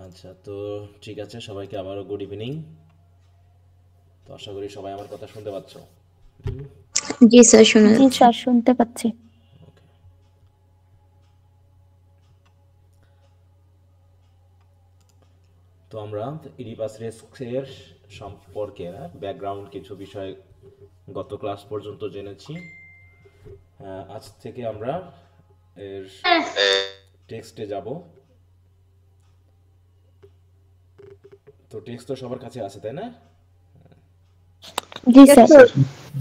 আচ্ছা, তো ঠিক আছে, সবাইকে আবারও গুড ইভিনিং। তো আশা করি সবাই আমার কথা শুনতে পাচ্ছ। জি স্যার, শোনা জি যাচ্ছে। স্যার, শুনতে পাচ্ছি। ওকে, তো আমরা ইডিপাস রেস্কের সম্পর্কে ব্যাকগ্রাউন্ড কিছু বিষয় গত ক্লাস পর্যন্ত জেনেছি। আজ থেকে আমরা এর টেক্সটে যাব। তো টেক্সট তো সবার কাছে আছে, তাই না? জি স্যার।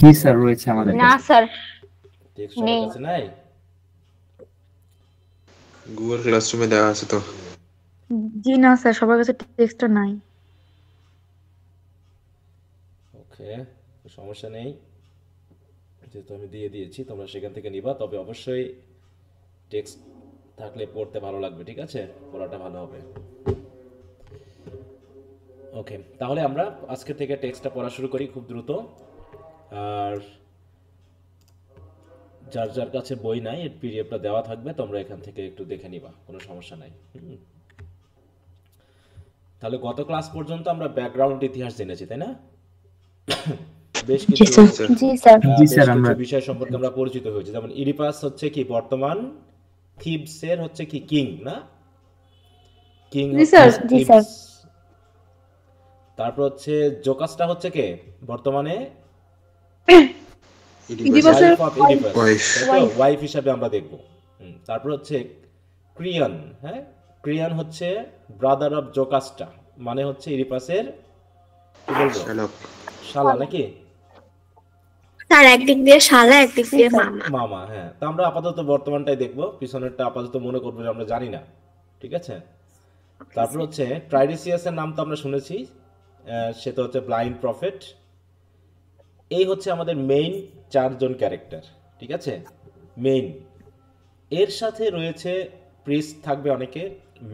জি স্যার, রয়েছে আমাদের না কাছে। স্যার, টেক্সট সবার নেই। কাছে নাই? গুগল ক্লাসরুমে দেওয়া আছে তো। জি না স্যার, সবার কাছে টেক্সটটা নাই। ওকে, সমস্যা নেই, যেহেতু আমি দিয়ে দিয়েছি তোমরা সেখান থেকে নিবা। তবে অবশ্যই টেক্সট থাকলে পড়তে ভালো লাগবে, ঠিক আছে? পড়াটা ভালো হবে। ওকে, তাহলে আমরা আজকে থেকে টেক্সটটা পড়া শুরু করি খুব দ্রুত। আর যার যার কাছে বই নাই, এর পিডিএফটা দেওয়া থাকবে, তোমরা এখান থেকে একটু দেখে নিবা, কোনো সমস্যা নাই। তাহলে গত ক্লাস পর্যন্ত আমরা ব্যাকগ্রাউন্ড ইতিহাস জেনেছি, তাই না? বেশ কিছু জি স্যার। জি বেশ স্যার, কিছু আমরা বিষয় সম্পর্কে আমরা পরিচিত হয়েছি। যেমন ইডিপাস হচ্ছে কি বর্তমান থিবসের হচ্ছে কি কিং, না? কিং জি স্যার। জি স্যার। তারপর হচ্ছে জোকাসটা হচ্ছে কে বর্তমানে ইডিপাসের ওয়াইফ অফ ইডিপাস, ওয়াইফ। তাই তো? ওয়াইফ হিসাবে আমরা দেখব। তারপর হচ্ছে ক্রিয়ান। হ্যাঁ, ক্রিয়ান হচ্ছে ব্রাদার অফ জোকাসটা, মানে হচ্ছে ইডিপাসের কি বলবো, শালক। শালা নাকি স্যার একদিক দিয়ে শালা, একদিক দিয়ে মামা। মামা। হ্যাঁ, তো আমরা আপাতত বর্তমানটাই দেখবো, পিছনেরটা আপাতত মনে করবো যে আমরা জানি না, ঠিক আছে? তারপর হচ্ছে ট্রাইডিসিয়াসের নাম তো আমরা শুনেছি, সে তো হচ্ছে ব্লাইন্ড প্রফেট। এই হচ্ছে আমাদের মেইন চারজন ক্যারেক্টার, ঠিক আছে? মেইন। এর সাথে রয়েছে প্রিস্ট থাকবে অনেকে,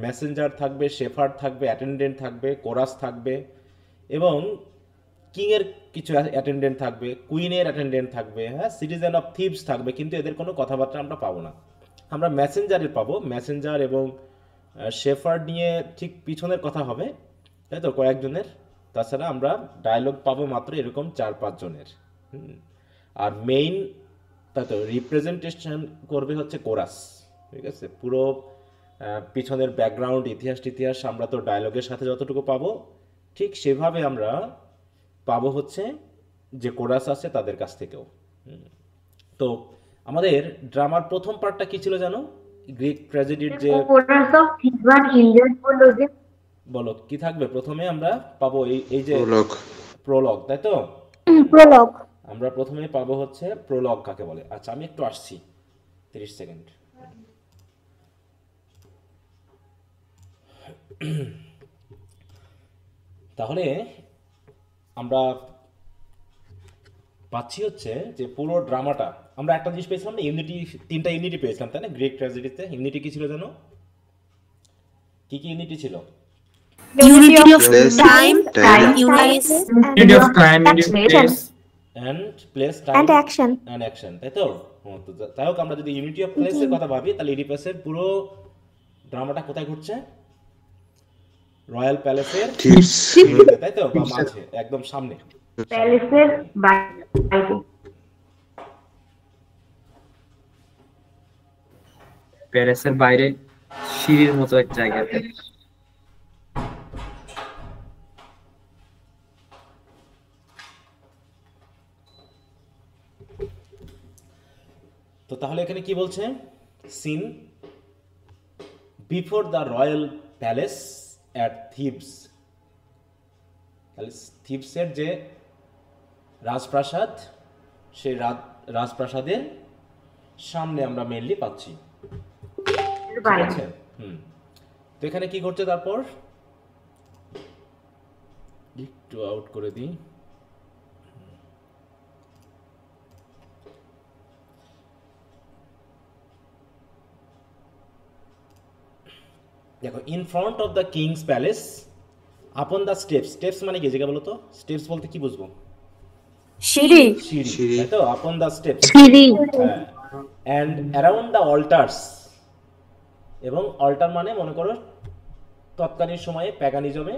মেসেঞ্জার থাকবে, শেফার্ড থাকবে, অ্যাটেন্ডেন্ট থাকবে, কোরাস থাকবে, এবং কিংয়ের কিছু অ্যাটেন্ডেন্ট থাকবে, কুইনের অ্যাটেন্ডেন্ট থাকবে, হ্যাঁ, সিটিজেন অফ থিভস থাকবে, কিন্তু এদের কোনো কথাবার্তা আমরা পাবো না। আমরা মেসেঞ্জারের পাবো, মেসেঞ্জার এবং শেফার্ড নিয়ে ঠিক পিছনের কথা হবে, তাই তো, কয়েকজনের। তাছাড়া আমরা ডায়লগ পাবো মাত্র এরকম 4-5 জনের। আর মেইন, তাই তো, রিপ্রেজেন্টেশন করবে হচ্ছে কোরাস, ঠিক আছে? পুরো পিছনের ব্যাকগ্রাউন্ড ইতিহাস আমরা তো ডায়লগের সাথে যতটুকু পাবো, ঠিক সেভাবে আমরা পাবো হচ্ছে যে কোরাস আছে তাদের কাছ থেকেও। তো আমাদের ড্রামার প্রথম পার্টটা কি ছিল জানো? গ্রিক ট্র্যাজেডির যে, বলো কি থাকবে প্রথমে? আমরা পাবো এই যে প্রোলগ। প্রোলগ, তাই তো? প্রলগ। আমরা প্রথমে পাবো হচ্ছে প্রোলগ কাকে বলে। আচ্ছা, আমি একটু আসছি, 30 সেকেন্ড। তাহলে আমরা পাচ্ছি হচ্ছে যে পুরো ড্রামাটা আমরা একটা জিনিস পেয়েছিলাম না, ইউনিটি, 3টা ইউনিটি পেয়েছিলাম, তাই না? গ্রিক ট্র্যাজেডিতে ইউনিটি কি ছিল জানো? কি কি ইউনিটি ছিল? Unity of Place, time, time, units, unity of time, unity of place, and place, time and action. And action, তাই তো? তো যাই হোক, আমরা যদি ইউনিটি অফ প্লেসের কথা ভাবি, তাহলে ইডিপাসের পুরো ড্রামাটা কোথায় ঘটছে? রয়্যাল প্যালেসের থিপস। তাই তো, বা মাঝে, একদম সামনে। প্যালেসের বাইরে। প্যারিসের বাইরে সিঁড়ির মতো এক জায়গাতে। তো তাহলে এখানে কি বলছে? Seen before the royal palace at Thebes. তাহলে থিবসের যে রাজপ্রাসাদ, সেই রাজপ্রাসাদের সামনে আমরা মেনলি পাচ্ছি, ঠিক আছে? তো এখানে কি ঘটছে তারপর? একটু আউট করে দিই। দেখো, in front of the king's palace, upon the steps. Steps মানে কি জায়গা বলো তো? স্টেপস বলতে কি বুঝবো? সিঁড়ি। সিঁড়ি, তাই তো? আপন দ্য স্টেপস, সিঁড়ি। হ্যাঁ। অ্যান্ড অ্যারাউন্ড দ্য অল্টার্স, এবং অল্টার মানে মনে করো তৎকালীন সময়ে প্যাগানিজমে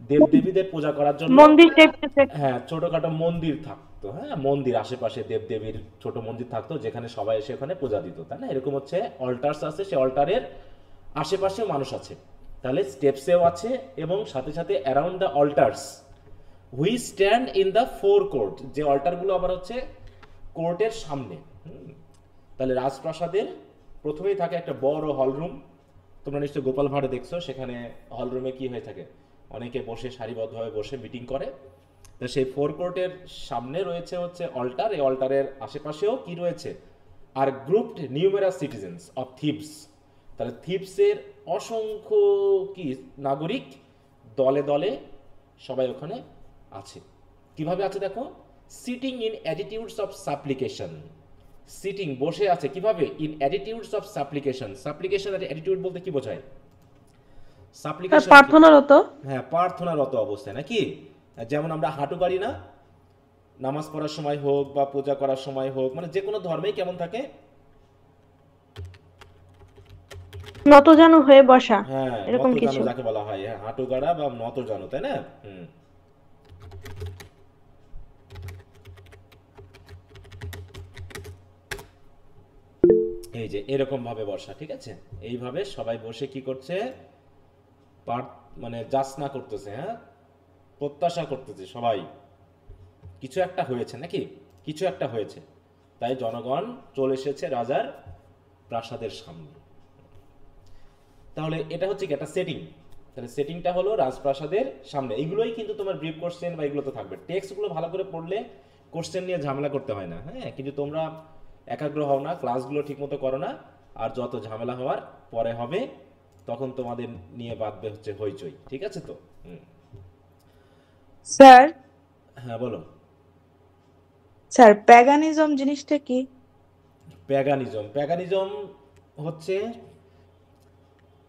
দেবদেবীদের পূজা করার জন্য মন্দির টাইপের হ্যাঁ ছোটখাটো মন্দির থাকতো, হ্যাঁ মন্দির আশেপাশে দেবদেবীর ছোট মন্দির থাকতো যেখানে সবাই এসে ওখানে পূজা দিত, তাই না? এরকম হচ্ছে অল্টার্স আছে, সে অল্টারের আশেপাশেও মানুষ আছে, তাহলে স্টেপসেও আছে এবং সাথে সাথে around the altars who stand in the forecourt, যে অল্টারগুলো আবার হচ্ছে কোর্টের সামনে। তাহলে রাজপ্রাসাদের প্রথমেই থাকে একটা বড় হলরুম, তোমরা নিশ্চয়ই গোপাল ভাঁড়ে দেখছো, সেখানে হলরুমে কি হয়ে থাকে, অনেকে বসে সারিবদ্ধভাবে বসে মিটিং করে। তো সেই ফোর কোর্টের সামনে রয়েছে হচ্ছে অল্টার, এই অল্টারের আশেপাশেও কি রয়েছে, আর grouped numerous citizens of Thebes, তাহলে থিবসের অসংখ্য কি নাগরিক দলে দলে সবাই ওখানে আছে। কিভাবে আছে দেখো, sitting in attitudes of supplication, sitting বসে আছে কিভাবে, in attitudes of supplication. Supplication আর অ্যাটিটিউড বলতে কি বোঝায়? সাপ্লিকেশন প্রার্থনারত। হ্যাঁ প্রার্থনারত অবস্থায়, নাকি? যেমন আমরা হাঁটু গাড়ি না, নামাজ পড়ার সময় হোক বা পূজা করার সময় হোক, মানে যে কোনো ধর্মেই কেমন থাকে, নতজানু হয়ে বসা, হ্যাঁ এরকম নত কিছু। জানো যাকে বলা হয়, হ্যাঁ হাঁটু গাড়া বা নত জানো, তাই না? এই যে এরকম ভাবে বসা, ঠিক আছে? এইভাবে সবাই বসে কি করছে, মানে যাচনা করতেছে, হ্যাঁ প্রত্যাশা করতেছে সবাই কিছু একটা হয়েছে, নাকি? কিছু একটা হয়েছে, তাই জনগণ চলে এসেছে রাজার প্রাসাদের সামনে। তাহলে এটা হচ্ছে কি একটা সেটিং, তাহলে সেটিংটা হলো রাজপ্রাসাদের সামনে। এইগুলোই কিন্তু তোমার ব্রিফ কোশ্চেন বা এগুলো তো থাকবে, টেক্সটগুলো ভালো করে পড়লে কোশ্চেন নিয়ে ঝামেলা করতে হয় না, হ্যাঁ। কিন্তু তোমরা একাগ্র হও না, ক্লাসগুলো ঠিকমতো করো না, আর যত ঝামেলা হওয়ার পরে হবে তখন তোমাদের নিয়ে বাঁধবে হচ্ছে হইচই, ঠিক আছে? তো স্যার হ্যাঁ বলো। স্যার প্যাগানিজম জিনিসটা কি? প্যাগানিজম, প্যাগানিজম হচ্ছে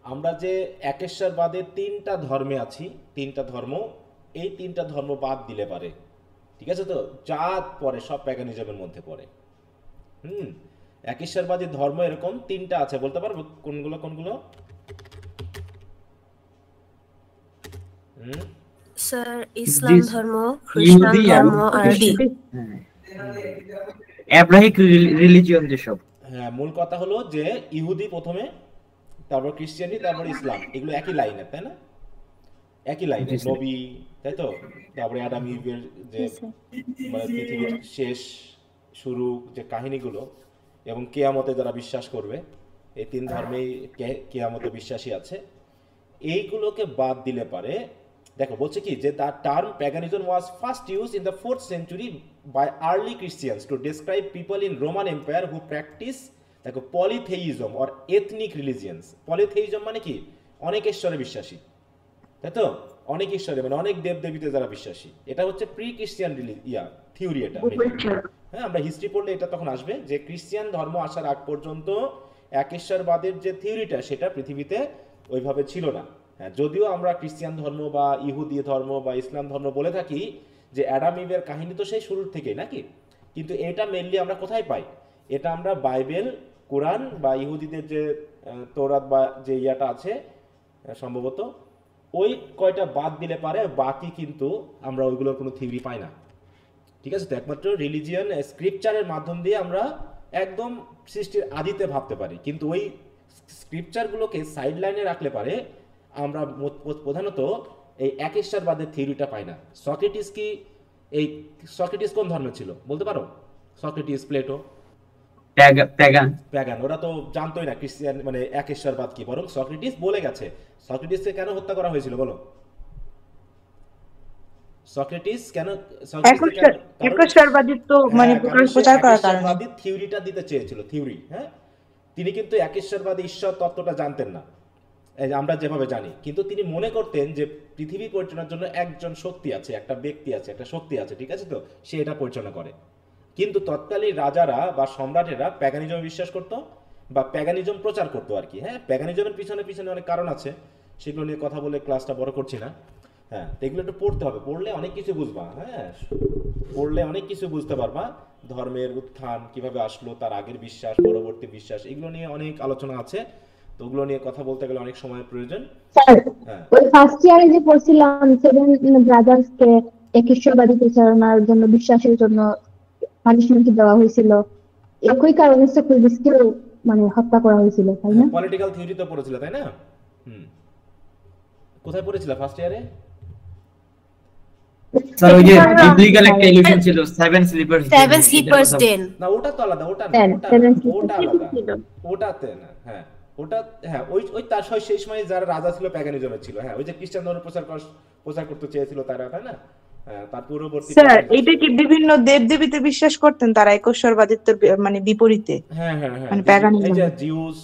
আমরা যে একেশ্বরবাদে তিনটা ধর্মে আছি, তিনটা ধর্ম, এই তিনটা ধর্ম বাদ দিলে পারে, ঠিক আছে? তো যা পরে সব প্যাগানিজমের মধ্যে পড়ে। একেশ্বরবাদী ধর্ম এরকম তিনটা আছে, বলতে পারবো কোনগুলো কোনগুলো? স্যার ইসলাম জি, ধর্ম, খ্রিস্টান ইহুদি আর ধর্ম আর অ্যাব্রাহিক রিলিজিয়ন যেসব। হ্যাঁ মূল কথা হলো যে ইহুদি প্রথমে, তারপর খ্রিস্টানি, তারপর ইসলাম, এগুলো একই লাইনে, তাই না? একই লাইনে জি, স্যার। নবী, তাই তো? তারপরে আদম ইভের যে জি স্যার। মানে পৃথিবীর শেষ শুরু যে কাহিনীগুলো, এবং কেয়ামতে যারা বিশ্বাস করবে, এই তিন ধর্মেই কেয়ামতে বিশ্বাসী আছে। এইগুলোকে বাদ দিলে পারে, দেখো বলছে কি যে the term paganism was first use in the 4th century by early Christians to describe people in Roman empire who practice, দেখো polytheism or ethnic religions. Polytheism মানে কি, অনেক ঈশ্বরে বিশ্বাসী, তাই তো? অনেক ঈশ্বরে মানে অনেক দেবদেবীতে যারা বিশ্বাসী, এটা হচ্ছে প্রি ক্রিশ্চিয়ান থিওরি এটা। হ্যাঁ আমরা হিস্ট্রি পড়লে এটা তখন আসবে যে ক্রিশ্চিয়ান ধর্ম আসার আগ পর্যন্ত একেশ্বরবাদের যে থিওরিটা সেটা পৃথিবীতে ওইভাবে ছিল না। হ্যাঁ যদিও আমরা খ্রিস্টান ধর্ম বা ইহুদি ধর্ম বা ইসলাম ধর্ম বলে থাকি যে অ্যাডাম ইভের কাহিনী তো সেই শুরুর থেকেই, নাকি? কিন্তু এটা মেনলি আমরা কোথায় পাই? এটা আমরা বাইবেল, কোরআন বা ইহুদিদের যে তৌরাত বা যে ইয়াটা আছে সম্ভবত, ওই কয়টা বাদ দিলে পারে, বাকি কিন্তু আমরা ওইগুলোর কোনো থিওরি পাই না, ঠিক আছে? তো একমাত্র রিলিজিয়ান স্ক্রিপচারের মাধ্যম দিয়ে আমরা একদম সৃষ্টির আদিতে ভাবতে পারি, কিন্তু ওই স্ক্রিপচারগুলোকে সাইড লাইনে রাখলে পারে আমরা প্রধানত এই একেশ্বরবাদের থিওরিটা পাই না। সক্রেটিস কি, এই সক্রেটিস কোন ধর্মে ছিল বলতে পারো? সক্রেটিস, প্লেটো, প্যাগান, ওরা তো জানতোই না খ্রিস্টান মানে একেশ্বরবাদ কি, বরং সক্রেটিস বলে গেছে। সক্রেটিসকে কেন হত্যা করা হয়েছিল বলো? সক্রেটিস কেন একেশ্বরবাদী তো মানে প্রচার করার কারণে থিওরিটা দিতে চেয়েছিল, থিওরি। হ্যাঁ তিনি কিন্তু একেশ্বরবাদী ঈশ্বর তত্ত্বটা জানতেন না আমরা যেভাবে জানি, কিন্তু তিনি মনে করতেন যে পৃথিবী পরিচালনার জন্য একজন শক্তি আছে, একটা ব্যক্তি আছে, একটা শক্তি আছে, ঠিক আছে? তো সে এটা পরিচালনা করে। কিন্তু তৎকালীন রাজারা বা সম্রাটেরা প্যাগানিজমে বিশ্বাস করতো বা প্যাগানিজম প্রচার করতো আর কি। হ্যাঁ প্যাগানিজমের পিছনে পিছনে অনেক কারণ আছে, সেগুলো নিয়ে কথা বলে ক্লাসটা বড় করছি না। হ্যাঁ এগুলো একটু পড়তে হবে, পড়লে অনেক কিছু বুঝবা। হ্যাঁ পড়লে অনেক কিছু বুঝতে পারবা, ধর্মের উত্থান কিভাবে আসলো, তার আগের বিশ্বাস, পরবর্তী বিশ্বাস, এগুলো নিয়ে অনেক আলোচনা আছে। তো ওগুলো নিয়ে কথা বলতে গেলে অনেক সময়ের প্রয়োজন। স্যার হ্যাঁ ওই ফার্স্ট ইয়ারে যে পড়ছিলাম সেভেন ব্রাদার্স কে একেশ্বরবাদী প্রচারণার জন্য বিশ্বাসের জন্য পানিশমেন্ট দেওয়া হয়েছিল, একই কারণে সক্রেটিসকেও মানে হত্যা করা হয়েছিল, তাই না? পলিটিক্যাল থিওরি তো পড়েছিল তাই না? হুম, কোথায় পড়েছিল ফার্স্ট ইয়ারে? স্যার ওই যে বিবলিক্যাল একটা ইলিউশন ছিল, সেভেন স্লিপার্স সেভেন স্লিপার্স ডেন। না ওটা তো আলাদা, ওটা না, Ten, ওটা seven না, sleepers ওটা আলাদা, ছিল। ওটাতে না। হ্যাঁ ওটা, হ্যাঁ ওই ওই তার সেই সময় যারা রাজা ছিল প্যাগানিজমের ছিল। হ্যাঁ ওই যে খ্রিস্টান ধর্ম প্রচার করতে চেয়েছিল তারা, তাই না? হ্যাঁ তার পূর্ববর্তী স্যার এটা কি বিভিন্ন দেবদেবীতে বিশ্বাস করতেন তারা একেশ্বরবাদিত্বের মানে বিপরীতে? হ্যাঁ হ্যাঁ হ্যাঁ মানে এই paganism। যে জিউস,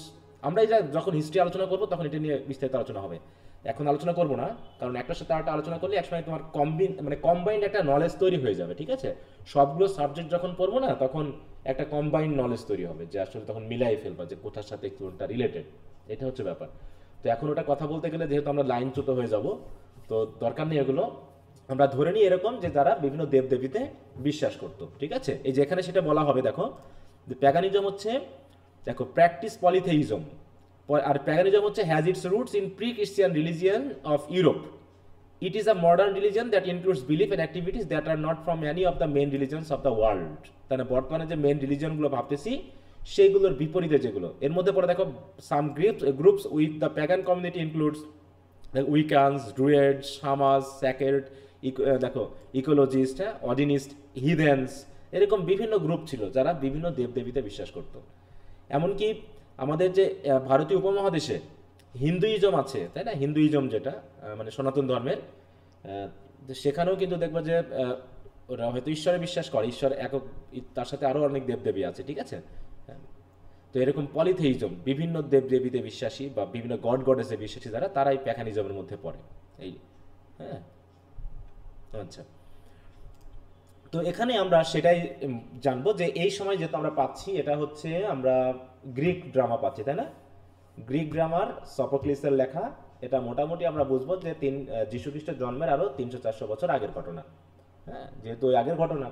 আমরা এটা যখন হিস্ট্রি আলোচনা করব তখন এটা নিয়ে বিস্তারিত আলোচনা হবে, এখন আলোচনা করব না, কারণ একটার সাথে আরেকটা আলোচনা করলে একসময় তোমার কম্বাইন্ড একটা নলেজ তৈরি হয়ে যাবে, ঠিক আছে? সবগুলো সাবজেক্ট যখন পড়বো না তখন একটা কম্বাইন্ড নলেজ তৈরি হবে, যে আসলে তখন মিলাই ফেলবা যে কোথার সাথে কোনটা রিলেটেড, এটা হচ্ছে ব্যাপার। তো এখন ওটা কথা বলতে গেলে যেহেতু আমরা লাইনচ্যুত হয়ে যাব, তো দরকার নেই এগুলো। আমরা ধরে নিই এরকম যে যারা বিভিন্ন দেবদেবীতে বিশ্বাস করতো, ঠিক আছে? এই যে এখানে সেটা বলা হবে, দেখো যে প্যাগানিজম হচ্ছে, দেখো প্র্যাকটিস পলিথেইজম, আর প্যাগানিজম হচ্ছে has its roots in pre Christian religion of Europe. It is a modern religion that includes belief and activities that are not from any of the main religions of the world. তাহলে বর্তমানে যে main রিলিজনগুলো ভাবতেছি সেইগুলোর বিপরীতে যেগুলো এর মধ্যে পড়ে, দেখো some groups with the pagan community includes Wiccans, Druids, shamans, sacred, দেখো ইকোলজিস্ট, অডিনিস্ট, হিদেন্স, এরকম বিভিন্ন গ্রুপ ছিল যারা বিভিন্ন দেবদেবীতে বিশ্বাস করত। এমনকি আমাদের যে ভারতীয় উপমহাদেশে হিন্দুইজম আছে, তাই না? হিন্দুইজম যেটা মানে সনাতন ধর্মের, সেখানেও কিন্তু দেখবো যে ওরা হয়তো ঈশ্বরে বিশ্বাস করে, ঈশ্বর একক, তার সাথে আরও অনেক দেবদেবী আছে, ঠিক আছে? তো এরকম পলিথেইজম, বিভিন্ন দেবদেবীতে বিশ্বাসী বা বিভিন্ন গড গডেসে বিশ্বাসী যারা, তারাই প্যাগানিজমের মধ্যে পড়ে। এই হ্যাঁ আচ্ছা, তো এখানে আমরা সেটাই জানবো যে এই সময় যেহেতু আমরা পাচ্ছি, এটা হচ্ছে আমরা গ্রিক ড্রামা পাচ্ছি, তাই না? গ্রিক ড্রামার সফোক্লিসের লেখা, এটা মোটামুটি আমরা বুঝবো যে যীশু খ্রিস্টের জন্মের আরো 300-400 বছর আগের ঘটনা। হ্যাঁ যেহেতু ওই আগের ঘটনা,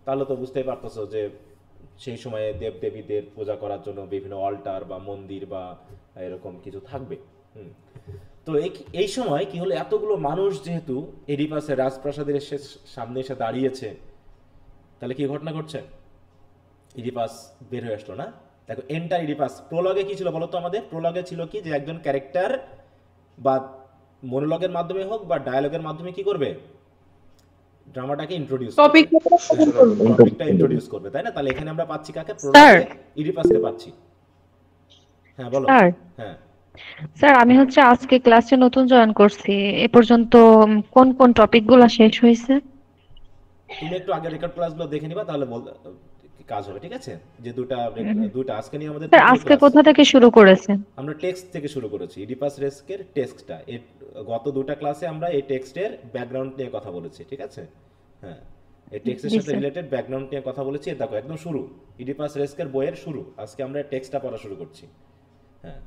তাহলে তো বুঝতেই পারতেছো যে সেই সময়ে দেবদেবীদের পূজা করার জন্য বিভিন্ন অল্টার বা মন্দির বা এরকম কিছু থাকবে। তো এই সময় কি হলো, এতগুলো মানুষ যেহেতু এডিপাসের রাজপ্রাসাদের সামনে এসে দাঁড়িয়েছে, তাহলে কি ঘটনা ঘটছে? ইডিপাস বের হয়ে আসলো না? দেখো এন্টার ইডিপাস। প্রোলগে কি ছিল বলো তো আমাদের? প্রোলগে ছিল কি, যে একজন ক্যারেক্টার বা মনোলগের মাধ্যমে হোক বা ডায়ালগের মাধ্যমে কি করবে, ড্রামাটাকে ইন্ট্রোডিউস টপিকটা ইন্ট্রোডিউস করবে, তাই না? তাহলে এখানে আমরা পাচ্ছি কাকে? প্রোলগে ইডিপাসকে পাচ্ছি। হ্যাঁ বলো। হ্যাঁ স্যার আমি হচ্ছে আজকে ক্লাসে নতুন জয়েন করছি, এ পর্যন্ত কোন কোন টপিকগুলো শেষ হয়েছে? তুমি একটু আগে রেকর্ড ক্লাসগুলো দেখে নিবা, তাহলে কাজ হবে, ঠিক আছে? যে দুটা আজকে নিয়ে আমাদের স্যার আজকে কোথা থেকে শুরু করেছেন? আমরা টেক্সট থেকে শুরু করেছি, ইডিপাস রেস্কের টেক্সটটা। গত দুটা ক্লাসে আমরা এই টেক্সটের ব্যাকগ্রাউন্ড নিয়ে কথা বলেছি, ঠিক আছে? হ্যাঁ এই টেক্সটের সাথে রিলেটেড ব্যাকগ্রাউন্ড নিয়ে কথা বলেছি। দেখো একদম শুরু, ইডিপাস রেস্কের বইয়ের শুরু, আজকে আমরা টেক্সটটা পড়া শুরু করছি। হ্যাঁ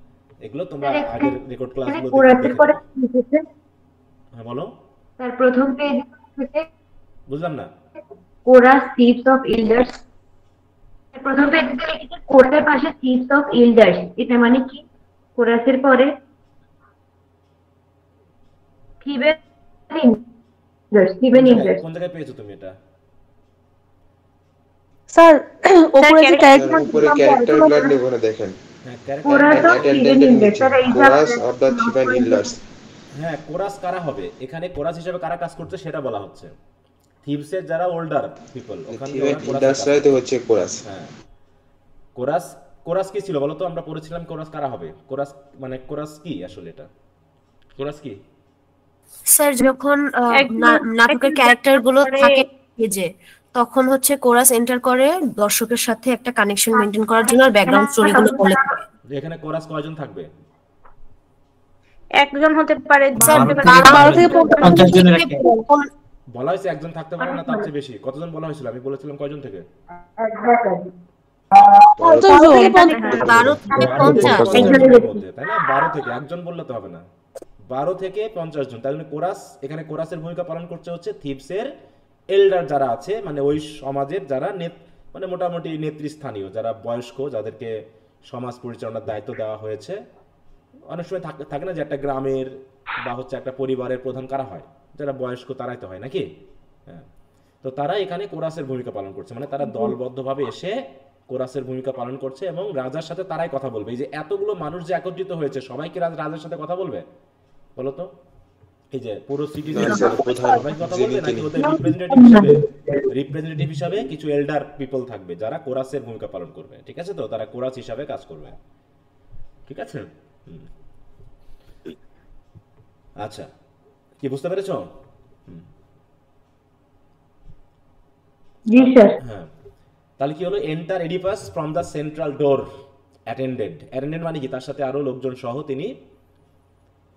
এগুলো তোমরা আগের রেকর্ড ক্লাসগুলো দেখে। হ্যাঁ বলো স্যার প্রথম পেজ থেকে বুঝলাম না। কোরাস থিপস অফ ইল্ডার্স, প্রথম পেজ থেকে লিখেছে কোরাসের পাশে থিপস অফ ইল্ডার্স, এটা মানে কি? কোরাসের পরে থিবেন ইল্ডার্স। কোন জায়গায় পেয়েছো তুমি এটা? স্যার উপরে যে ক্যারেক্টার, উপরে ক্যারেক্টারগুলো লিখে ওখানে দেখেন। হ্যাঁ কোরাস অফ থিবেন ইল্ডার্স, স্যার এই কোরাস অফ দ্য থিবেন ইল্ডার্স। হ্যাঁ কোরাস কারা হবে এখানে? কোরাস হিসেবে কারা কাজ করছে সেটা বলা হচ্ছে। থিবসের যারা ওল্ডার পিপল, ওখানে ইল্ডার্সরাই তো হচ্ছে কোরাস। হ্যাঁ কোরাস কি ছিল বলো তো? আমরা পড়েছিলাম কোরাস কারা হবে। কোরাস মানে কোরাস কি আসলে, এটা কোরাস কি? স্যার যখন নাটকের ক্যারেক্টার গুলো থাকে যে, তখন হচ্ছে কোরাস এন্টার করে দর্শকের সাথে একটা কানেকশন মেইনটেইন করার জন্য, আর ব্যাকগ্রাউন্ড স্টোরি গুলো বলে। এখানে কোরাস কয়জন থাকবে? একজন হতে পারে, 12 থেকে 50 জনের একটা। বলা হয়েছে একজন থাকতে পারে না, তার চেয়ে বেশি। কতজন বলা হয়েছিল? আমি বলেছিলাম কয়জন থেকে? 50 জন। 12 থেকে 50, তাই না? 12 থেকে, একজন বললে তো হবে না, 12 থেকে 50 জন। তাই জন্য কোরাস, এখানে কোরাসের ভূমিকা পালন করছে হচ্ছে থিবসের এল্ডার যারা আছে, মানে ওই সমাজের যারা মানে মোটামুটি নেতৃস্থানীয়, যারা বয়স্ক, যাদেরকে সমাজ পরিচালনার দায়িত্ব দেওয়া হয়েছে, অনেক সময় থাকে না যে একটা গ্রামের বা হচ্ছে একটা পরিবারের প্রধান কারা হয়, যারা বয়স্ক তারাই তো হয় নাকি? হ্যাঁ, তো তারা এখানে কোরাসের ভূমিকা পালন করছে, মানে তারা দলবদ্ধভাবে এসে কোরাসের ভূমিকা পালন করছে এবং রাজার সাথে তারাই কথা বলবে। এই যে এতগুলো মানুষ যে একত্রিত হয়েছে, সবাই কি রাজার সাথে কথা বলবে বলো তো? এই যে পুরো সিটিজেন না, স্যার, প্রধান সবাই কথা বলবে, যিনি নাকি তিনি। ওদের রিপ্রেজেন্টেটিভ হিসাবে কিছু এল্ডার পিপল থাকবে যারা কোরাসের ভূমিকা পালন করবে? ঠিক আছে, তো তারা কোরাস হিসাবে কাজ করবে। ঠিক আছে, হুম। আচ্ছা, কি বুঝতে পেরেছো? জি স্যার। হ্যাঁ, তাহলে কি হলো? Enter এডিপাস from the central door attended. Attended মানে কি? তার সাথে আরো লোকজন সহ তিনি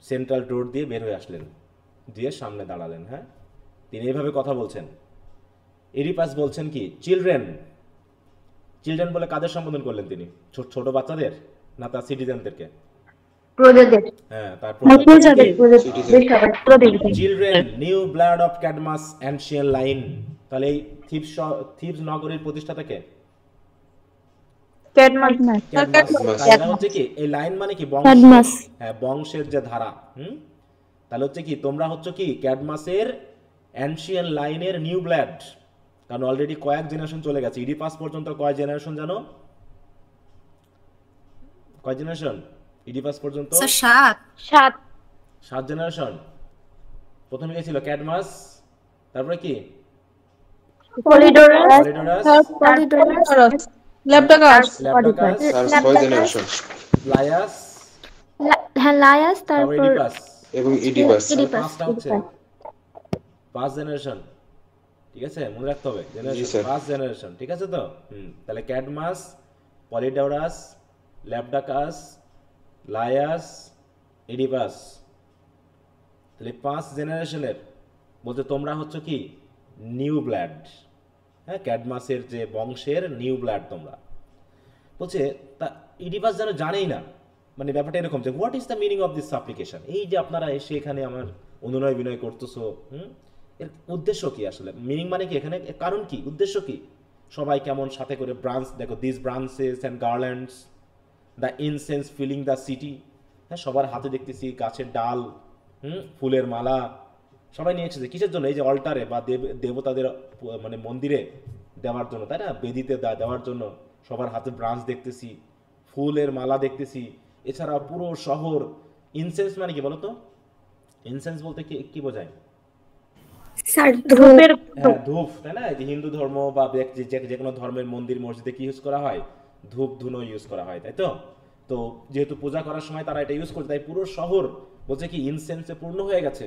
সেন্ট্রাল ডোর দিয়ে বের হয়ে আসলেন, দিয়ে সামনে দাঁড়ালেন। হ্যাঁ, তিনি এইভাবে কথা বলছেন। এডিপাস বলছেন কি? চিলড্রেন। চিলড্রেন বলে কাদের সম্বোধন করলেন তিনি? ছোট বাচ্চাদের না তার সিটিজেনদেরকে? প্রজাদের। হ্যাঁ, তার children new blood of Cadmus ancient line. তাহলে এই থিবস নগরীর প্রতিষ্ঠাতা কে? ক্যাডমাস। তাহলে হচ্ছে কি এই লাইন মানে কি? বংশ। ক্যাডমাস। হ্যাঁ, বংশের যে ধারা। তাহলে হচ্ছে কি তোমরা হচ্ছে কি ক্যাডমাসের অ্যানশিয়েন্ট লাইনের নিউ ব্লাড, কারণ অলরেডি কয়েক জেনারেশন চলে গেছে। ইডিপাস পর্যন্ত কয় জেনারেশন জানো? কয় জেনারেশন ইডিপাস পর্যন্ত? Sir 7 generation. প্রথমে কে ছিল? ক্যাডমাস, তারপরে কি? পলিডোরাস, পলিডোরাস, ল্যাপটকাস, ল্যাপটাকাস, স্যার 6 জেনারেশন লায়াস, হ্যাঁ, লায়াস, তারপর তারপর ইডিপাস। এবং ইডিপাস। পাঁচটা হচ্ছে 5 জেনারেশন। ঠিক আছে, মনে রাখতে হবে জেনারেশন, স্যার। 5 জেনারেশন। ঠিক আছে তো? তাহলে ক্যাডমাস, পলিডোরাস, ল্যাপটাকাস, লায়াস, ইডিপাস। তাহলে 5 জেনারেশনের বলতে তোমরা হচ্ছে কি নিউ ব্লাড। হ্যাঁ, ক্যাডমাসের যে বংশের নিউ ব্লাড তোমরা। বলছে তা ইডিপাস যেন জানেই না, মানে ব্যাপারটা এরকম যে what is the meaning of this সাপ্লিকেশন। এই যে আপনারা এসে এখানে আমার অনুনয় বিনয় করতেছো, এর উদ্দেশ্য কি আসলে? মিনিং মানে কি এখানে? কারণ কি? উদ্দেশ্য কি? সবাই কেমন সাথে করে ব্রাঞ্চ, দেখো this branches and garlands, the incense filling the city. হ্যাঁ, সবার হাতে দেখতেছি গাছের ডাল, ফুলের মালা, সবাই নিয়ে এসেছে কিসের জন্য? এই যে অল্টারে বা দেবতাদের মানে মন্দিরে দেওয়ার জন্য, তাই না? বেদিতে দেওয়ার জন্য সবার হাতে ব্রাঞ্চ দেখতেছি, ফুলের মালা দেখতেছি। এছাড়া পুরো শহর ইনসেন্স মানে কি বলতো? ইনসেন্স বলতে কি বোঝায়? স্যার ধূপের হ্যাঁ, ধূপ, তাই না? যে হিন্দু ধর্ম বা যে কোনো ধর্মের মন্দির মসজিদে কি ইউজ করা হয়? ধূপ ধুনো ইউজ করা হয়, তাই তো? তো যেহেতু পূজা করার সময় তারা এটা ইউজ করছে, তাই পুরো শহর বলছে কি ইনসেন্সে পূর্ণ হয়ে গেছে।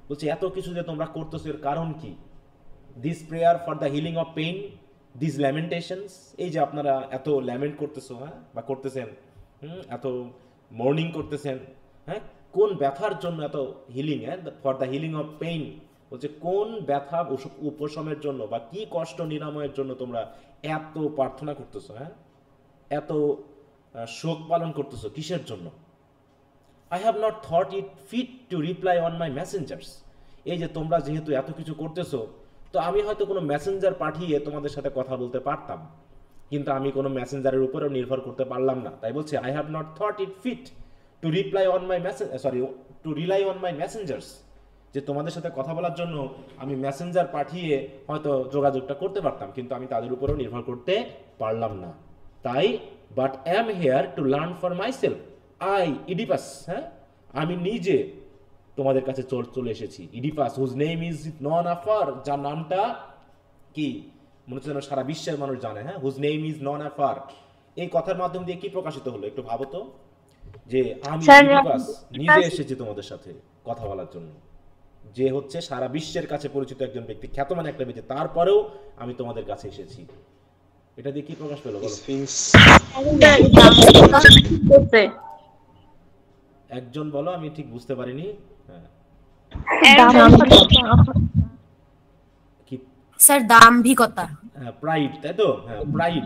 বলছে এত কিছু যে তোমরা করতেছো এর কারণ কি? This prayer for the healing of pain, this lamentations. এই যে আপনারা এত ল্যামেন্ট করতেছো, হ্যাঁ, বা করতেছেন, এত মর্নিং করতেছেন, হ্যাঁ, কোন ব্যথার জন্য এত হিলিং? হ্যাঁ, for the healing of pain বলছে কোন ব্যথা উপশমের জন্য বা কি কষ্ট নিরাময়ের জন্য তোমরা এত প্রার্থনা করতেছো? হ্যাঁ, এত শোক পালন করতেছো কিসের জন্য? I have not thought it fit to reply on my messengers. এই যে তোমরা যেহেতু এত কিছু করতেছো, তো আমি হয়তো কোনো মেসেঞ্জার পাঠিয়ে তোমাদের সাথে কথা বলতে পারতাম, কিন্তু আমি কোনো মেসেঞ্জারের উপরেও নির্ভর করতে পারলাম না। তাই বলছে I have not thought it fit to reply on my to rely on my messengers, যে তোমাদের সাথে কথা বলার জন্য আমি মেসেঞ্জার পাঠিয়ে হয়তো যোগাযোগটা করতে পারতাম, কিন্তু আমি তাদের উপরেও নির্ভর করতে পারলাম না। তাই but am here to learn for myself. Oedipus, হ্যাঁ, আমি নিজে তোমাদের কাছে চলে এসেছি। ইডিপাস হুজ নেম ইজ নন আফার, যার নামটা কি মনে হচ্ছে যেন সারা বিশ্বের মানুষ জানে। হ্যাঁ, হুজ নেম ইজ নন আফার। এই কথার মাধ্যম দিয়ে কি প্রকাশিত হলো একটু ভাবো তো, যে আমি ইডিপাস নিজে এসেছি তোমাদের সাথে কথা বলার জন্য, যে হচ্ছে সারা বিশ্বের কাছে পরিচিত একজন ব্যক্তি, খ্যাতমান একটা ব্যক্তি, তারপরেও আমি তোমাদের কাছে এসেছি। এটা দিয়ে কি প্রকাশ পেলো বলো? স্ফিংস। একজন বলো, আমি ঠিক বুঝতে পারিনি। কি? স্যার দাম্ভিকতা। হ্যাঁ, প্রাইড, তাই তো? হ্যাঁ, প্রাইড,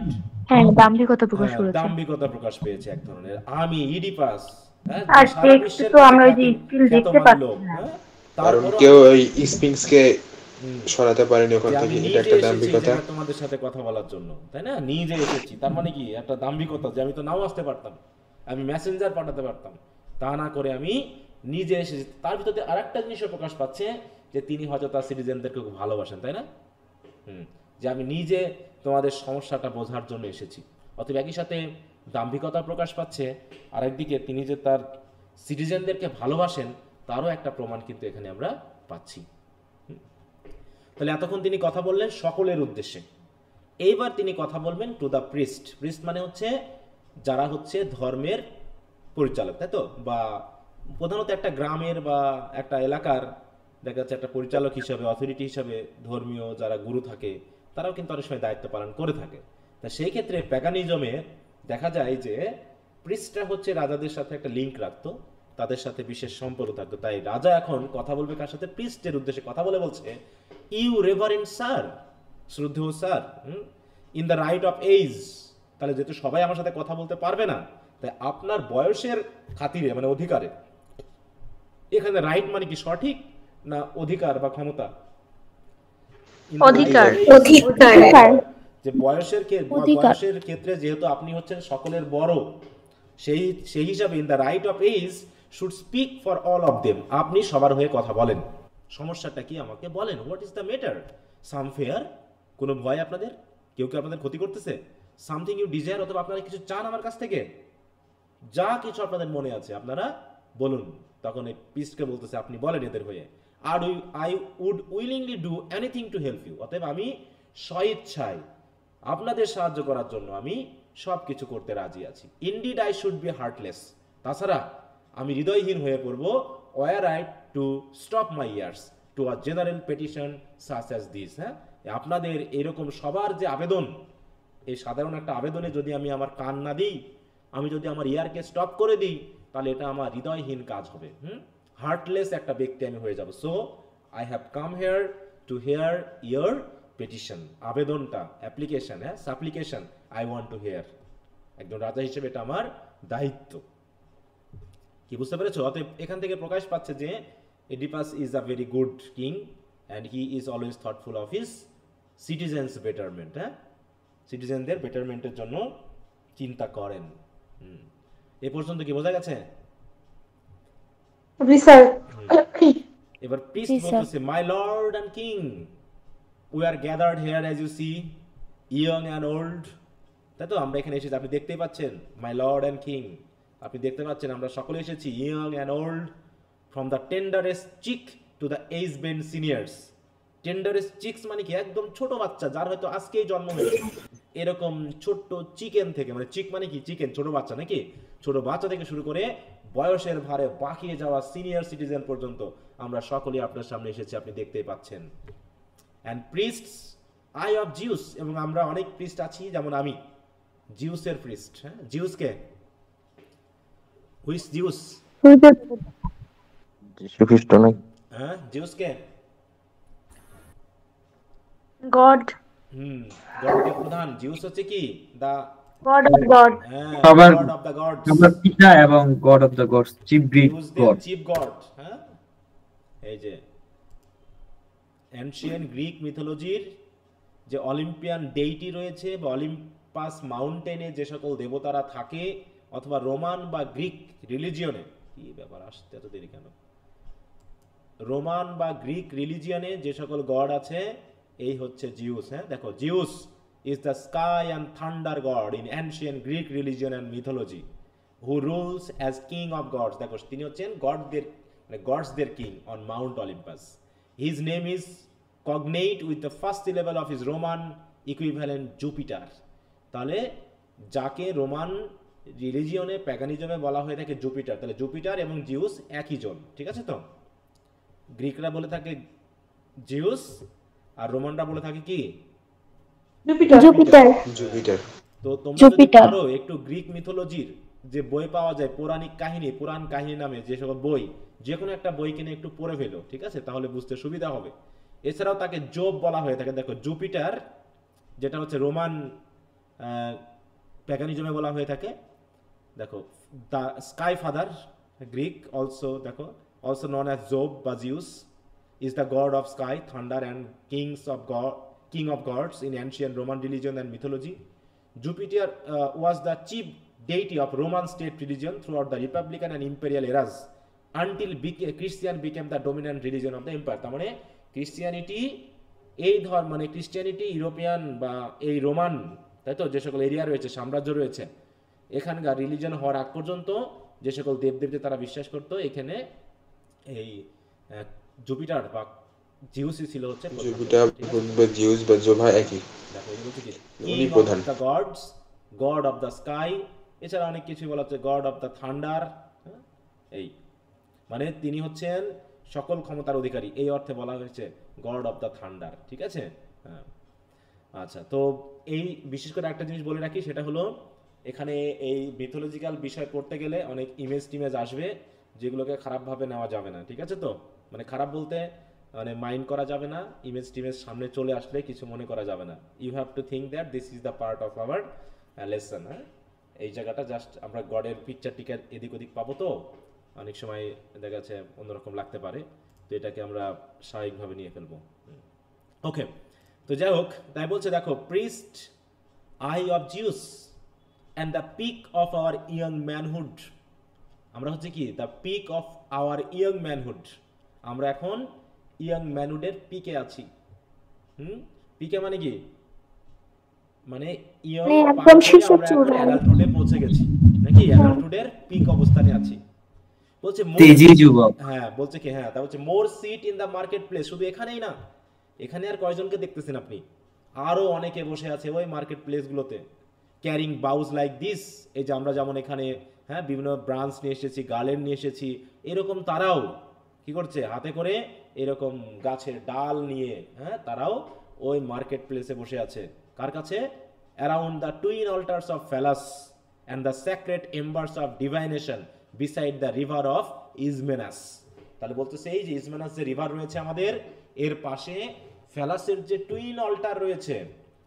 হ্যাঁ, দাম্ভিকতা প্রকাশ করেছে। দাম্ভিকতা প্রকাশ পেয়েছে এক ধরনের। আমি ইডিপাস, হ্যাঁ, আর সারা বিশ্বের তো আমরা ওই যে স্টিল দেখতে খ্যাতমান পাচ্ছি লোক, না। হ্যাঁ, কারণ তারপরও কেউ ওই স্ফিংসকে সরাতে পারেনি ওখান যে থেকে। আমি এটা নিজে একটা এসেছি দাম্ভিকতা। যে তোমাদের সাথে কথা বলার জন্য, তাই না? নিজে এসেছি, তার মানে কি একটা দাম্ভিকতা, যে আমি তো নাও আসতে পারতাম, আমি মেসেঞ্জার পাঠাতে পারতাম, তা না করে আমি নিজে এসেছি। তার ভিতরে আরেকটা জিনিসও প্রকাশ পাচ্ছে যে তিনি হয়তো তার সিটিজেনদেরকে খুব ভালোবাসেন, তাই না? যে আমি নিজে তোমাদের সমস্যাটা বোঝার জন্য এসেছি। অতএব একই সাথে দাম্ভিকতা প্রকাশ পাচ্ছে, আরেকদিকে তিনি যে তার সিটিজেনদেরকে ভালোবাসেন তারও একটা প্রমাণ কিন্তু এখানে আমরা পাচ্ছি। তাহলে এতক্ষণ তিনি কথা বললেন সকলের উদ্দেশ্যে। এইবার তিনি কথা বলবেন টু দ্য প্রিস্ট। প্রিস্ট মানে হচ্ছে যারা হচ্ছে ধর্মের পরিচালক, তাই তো? বা প্রধানত একটা গ্রামের বা একটা এলাকার দেখা যাচ্ছে একটা পরিচালক হিসাবে, অথরিটি হিসাবে ধর্মীয় যারা গুরু থাকে তারাও কিন্তু অনেক সময় দায়িত্ব পালন করে থাকে। তা সেই ক্ষেত্রে প্যাগানিজমে দেখা যায় যে প্রিস্টরা হচ্ছে রাজাদের সাথে একটা লিঙ্ক রাখতো, তাদের সাথে বিশেষ সম্পর্ক থাকতো। তাই রাজা এখন কথা বলবে কার সাথে? প্রিস্টের উদ্দেশ্যে কথা বলে বলছে, ইউ রেভারেন্ড স্যার, শ্রদ্ধেয় sir, in the right of age. তাহলে যেহেতু সবাই আমার সাথে কথা বলতে পারবে না, তাই আপনার বয়সের খাতিরে মানে অধিকারে, এখানে রাইট মানে কি সঠিক না অধিকার বা ক্ষমতা? অধিকার। যে বয়সের ক্ষেত্রে যেহেতু আপনি হচ্ছেন সকলের বড়, সেই হিসাবে in the right of age should speak for all of them. আপনি সবার হয়ে কথা বলেন। সমস্যাটা কি আমাকে বলেন। What is the matter? Some fear, কোনো ভয় আপনাদের? কেউ কি আপনাদের ক্ষতি করতেছে? সামথিং ইউ ডিজায়ার, অথবা আপনারা কিছু চান আমার কাছ থেকে? যা কিছু আপনাদের মনে আছে আপনারা বলুন। তখন এই পিস্টকে বলতেছে আপনি বলেন এদের হয়ে, আর I would willingly do anything to help you. অতএব আমি স্বইচ্ছায় আপনাদের সাহায্য করার জন্য আমি সব কিছু করতে রাজি আছি। Indeed I should be heartless, তাছাড়া আমি হৃদয়হীন হয়ে পড়ব। Were I to stop my ears to a general petition such as this. হ্যাঁ, আপনাদের এরকম সবার যে আবেদন, এই সাধারণ একটা আবেদনে যদি আমি আমার কান না দিই, আমি যদি আমার ইয়ারকে স্টপ করে দিই, তাহলে এটা আমার হৃদয়হীন কাজ হবে। হার্টলেস একটা ব্যক্তি আমি হয়ে যাব। So I have come here to hear your petition, আবেদনটা, অ্যাপ্লিকেশন, হ্যাঁ, supplication, I want to hear. একজন রাজা হিসেবে এটা আমার দায়িত্ব। কি বুঝতে পেরেছো? অতএব এখান থেকে প্রকাশ পাচ্ছে যে এডিপাস is a very good king and he is always thoughtful of his citizens betterment. হ্যাঁ, সিটিজেনদের বেটারমেন্টের জন্য চিন্তা করেন। এ পর্যন্ত কি বোঝা গেছে? এবার প্রিস্ট বলতেছে, my lord and king, we are gathered here as you see, young and old. তাই তো, আমরা এখানে এসেছি, আপনি দেখতেই পাচ্ছেন, মাই লর্ড এন্ড কিং, আপনি দেখতে পাচ্ছেন আমরা সকলে এসেছি, young and old, from the tenderest chick to the age bend seniors. Tenderest chicks মানে কি? একদম ছোট বাচ্চা, যার হয়তো আজকেই জন্ম হয়েছে, এরকম ছোট্ট চিকেন থেকে, মানে চিক মানে কি? চিকেন, ছোট বাচ্চা নাকি? ছোট বাচ্চা থেকে শুরু করে বয়সের ভারে বাকিয়ে যাওয়া সিনিয়র সিটিজেন পর্যন্ত আমরা সকলেই আপনার সামনে এসেছি, আপনি দেখতেই পাচ্ছেন। অ্যান্ড প্রিস্টস আই অফ জিউস, এবং আমরা অনেক প্রিস্ট আছি, যেমন আমি জিউসের প্রিস্ট। হ্যাঁ, জিউসকে, হুইস জিউস? যীশু খ্রিস্ট নাকি? হ্যাঁ, জিউসকে গড, গডের প্রধান। জিউস হচ্ছে কি? দা গড অফ গড, সবার গড অফ দ্য গডস, সবার পিতা এবং god of the gods, chief Greek god. Chief god. হ্যাঁ, এই যে এনশিয়েন্ট গ্রিক মিথোলজির যে অলিম্পিয়ান ডেইটি রয়েছে, বা অলিম্পাস মাউন্টেনে যে সকল দেবতারা থাকে, অথবা রোমান বা গ্রিক রিলিজিয়নে, কি ব্যাপার আসতে এত দেরি কেন? রোমান বা গ্রিক রিলিজিয়নে যে সকল গড আছে, এই হচ্ছে জিউস। হ্যাঁ, দেখো, Zeus is the sky and thunder god in ancient Greek religion and mythology, who rules as king of gods. দেখো, তিনি হচ্ছেন গডদের, মানে গডসদের king on Mount Olympus. His name is cognate with the first syllable of his Roman equivalent Jupiter. তাহলে যাকে Roman রিলিজিয়নে, প্যাগানিজমে বলা হয়ে থাকে Jupiter, তাহলে জুপিটার এবং জিউস একই জন, ঠিক আছে তো? গ্রিকরা বলে থাকে জিউস, আর রোমানরা বলে থাকে কি? জুপিটার। তো তোমরা যদি পারো একটু গ্রিক মিথোলজির যে বই পাওয়া যায়, পৌরাণিক কাহিনী, পুরাণ কাহিনী নামে যে সকল বই, যে কোনো একটা বই কিনে একটু পড়ে ফেলো, ঠিক আছে? তাহলে বুঝতে সুবিধা হবে। এছাড়াও তাকে জোব বলা হয়ে থাকে। দেখো, জুপিটার যেটা হচ্ছে রোমান প্যাগানিজমে বলা হয়ে থাকে, দেখো, the sky father, Greek also, দেখো, অলসো নন অ্যাজ জোব বা Zeus, is the god of sky, thunder and king of gods in ancient Roman religion and mythology. Jupiter was the chief deity of Roman state religion throughout the Republican and imperial eras until Christian became the dominant religion of the empire. তার মানে Christianity এই ধর্ম মানে Christianity European বা এই Roman, তাই তো, যে সকল এরিয়া রয়েছে, সাম্রাজ্য রয়েছে, এখানকার রিলিজন হওয়ার আগ পর্যন্ত যে সকল দেবদেবী তারা বিশ্বাস করতো, এখানে এই জুপিটার বা জিউসই ছিল হচ্ছে জুপিটার বা জিউস বা জোভা একই। দেখো এগুলো কি উনি প্রধান। The gods, god of the sky, এছাড়া অনেক কিছুই বলা হচ্ছে গড অফ দ্য থান্ডার। এই মানে তিনি হচ্ছেন সকল ক্ষমতার অধিকারী, এই অর্থে বলা হয়েছে গড অফ দ্য থান্ডার। ঠিক আছে, হ্যাঁ। আচ্ছা, তো এই বিশেষ করে একটা জিনিস বলে রাখি, সেটা হলো এখানে এই মিথোলজিক্যাল বিষয় পড়তে গেলে অনেক ইমেজ টিমেজ আসবে, যেগুলোকে খারাপভাবে নেওয়া যাবে না। ঠিক আছে, তো মানে খারাপ বলতে মানে মাইন্ড করা যাবে না, ইমেজ টিমেজ সামনে চলে আসলে কিছু মনে করা যাবে না। You have to think that this is the part of our lesson. হ্যাঁ, এই জায়গাটা জাস্ট আমরা গডের পিকচার টিকার এদিক ওদিক পাবো, তো অনেক সময় দেখা যাচ্ছে অন্যরকম লাগতে পারে, তো এটাকে আমরা স্বাভাবিকভাবে নিয়ে ফেলবো। ওকে, তো যাই হোক, তাই বলছে দেখো, priest I of Zeus and the peak of our young manhood. আমরা হচ্ছে কি the peak of our young manhood, আমরা এখন ইয়ং ম্যানহুডের পিকে আছি। পিকে মানে কি, মানে ইয়ং একদম শিশু চূড়ায়। অ্যাডাল্টহুডে পৌঁছে গেছি, নাকি অ্যাডাল্টহুডের পিক অবস্থানে আছি। বলছে তেজি যুবক। হ্যাঁ, বলছে কি, হ্যাঁ, তা বলছে more sit in the market place. শুধু এখানেই না, এখানে আর কয়জনকে দেখতেছেন আপনি, আরো অনেকে বসে আছে ওই মার্কেট প্লেসগুলোতে, ক্যারিং বাউজ লাইক দিস। এই যে আমরা যেমন এখানে হ্যাঁ বিভিন্ন ব্রাঞ্চ নিয়ে এসেছি, গার্লেন নিয়ে এসেছি, এরকম তারাও কি করছে, হাতে করে এরকম গাছের ডাল নিয়ে, হ্যাঁ, তারাও ওই মার্কেট প্লেসে বসে আছে। কার কাছে? Around the twin altars of Pallas and the sacred embers of divination beside the river of Ismenus. তাহলে বলতেছে এই যে ইজমেনাস যে রিভার রয়েছে আমাদের, এর পাশে ফ্যালাসের যে টুইন অল্টার রয়েছে,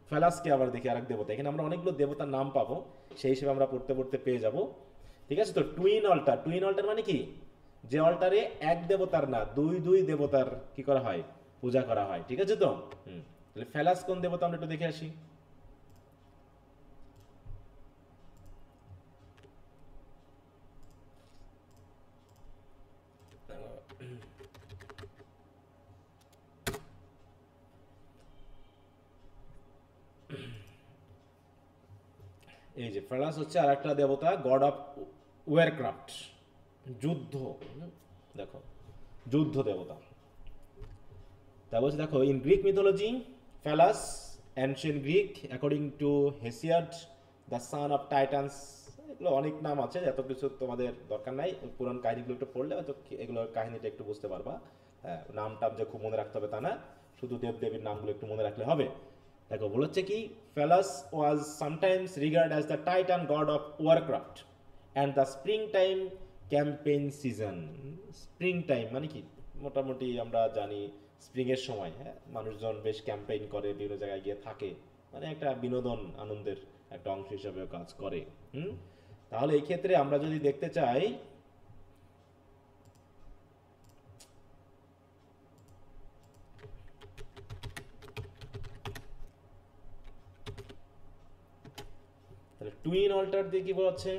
ফ্যালাসকে আবার দেখি আরেক দেবতা, এখানে আমরা অনেকগুলো দেবতার নাম পাবো, সেই হিসেবে আমরা পড়তে পড়তে পেয়ে যাব। ঠিক আছে, তো টুইন অল্টার, টুইন অল্টার মানে কি, যে অল্টারে এক দেবতার না দুই দেবতার কি করা হয়, পূজা করা হয়। ঠিক আছে, তো তাহলে ফ্যালাস কোন দেবতা আমরা একটু দেখে আসি। এই যে ফ্যালাস হচ্ছে আর একটা দেবতা, গড অফ ওয়ারক্রাফট, যুদ্ধ। দেখো যুদ্ধ দেবতা। তা বলছে দেখো, in Greek mythology Pallas ancient Greek according to Hesiod the son of Titans. এগুলো অনেক নাম আছে, এত কিছু তোমাদের দরকার নাই, পুরান কাহিনীগুলো একটু পড়লে হয়তো এগুলোর কাহিনীটা একটু বুঝতে পারবা। হ্যাঁ, নাম টাম যে খুব মনে রাখতে হবে তা না, শুধু দেবদেবীর নামগুলো একটু মনে রাখলে হবে। দেখো বলেছে কি, Pallas was sometimes regard as the Titan god of warcraft and the spring time campaign season. Spring time মানে কি, মোটামুটি আমরা জানি স্প্রিংয়ের সময়, হ্যাঁ, মানুষজন বেশ ক্যাম্পেইন করে, বিভিন্ন জায়গায় গিয়ে থাকে, মানে একটা বিনোদন আনন্দের একটা অংশ হিসাবেও কাজ করে। তাহলে এই ক্ষেত্রে আমরা যদি দেখতে চাই, তাহলে টুইন অল্টার দিয়ে কি বলছে,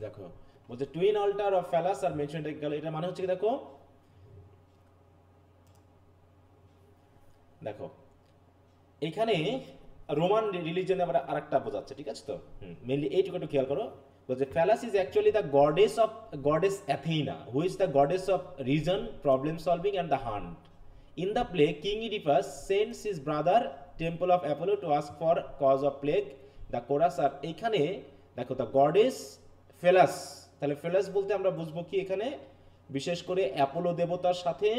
দেখো বলছে twin altar of Pallas are mentioned. এটা মানে হচ্ছে কি, দেখো দেখো এখানে রোমান রিলিজনে আবার আরেকটা বোঝাচ্ছে। ঠিক আছে, তো মেইনলি এইটুকু একটু খেয়াল করো। বলছে Pallas is actually the goddess Athena, who is the goddess of reason, problem solving and the hunt. In the play King Oedipus sends his brother temple of Apollo to ask for cause of plague. The chorus আর এইখানে দেখো the goddess ফেলাস। তাহলে ফেলাস বলতে আমরা বুঝবো কি, এখানে বিশেষ করে অ্যাপোলো দেবতার সাথে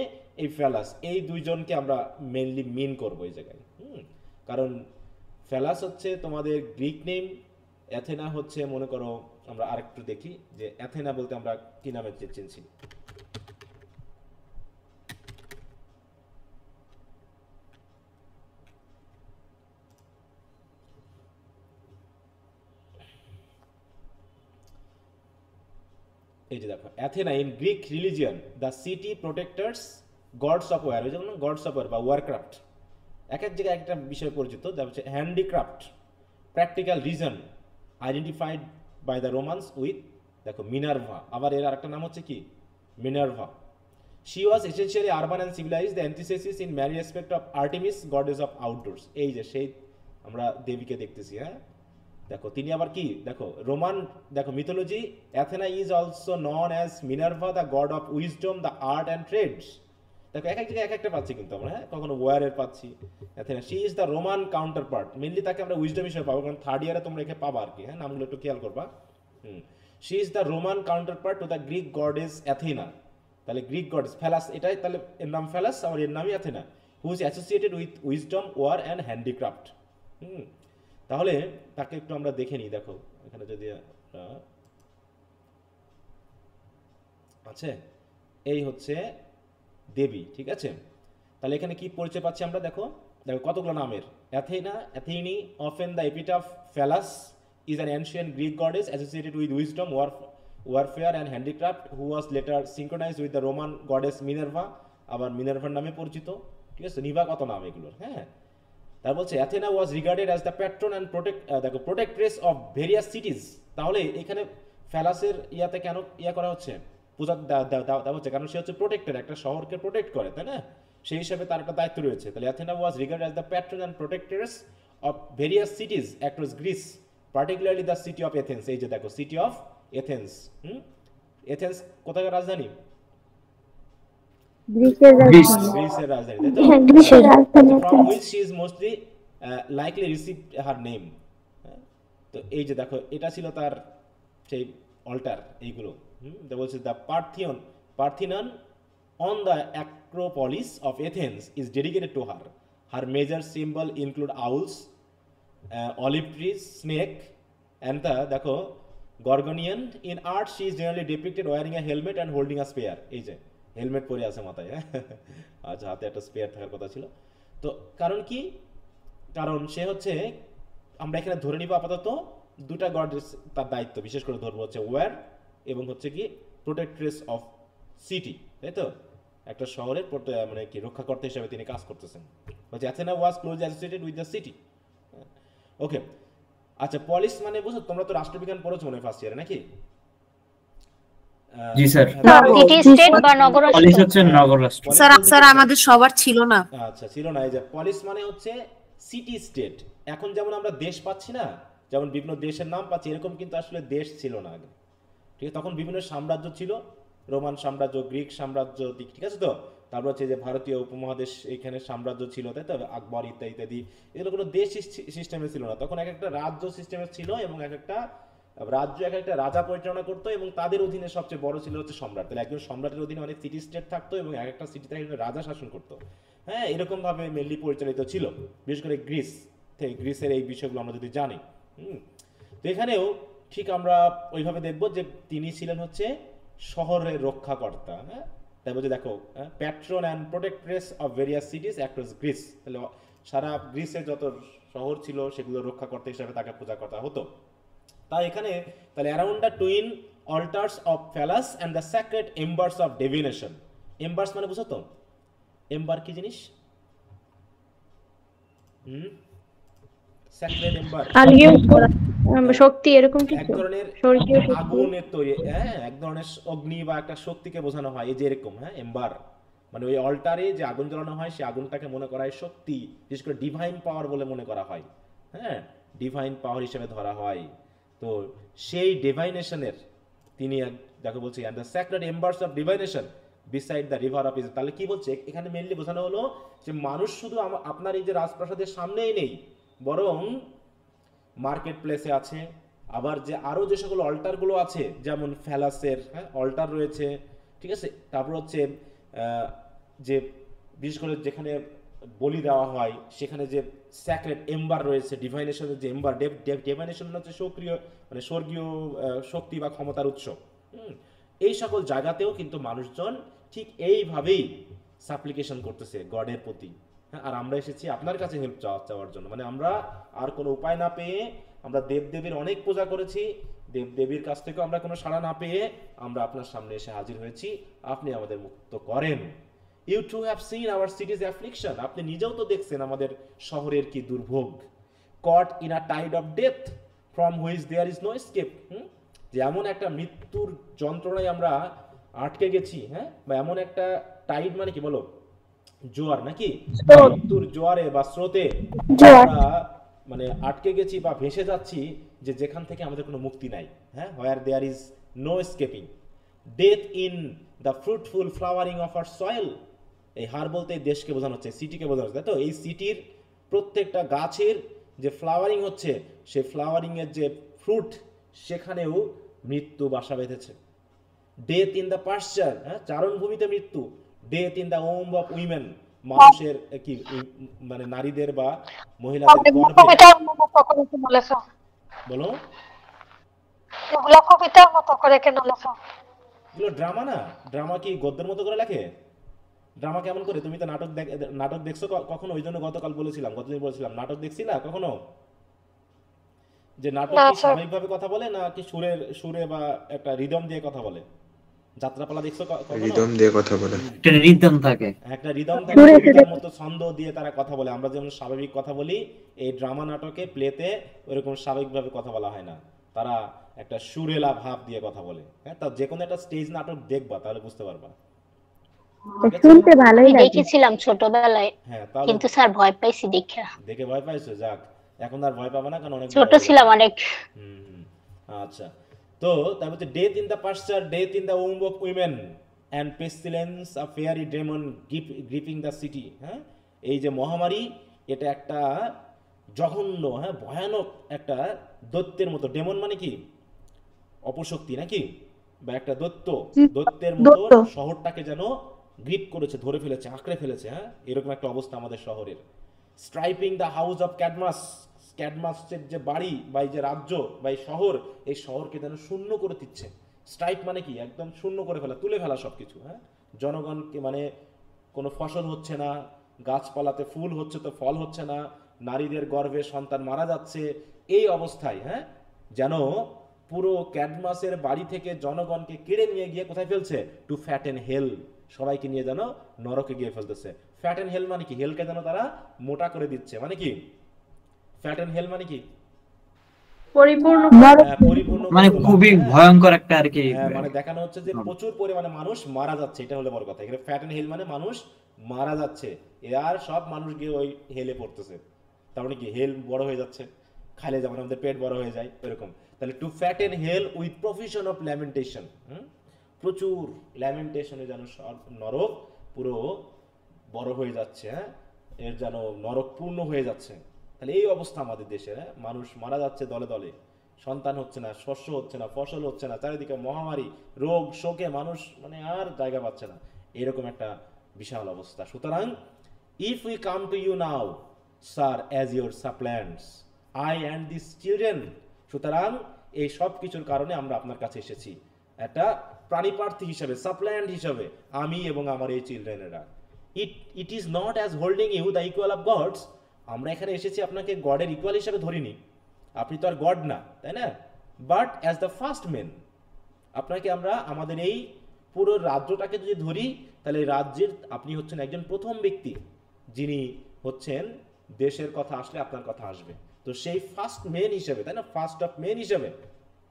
এই ফ্যালাস, এই দুইজনকে আমরা মেইনলি মিন করবো এই জায়গায়। কারণ ফ্যালাস হচ্ছে তোমাদের গ্রিক নেম, অ্যাথেনা হচ্ছে, মনে করো আমরা আরেকটু দেখি যে অ্যাথেনা বলতে আমরা কি নামে চিনছি। এই যে দেখো Athena in Greek religion the city protectors gods of war, যেমন গডস অফ ওয়ার বা ওয়ারক্রাফট, এক এক জায়গায় একটা বিষয় পরিচিত, যা হচ্ছে handicraft, practical reason, identified by the Romans with দেখো মিনার্ভা, আবার এর আরেকটা নাম হচ্ছে কি Minerva. She was essentially urban and civilized, the antithesis in many aspects of Artemis, goddess of outdoors. এই যে সেই আমরা দেবীকে দেখতেছি, হ্যাঁ দেখো তিনি আবার কি দেখো রোমান দেখো mythology, Athena is also known as Minerva the god of wisdom, the art and trades. দেখো এক এক জায়গায় এক একটা পাচ্ছি কিন্তু আমরা, হ্যাঁ কখনো ওয়ারের পাচ্ছি Athena, she is the Roman counter part, mainly তাকে আমরা উইজডম হিসেবে পাবো, কারণ থার্ড ইয়ারে তোমরা একে পাবা আর কি, হ্যাঁ নামগুলো একটু খেয়াল করবা। She is the Roman counterpart to the Greek goddess Athena, তাহলে গ্রিক গডেস ফ্যালাস, এটাই তাহলে এর নাম ফ্যালাস আর এর নামই Athena, who is associated with wisdom, war and handicraft. তাহলে তাকে একটু আমরা দেখে নিই, দেখো এখানে যদি আছে এই হচ্ছে দেবী, ঠিক আছে। তাহলে এখানে কি পরিচয় পাচ্ছি আমরা, দেখো দেখো কতগুলো নামের, Athena, Athene, often the epitaph, Pallas is an ancient Greek goddess associated with wisdom, warfare and handicraft, who was later synchronized with the Roman goddess Minerva, আবার মিনার্ভার নামে পরিচিত, ঠিক আছে। নিভা কত নাম এগুলোর, হ্যাঁ। তার বলছে Athena was regarded as the patron and দেখো প্রোটেক্ট্রেস অফ ভেরিয়াস সিটিজ। তাহলে এখানে ফ্যালাসের ইয়াতে কেন করা হচ্ছে, পূজা দেওয়া হচ্ছে, কারণ সে হচ্ছে প্রোটেক্টর, একটা শহরকে প্রোটেক্ট করে, তাই না, সেই হিসাবে তার একটা দায়িত্ব রয়েছে। তাহলে Athena was regarded as the patron and protectress of various cities across Greece, particularly the city of Athens. এই যে দেখো সিটি অফ এথেন্স, এথেন্স কোথাকার রাজধানী, গ্রিসের রাজধানী, তাই তো, from which she is mostly likely received her name. তো এই যে দেখো এটা ছিল তার সেই অল্টার, এইগুলো বলছে the পার্থিনন on the Acropolis of Athens is dedicated to her. Her major symbol include owls, olive trees, snake, and the দেখো Gorgonian. In art, she is generally depicted wearing a helmet and holding a spear. এই যে helmet পরে আছে মাথায়, আচ্ছা হাতে একটা spare থাকার কথা ছিল। তো কারণ কি, কারণ সে হচ্ছে আমরা এখানে ধরে নিব আপাতত দুটা গডেস তার দায়িত্ব বিশেষ করে ধরবো হচ্ছে ওয়ার এবং হচ্ছে কি প্রোটেক্ট্রেস অফ সিটি, তাই তো, একটা শহরের মানে কি রক্ষাকর্তা হিসেবে তিনি কাজ করতেছেন। বলছে Athena was close associated with the city. Okay, আচ্ছা পলিস মানে বুঝছো, তোমরা তো রাষ্ট্রবিজ্ঞান পড়েছো মনে হয় ফার্স্ট ইয়ারে নাকি? জি স্যার, সিটি স্টেট বা নগর পলিস হচ্ছে নগর রাষ্ট্র। স্যার আমাদের সবার ছিল না। আচ্ছা ছিল না। এই যে পলিস মানে হচ্ছে সিটি স্টেট। এখন যেমন আমরা দেশ পাচ্ছি না, যেমন বিভিন্ন দেশের নাম পাচ্ছি, এরকম কিন্তু আসলে দেশ ছিল না আগে, ঠিক আছে। তখন বিভিন্ন সাম্রাজ্য ছিল, রোমান সাম্রাজ্য, গ্রিক সাম্রাজ্য, ঠিক আছে তো, তারপর হচ্ছে যে ভারতীয় উপমহাদেশ এখানে সাম্রাজ্য ছিল, তাই তো, আকবর ইত্যাদি ইত্যাদি, এগুলো কোনো দেশ সিস্টেমে ছিল না। তখন এক একটা রাজ্য সিস্টেমে ছিল এবং এক একটা রাজ্য এক একটা রাজা পরিচালনা করতো এবং তাদের অধীনে সবচেয়ে বড় ছিল হচ্ছে সম্রাট। তাহলে একজন সম্রাটের অধীনে অনেক সিটি স্টেট থাকতো এবং এক একটা সিটিতে একজন রাজা শাসন করতো, হ্যাঁ এরকম ভাবে মেনলি পরিচালিত ছিল, বিশেষ করে গ্রিসের এই বিষয়গুলো আমরা যদি জানি। তো এখানেও ঠিক আমরা ওইভাবে দেখবো যে তিনি ছিলেন হচ্ছে শহরের রক্ষাকর্তা, হ্যাঁ তাই বলছে দেখো patron and protectress of various cities across Greece. তাহলে সারা গ্রিসের যত শহর ছিল সেগুলো রক্ষাকর্তা হিসাবে তাকে পূজা করা হতো। তাই এখানে তাহলে around the twin altars of Pallas and the sacred embers of divination. Embers মানে বুঝো তো, এম্বার কি জিনিস? স্যাক্রেড এম্বার শক্তি, এরকম কিছু, এক ধরনের আগুনের তৈরি, হ্যাঁ এক ধরনের অগ্নি বা একটা শক্তিকে বোঝানো হয়। এই যে এরকম, হ্যাঁ এম্বার মানে ওই অল্টারে যে আগুন জ্বালানো হয় সেই আগুনটাকে মনে করা হয় শক্তি, বিশেষ করে ডিভাইন পাওয়ার বলে মনে করা হয়, হ্যাঁ ডিভাইন পাওয়ার হিসেবে ধরা হয়। তো সেই ডিভাইনেশনের তিনি যাকে বলছি and the sacred embers of divination beside the river of ইজ। তাহলে কি বলছে এখানে মেইনলি বোঝানো হলো যে মানুষ শুধু আপনার এই যে রাজপ্রাসাদের সামনেই নেই, বরং মার্কেট প্লেসে আছে, আবার যে আরো যে সকল অল্টারগুলো আছে যেমন ফ্যালাসের অল্টার রয়েছে, ঠিক আছে, তারপর হচ্ছে যে বিশেষ করে যেখানে বলি দেওয়া হয় সেখানে যে স্যাক্রেড এম্বার রয়েছে, ডিভাইনেশনের যে এম্বার, ডিভাইনেশন হচ্ছে সক্রিয় মানে স্বর্গীয় শক্তি বা ক্ষমতার উৎস। এই সকল জায়গাতেও কিন্তু মানুষজন ঠিক এইভাবেই সাপ্লিকেশন করতেছে গডের প্রতি। আর আমরা এসেছি আপনার কাছে হেল্প চাওয়ার জন্য, মানে আমরা আর কোনো উপায় না পেয়ে আমরা দেবদেবীর অনেক পূজা করেছি, দেবদেবীর কাছ থেকেও আমরা কোনো সাড়া না পেয়ে আমরা আপনার সামনে এসে হাজির হয়েছি, আপনি আমাদের মুক্ত করেন। You too have seen our city's affliction, আপনি নিজেও তো দেখছেন আমাদের শহরের কি দুর্ভোগ। Caught in a tide of death, from which there is no escape. যে এমন একটা মৃত্যুর যন্ত্রণায় আমরা আটকে গেছি, হ্যাঁ, বা এমন একটা টাইড মানে কি বলো, জোয়ার নাকি, মৃত্যুর জোয়ারে বা স্রোতে আমরা মানে আটকে গেছি বা ভেসে যাচ্ছি, যে যেখান থেকে আমাদের কোনো মুক্তি নাই, হ্যাঁ, where there is no escaping. Death in the fruitful flowering of our soil. এই হার বলতে দেশকে বোঝানো হচ্ছে, সিটিকে বোঝানো হচ্ছে, তাই তো? এই সিটির প্রত্যেকটা গাছের যে ফ্লাওয়ারিং হচ্ছে, সেই ফ্লাওয়ারিং এর যে ফ্রুট, সেখানেও মৃত্যু বাসা বেঁধেছে। ডেথ ইন দ্য পাশ্চার, হ্যাঁ, চারণভূমিতে মৃত্যু। Death in the womb of women, মানুষের কি মানে নারীদের বা মহিলাদের গর্ভে। বলো, এগুলা কবিতার মতো করে কেন লেখা? এগুলো ড্রামা না? ড্রামা কি গদ্যের মতো করে লেখে? ড্রামা কেমন করে? তুমি তো নাটক দেখছো কখনো? ওই জন্য গতকাল বলেছিলাম, গতদিন বলেছিলাম, নাটক দেখছিলা কখনো? যে নাটক কি স্বাভাবিকভাবে কথা বলে না কি সুরে বা একটা রিদম দিয়ে কথা বলে? যাত্রাপালা দেখছো কখনো? রিদম দিয়ে কথা বলে। একটা রিদম থাকে, একটা রিদম থাকে, কবিতার মতো ছন্দ দিয়ে তারা কথা বলে। আমরা যেমন স্বাভাবিক কথা বলি, এই ড্রামা নাটকে প্লেতে ওইরকম স্বাভাবিকভাবে কথা বলা হয় না, তারা একটা সুরেলা ভাব দিয়ে কথা বলে। হ্যাঁ, তা যে কোনো একটা স্টেজ নাটক দেখবা, তাহলে বুঝতে পারবা। শুনতে ভালোই লাগে। দেখেছিলাম ছোটবেলায়, হ্যাঁ, তাহলে কিন্তু স্যার ভয় পাইছি দেখা। দেখে ভয় পাইছো? যাক, এখন আর ভয় পাবে না, কারণ অনেক ছোট ছিলাম অনেক। আচ্ছা, তো তার মধ্যে death in the pasture, death in the womb of women and pestilence a fiery demon gripping the city. হ্যাঁ, এই যে মহামারী, এটা একটা জঘন্য, হ্যাঁ, ভয়ানক একটা দৈত্যের মতো। ডেমন মানে কি? অপশক্তি নাকি, বা একটা দৈত্যের মতো শহরটাকে যেন গ্রিপ করেছে, ধরে ফেলেছে, আঁকড়ে ফেলেছে। হ্যাঁ, এরকম একটা অবস্থা আমাদের শহরের। স্ট্রাইপিং দ্য হাউস অফ ক্যাডমাস, ক্যাডমাসের যে বাড়ি বা এই যে রাজ্য বা এই শহর, এই শহরকে যেন শূন্য করে দিচ্ছে। স্ট্রাইপ মানে কি? একদম শূন্য করে ফেলা, তুলে ফেলা সবকিছু। হ্যাঁ, জনগণকে মানে কোনো ফসল হচ্ছে না, গাছপালাতে ফুল হচ্ছে তো ফল হচ্ছে না, নারীদের গর্ভে সন্তান মারা যাচ্ছে, এই অবস্থায়, হ্যাঁ, যেন পুরো ক্যাডমাসের বাড়ি থেকে জনগণকে কেড়ে নিয়ে গিয়ে কোথায় ফেলছে? টু ফ্যাটেন হেল, সবাইকে নিয়ে যেন নরকে গিয়ে ফেলতেছে। ফ্যাটেন হেল মানে কি? হেলকে যেন তারা মোটা করে দিচ্ছে, মানে কি? ফ্যাটেন হেল মানে কি? পরিপূর্ণ মানে খুবই ভয়ঙ্কর একটা আর কি। মানে দেখানো হচ্ছে যে প্রচুর পরিমাণে মানুষ মারা যাচ্ছে, এটা হলো বড় কথা। এখানে ফ্যাটেন হেল মানে মানুষ মারা যাচ্ছে, আর সব মানুষ গিয়ে ওই হেলে পড়তেছে। তার মানে কি? হেল বড় হয়ে যাচ্ছে, খাইলে যেমন আমাদের পেট বড় হয়ে যায় এরকম। তাহলে to fatten hell with profusion of lamentation, প্রচুর ল্যামেন্টেশনে যেন সব নরক পুরো বড় হয়ে যাচ্ছে, হ্যাঁ, এর যেন নরক পূর্ণ হয়ে যাচ্ছে। তাহলে এই অবস্থা আমাদের দেশে, হ্যাঁ, মানুষ মারা যাচ্ছে দলে দলে, সন্তান হচ্ছে না, শস্য হচ্ছে না, ফসল হচ্ছে না, চারিদিকে মহামারী, রোগ শোকে মানুষ মানে আর জায়গা পাচ্ছে না, এরকম একটা বিশাল অবস্থা। সুতরাং if we come to you now sir as your supplicants I and this children, সুতরাং এই সব কিছুর কারণে আমরা আপনার কাছে এসেছি একটা প্রাণীপ্রার্থী হিসাবে, সাপ্ল্যান্ট হিসাবে, আমি এবং আমার এই চিলড্রেনেরা। It is not as holding you the equal of gods, আমরা এখানে এসেছি আপনাকে গডের ইকুয়াল হিসাবে ধরিনি, আপনি তো আর গড না, তাই না? But as the first men, আপনাকে আমরা আমাদের এই পুরো রাজ্যটাকে যদি ধরি, তাহলে রাজ্যের আপনি হচ্ছেন একজন প্রথম ব্যক্তি, যিনি হচ্ছেন দেশের কথা আসলে আপনার কথা আসবে। তো সেই ফার্স্ট মেন হিসেবে, তাই না, ফার্স্ট অফ মেন হিসেবে,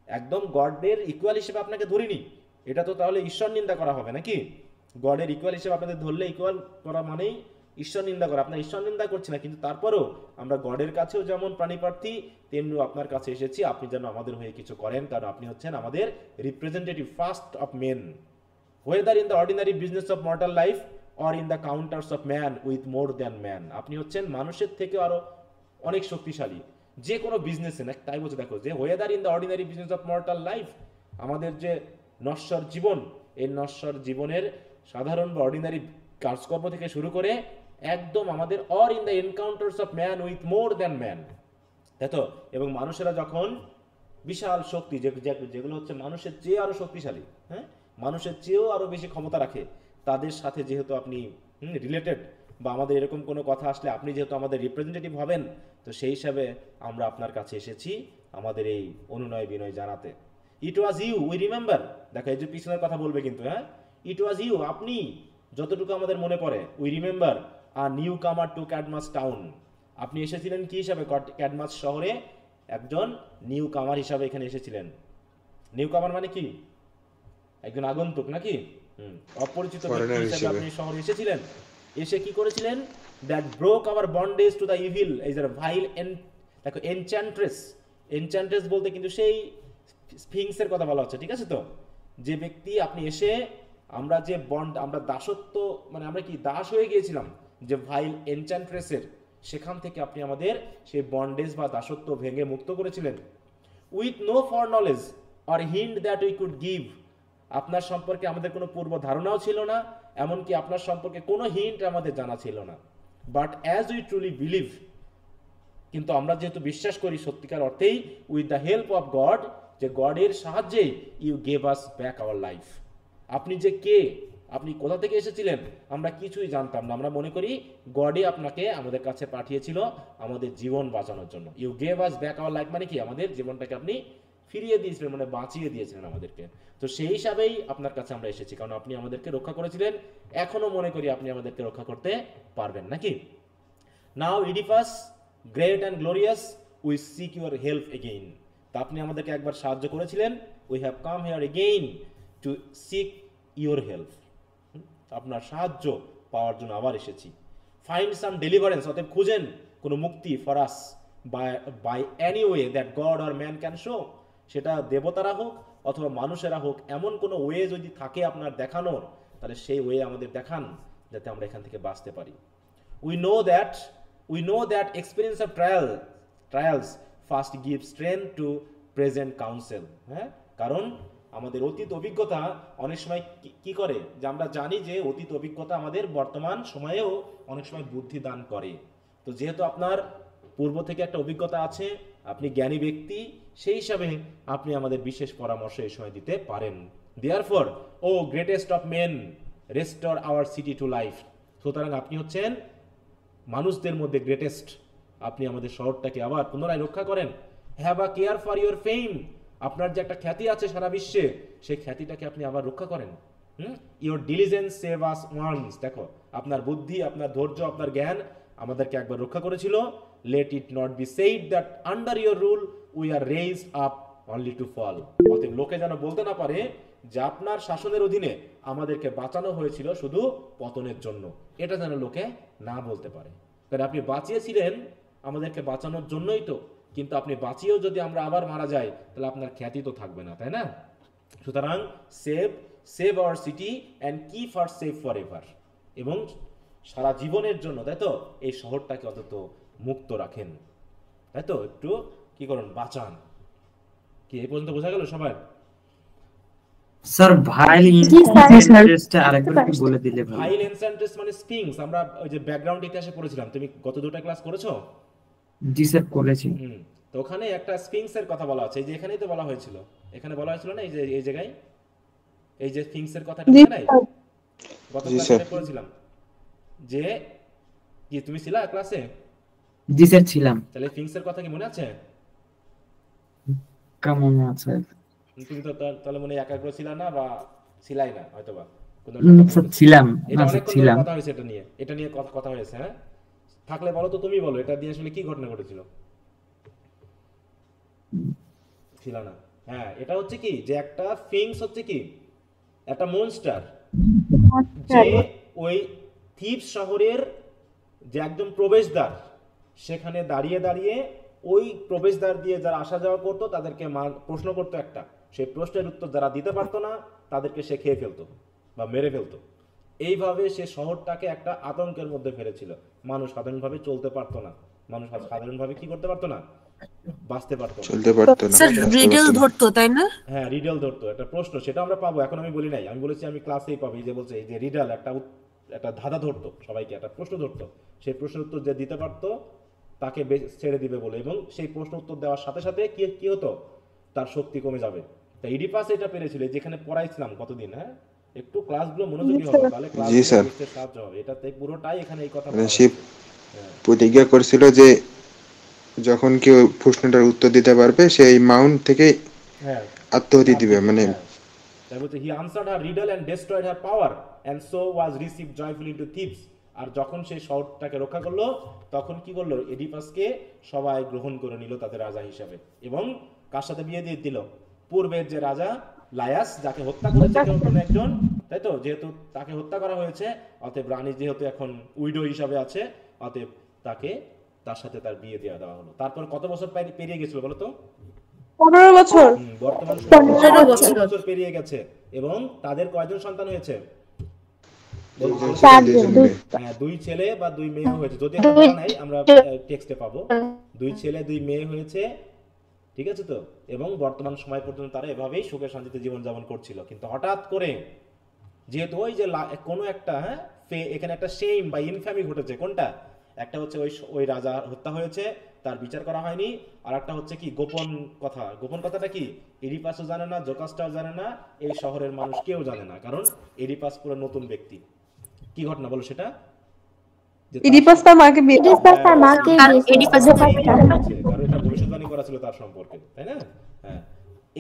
একদম গডের ইকুয়াল হিসেবে আপনাকে ধরিনি, এটা তো তাহলে ঈশ্বর নিন্দা করা হবে নাকি? গডের ইকুয়াল হিসেবে আপনাদের ধরলে, ইকুয়াল করা মানেই ঈশ্বর নিন্দা করা। আপনার ঈশ্বর নিন্দা করছি না, কিন্তু তারপরেও আমরা গডের কাছেও যেমন প্রাণীপ্রার্থী, তেমনি আপনার কাছে এসেছি আপনি যেন আমাদের হয়ে কিছু করেন, কারণ আপনি হচ্ছেন আমাদের representative, first of men, whether in the ordinary business of mortal life or in the counters of man with more than man, আপনি হচ্ছেন মানুষের থেকে আরো অনেক শক্তিশালী যে কোনো বিজনেসে না। তাই বলছে দেখো যে whether in the ordinary business of mortal life, আমাদের যে নশ্বর জীবন, এই নশ্বর জীবনের সাধারণ বা অর্ডিনারি কাজকর্ম থেকে শুরু করে একদম আমাদের or in the encounters of man with more than man, তাই তো? এবং মানুষেরা যখন বিশাল শক্তি, যেগুলো হচ্ছে মানুষের চেয়ে আরো শক্তিশালী, হ্যাঁ, মানুষের চেয়েও আরো বেশি ক্ষমতা রাখে, তাদের সাথে যেহেতু আপনি রিলেটেড, বা আমাদের এরকম কোনো কথা আসলে আপনি যেহেতু আমাদের রিপ্রেজেন্টেটিভ হবেন, তো সেই হিসাবে আমরা আপনার কাছে এসেছি আমাদের এই অনুনয় বিনয় জানাতে। ইট ওয়াজ ইউ, উই রিমেম্বার, দেখো এই যে পিছনের কথা বলবে কিন্তু, হ্যাঁ, ইট ওয়াজ ইউ, আপনি, যতটুকু আমাদের মনে পড়ে, উই রিমেম্বার আ নিউ কামার টু ক্যাডমাস টাউন, আপনি এসেছিলেন কি হিসাবে? ক্যাডমাস শহরে একজন নিউ কামার হিসাবে এখানে এসেছিলেন। নিউ কামার মানে কি? একজন আগন্তুক নাকি? অপরিচিত ব্যক্তি হিসাবে আপনি শহরে এসেছিলেন। এসে কি করেছিলেন? That broke our bondage to the evil is a vile দেখো এনচ্যান্ট্রেস। এনচ্যান্ট্রেস বলতে কিন্তু সেই স্ফিংসের কথা বলা হচ্ছে, ঠিক আছে? তো যে ব্যক্তি আপনি এসে আমরা যে বন্ড, আমরা দাসত্ব মানে আমরা কি দাস হয়ে গিয়েছিলাম যে ভাইল এনচ্যান্ট্রেসের, সেখান থেকে আপনি আমাদের সেই বন্ডেজ বা দাসত্ব ভেঙে মুক্ত করেছিলেন। With no for knowledge or hint that we could give, আপনার সম্পর্কে আমাদের কোনো পূর্ব ধারণাও ছিল না, এমনকি আপনার সম্পর্কে কোনো হিন্ট আমাদের জানা ছিল না। But as we truly believe, কিন্তু আমরা যেহেতু বিশ্বাস করি সত্যিকার অর্থেই, with the help of god, যে গডের সাহায্যে you gave us back our life. আপনি যে কে, আপনি কোথা থেকে এসেছিলেন আমরা কিছুই জানতাম না। আমরা মনে করি গডে আপনাকে আমাদের কাছে পাঠিয়েছিল আমাদের জীবন বাঁচানোর জন্য। You gave us back our life মানে কি? আমাদের জীবনটাকে আপনি ফিরিয়ে দিয়েছিলেন, মানে বাঁচিয়ে দিয়েছিলেন আমাদেরকে। তো সেই হিসাবেই আপনার কাছে আমরা এসেছি, কারণ আপনি আমাদেরকে রক্ষা করেছিলেন। এখনো মনে করি আপনি আমাদেরকে রক্ষা করতে পারবেন নাকি? Now Oedipus great and glorious, we seek your help again. তা আপনি আমাদেরকে একবার সাহায্য করেছিলেন। We have come here again to seek your help, আপনার সাহায্য পাওয়ার জন্য আবার এসেছি। ফাইন্ড সাম ডেলিভারেন্স, অতএব খুঁজেন কোনো মুক্তি for us by any way that god or man can show, সেটা দেবতারা হোক অথবা মানুষেরা হোক, এমন কোনো ওয়ে যদি থাকে আপনার দেখানোর, তাহলে সেই ওয়ে আমাদের দেখান যাতে আমরা এখান থেকে বাঁচতে পারি। We know that experience of trials first give strength two present counsel. হ্যাঁ, কারণ আমাদের অতীত অভিজ্ঞতা অনেক সময় কি করে, যে আমরা জানি যে অতীত অভিজ্ঞতা আমাদের বর্তমান সময়েও অনেক সময় বুদ্ধি দান করে। তো যেহেতু আপনার পূর্ব থেকে একটা অভিজ্ঞতা আছে, আপনি জ্ঞানী ব্যক্তি, সেই হিসাবে আপনি আমাদের বিশেষ পরামর্শ এই সময় দিতে পারেন। Therefore O greatest of men, restore our city to life. সুতরাং আপনি হচ্ছেন মানুষদের মধ্যে গ্রেটেস্ট, আপনি আমাদের শহরটাকে আবার পুনরায় রক্ষা করেন। Have a care for your fame, আপনার যে একটা খ্যাতি আছে সারা বিশ্বে, সেই খ্যাতিটাকে আপনি আবার রক্ষা করেন। Your diligence save us once, দেখো আপনার বুদ্ধি, আপনার ধৈর্য, আপনার জ্ঞান আমাদেরকে একবার রক্ষা করেছিল। Let it not be said that under your rule we are raised up only to fall. অতএব লোকে যেন বলতে না পারে যে আপনার শাসনের অধীনে আমাদেরকে বাঁচানো হয়েছিল শুধু পতনের জন্য, এটা যেন লোকে না বলতে পারে। কারণ আপনি বাঁচিয়েছিলেন আমাদেরকে বাঁচানোর জন্যই তো, কিন্তু আপনি বাঁচিয়েও যদি আমরা আবার মারা যাই, তাহলে আপনার খ্যাতি তো থাকবে না, তাই না? সুতরাং save our city and keep her safe for ever, এবং সারা জীবনের জন্য, তাই তো, এই শহরটাকে অন্তত মুক্ত রাখেন, তাই তো? একটু কি করুন, বাঁচান। কি এই পর্যন্ত বোঝা গেল সবার? স্যার ভাইল ইনসেন্ট্রেসটা আরেকবার কি বলে দিলে ভালো। ভাইল ইনসেন্ট্রেস মানে স্ফিংস, আমরা ওই যে ব্যাকগ্রাউন্ড ইতিহাসে পড়েছিলাম, তুমি গত দুটো ক্লাস করেছো? জি স্যার করেছি। তো ওখানে একটা স্ফিংসের কথা বলা আছে, এই যে এখানেই তো বলা হয়েছিল, এখানে বলা হয়েছিল না, এই যে এই জায়গায় এই যে স্ফিংসের কথাটা বলে নাই, গত ক্লাসে পড়েছিলাম। যে কি তুমি ছিলা ক্লাসে? জি স্যার ছিলাম। তাহলে স্ফিংসের কথা কি মনে আছে? কেমন আছে? তুমি তো তাহলে মনে একাগ্র ছিল না, বা ছিলাই না হয়তোবা, কোনো স্যার ছিলাম এটা না অনেক ছিলাম। কথা হয়েছে, এটা নিয়ে কথা হয়েছে। হ্যাঁ, থাকলে বলো তো, তুমি বলো এটা দিয়ে আসলে কি ঘটনা ঘটেছিল? ছিল না। হ্যাঁ, এটা হচ্ছে কি, যে একটা স্ফিংস হচ্ছে কি একটা মনস্টার, যে ওই থিবস শহরের যে একদম প্রবেশদ্বার, সেখানে দাঁড়িয়ে দাঁড়িয়ে ওই প্রবেশদ্বার দিয়ে যারা আসা যাওয়া করতো তাদেরকে প্রশ্ন করতো একটা, সেই প্রশ্নের উত্তর যারা দিতে পারতো না তাদেরকে সে খেয়ে ফেলতো বা মেরে ফেলতো। এইভাবে সে শহরটাকে একটা আতঙ্কের মধ্যে ফেলেছিল। মানুষ সাধারণভাবে চলতে পারতো না, মানুষ সাধারণভাবে কি করতে পারতো না, বাঁচতে পারতো না, চলতে পারতো না। স্যার রিডল ধরতো, তাই না? হ্যাঁ, রিডল ধরতো, একটা প্রশ্ন, সেটা আমরা পাবো, এখন আমি বলি নাই, আমি বলেছি আমি ক্লাসেই পাবো। এই যে বলছে, এই যে রিডল একটা ধাঁধা ধরতো, সবাইকে একটা প্রশ্ন ধরতো, সেই প্রশ্নের উত্তর যে দিতে পারতো তাকে ছেড়ে দিবে বলে, এবং সেই প্রশ্ন উত্তর দেওয়ার সাথে সাথে কি হতো, তার শক্তি কমে যাবে। তাই ইডিপাস এটা পেরেছিল, যেখানে পড়াইছিলাম কতদিন। হ্যাঁ, একটু ক্লাসগুলো মনোযোগী হবে, তাহলে ক্লাসগুলো বুঝতে সাহায্য হবে। এটাতে পুরোটাই এখানে এই কথা সে প্রতিজ্ঞা করেছিল যে যখন কেউ প্রশ্নটার উত্তর দিতে পারবে সেই মাউন্ট থেকে আত্মহত্যা দিবে, মানে তাই বলতে he answered her riddle and destroyed her power and so was received joyfully into Thebes. আর যখন সেই শহরটাকে রক্ষা করলো তখন কি করলো, এডিপাসকে সবাই গ্রহণ করে নিল তাদের রাজা হিসাবে। এবং কার সাথে বিয়ে দিয়ে দিল, পূর্বের যে রাজা লায়াস, যাকে হত্যা করেছে কেউ কোনো একজন, তাই তো, যেহেতু তাকে হত্যা করা হয়েছে, অতএব রানী যেহেতু এখন উইডো হিসাবে আছে, অতএব তাকে তার সাথে তার বিয়ে দেওয়া হলো। তারপর কত বছর পেরিয়ে গেছিল বলো তো? 15 বছর। বর্তমান 15 বছর পেরিয়ে গেছে। এবং তাদের কয়জন সন্তান হয়েছে? 2 ছেলে বা 2 মেয়ে হয়েছে, যদি নাই আমরা টেক্সটে পাবো। 2 ছেলে 2 মেয়ে হয়েছে, ঠিক আছে তো। এবং বর্তমান সময় পর্যন্ত তারা এভাবেই সুখে শান্তিতে জীবনযাপন করছিল। কিন্তু হঠাৎ করে যেহেতু ওই যে কোনো একটা এখানে একটা শেম বা ইনফ্যামি ঘটেছে। কোনটা? একটা হচ্ছে ওই রাজা হত্যা হয়েছে, তার বিচার করা হয়নি। আর একটা হচ্ছে কি গোপন কথা। গোপন কথাটা কি? এডিপাসও জানে না, জোকাস্টাও জানে না, এই শহরের মানুষ কেউ জানে না, কারণ এডিপাস পুরো নতুন ব্যক্তি। কি ঘটনা বলো সেটা? ইডিপাস তার মাকে কারণ এটা ভবিষ্যৎবাণী করা ছিল তার সম্পর্কে, তাই না? হ্যাঁ,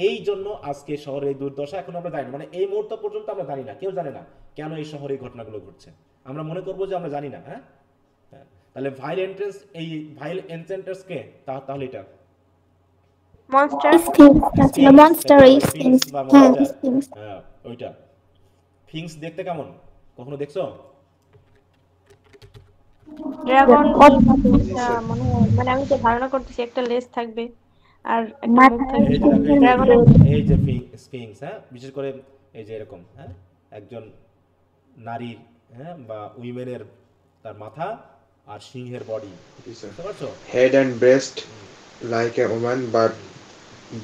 এই জন্য আজকে শহরের এই দুর্দশা এখন আমরা জানি না, মানে এই মুহূর্ত পর্যন্ত আমরা জানি না, কেউ জানে না কেন এই শহরে এই ঘটনাগুলো ঘটছে। আমরা মনে করবো যে আমরা জানি না। হ্যাঁ, তাহলে ভাইল এন্ট্রেন্স, এই ভাইল এনচেন্টার্স কে? তাহলে এটা ওইটা ফিংস দেখতে কেমন? কখনো দেখছো? ড্রাগন মানে আমি তো ধারণা করতেছি একটা লেজ থাকবে আর একটা মুখ থাকবে। এই যে স্ফিংস, বিশেষ করে এই যে এরকম একজন নারীর বা উইমেনের তার মাথা আর সিংহের বডি, বুঝতে পারছো? Head and breast like a woman, but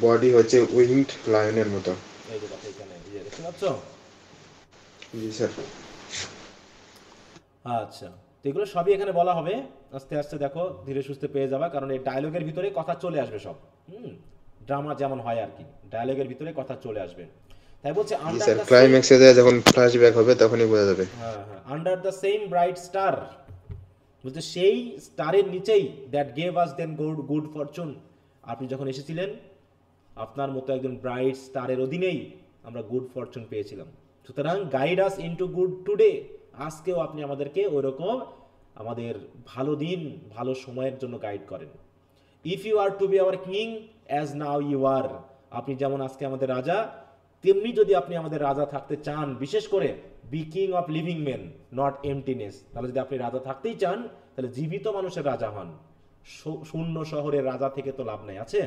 body হচ্ছে উইংড লায়নের মতো। এই যে দেখো এখানে, এই যে দেখতে পাচ্ছো? জি স্যার। আচ্ছা, তো এগুলো সবই এখানে বলা হবে আস্তে আস্তে, দেখো ধীরে সুস্থে পেয়ে যাবা, কারণ এই ডায়লগের ভিতরে কথা চলে আসবে সব। ড্রামা যেমন হয় আর কি, ডায়লগের ভিতরে কথা চলে আসবে। তাই বলছে আন্ডার দ্য ক্লাইম্যাক্সে যখন ফ্ল্যাশব্যাক হবে তখনই বোঝা যাবে। হ্যাঁ, under the same bright star, বলতে সেই স্টারের নিচেই, that gave us then good fortune, আপনি যখন এসেছিলেন আপনার মতো একজন ব্রাইট স্টারের অধীনেই আমরা গুড ফরচুন পেয়েছিলাম। সুতরাং গাইড আস ইনটু গুড টুডে, আজকেও আপনি আমাদেরকে ওইরকম আমাদের ভালো দিন, ভালো সময়ের জন্য গাইড করেন। If you are to be our king as now you are, আপনি যেমন আজকে আমাদের রাজা, তেমনি যদি আপনি আমাদের রাজা থাকতে চান, বিশেষ করে be king of living men not emptiness, তাহলে যদি আপনি রাজা থাকতেই চান তাহলে জীবিত মানুষের রাজা হন। শূন্য শহরের রাজা থেকে তো লাভ নাই, আছে?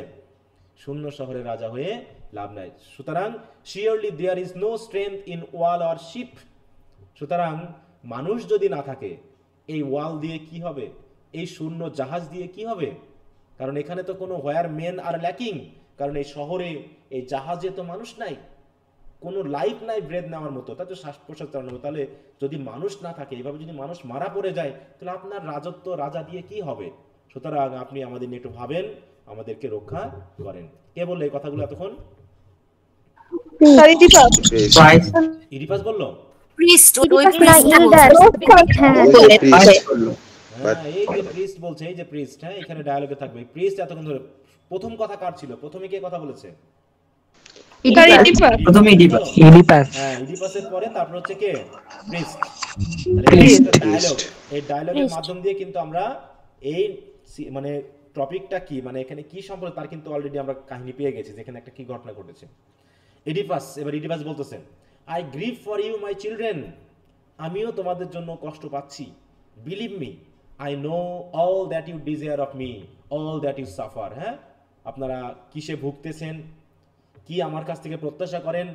শূন্য শহরের রাজা হয়ে লাভ নাই। সুতরাং surely there is no strength in wall or ship, সুতরাং মানুষ যদি না থাকে এই ওয়াল দিয়ে কি হবে, এই শূন্য জাহাজ দিয়ে কি হবে? কারণ এখানে তো কোনো হোয়ার মেন আর ল্যাকিং, কারণ এই শহরে এই জাহাজে তো মানুষ নাই, কোনো লাইফ নাই ব্রেথ নেওয়ার মতো, তা তো শ্বাস প্রশ্বাস চালানোর মতো। তাহলে যদি মানুষ না থাকে, এইভাবে যদি মানুষ মারা পড়ে যায়, তাহলে আপনার রাজত্ব, রাজা দিয়ে কি হবে? সুতরাং আপনি আমাদের নিয়ে একটু ভাবেন, আমাদেরকে রক্ষা করেন। কে বললো এই কথাগুলো এতক্ষণ? ইডিপাস বললো? প্রিস্ট, এই যে প্রিস্ট বলছে, এই যে প্রিস্ট, এখানে ডায়ালগে থাকবে। প্রিস্ট এতক্ষণ ধরে প্রথম কথা কার ছিল? প্রথমে কে কথা বলেছে? ইডিপাসের পরে তারপর হচ্ছে কে? প্রিস্ট। এই ডায়ালগের মাধ্যম দিয়ে কিন্তু আমরা এই মানে টপিকটা কি, মানে এখানে কি সম্পর্কে তার কিন্তু অলরেডি আমরা কাহিনী পেয়ে গেছি, যেখানে একটা কি ঘটনা ঘটেছে। এবার ইডিপাস বলতেছে, I grieve for you my children, আমিও তোমাদের জন্য কষ্ট পাচ্ছি। Believe me, I know all that you desire of me, all that you suffer. আপনারা কিসে ভুগতেছেন, কি আমার কাছ থেকে প্রত্যাশা করেন,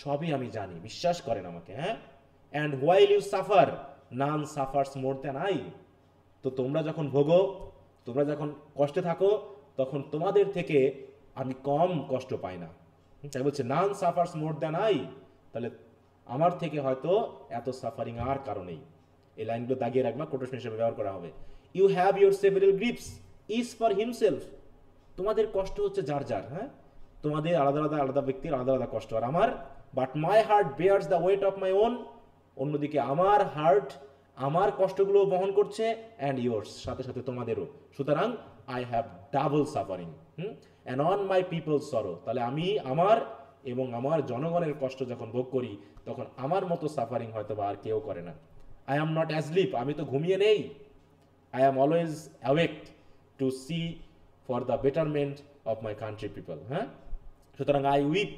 সবই আমি জানি, বিশ্বাস করেন আমাকে। And while you suffer, none suffers more than I. তো তোমরা যখন ভোগো, তোমরা যখন কষ্টে থাকো, তখন তোমাদের থেকে আমি কম কষ্ট পাই না। তাই বলছে নান সাফার্স মোর দ্যান আই, তাহলে আমার থেকে হয়তো এত সাফারিং আর কারণেই। এই লাইনগুলো দাগিয়ে রাখবা, কোটেশন হিসেবে ব্যবহার করা হবে। You have your several griefs, is for himself, তোমাদের কষ্ট হচ্ছে যার যার, তোমাদের আলাদা আলাদা আলাদা ব্যক্তির আলাদা আলাদা কষ্ট, আর আমার but my heart Beers the weight of my own, অন্যদিকে আমার হার্ট আমার কষ্টগুলো বহন করছে, অ্যান্ড ইয়োর্স, সাথে সাথে তোমাদেরও। সুতরাং I have double suffering and on my people's sorrow, তাহলে আমি আমার এবং আমার জনগণের কষ্ট যখন ভোগ করি, তখন আমার মতো সাফারিং হয়তো বা আর কেউ করে না। আই এম নট অ্যাজলিপ, আমি তো ঘুমিয়ে নেই। I am always awake to see for the betterment of my country people. হ্যাঁ, সুতরাং আই উইপ,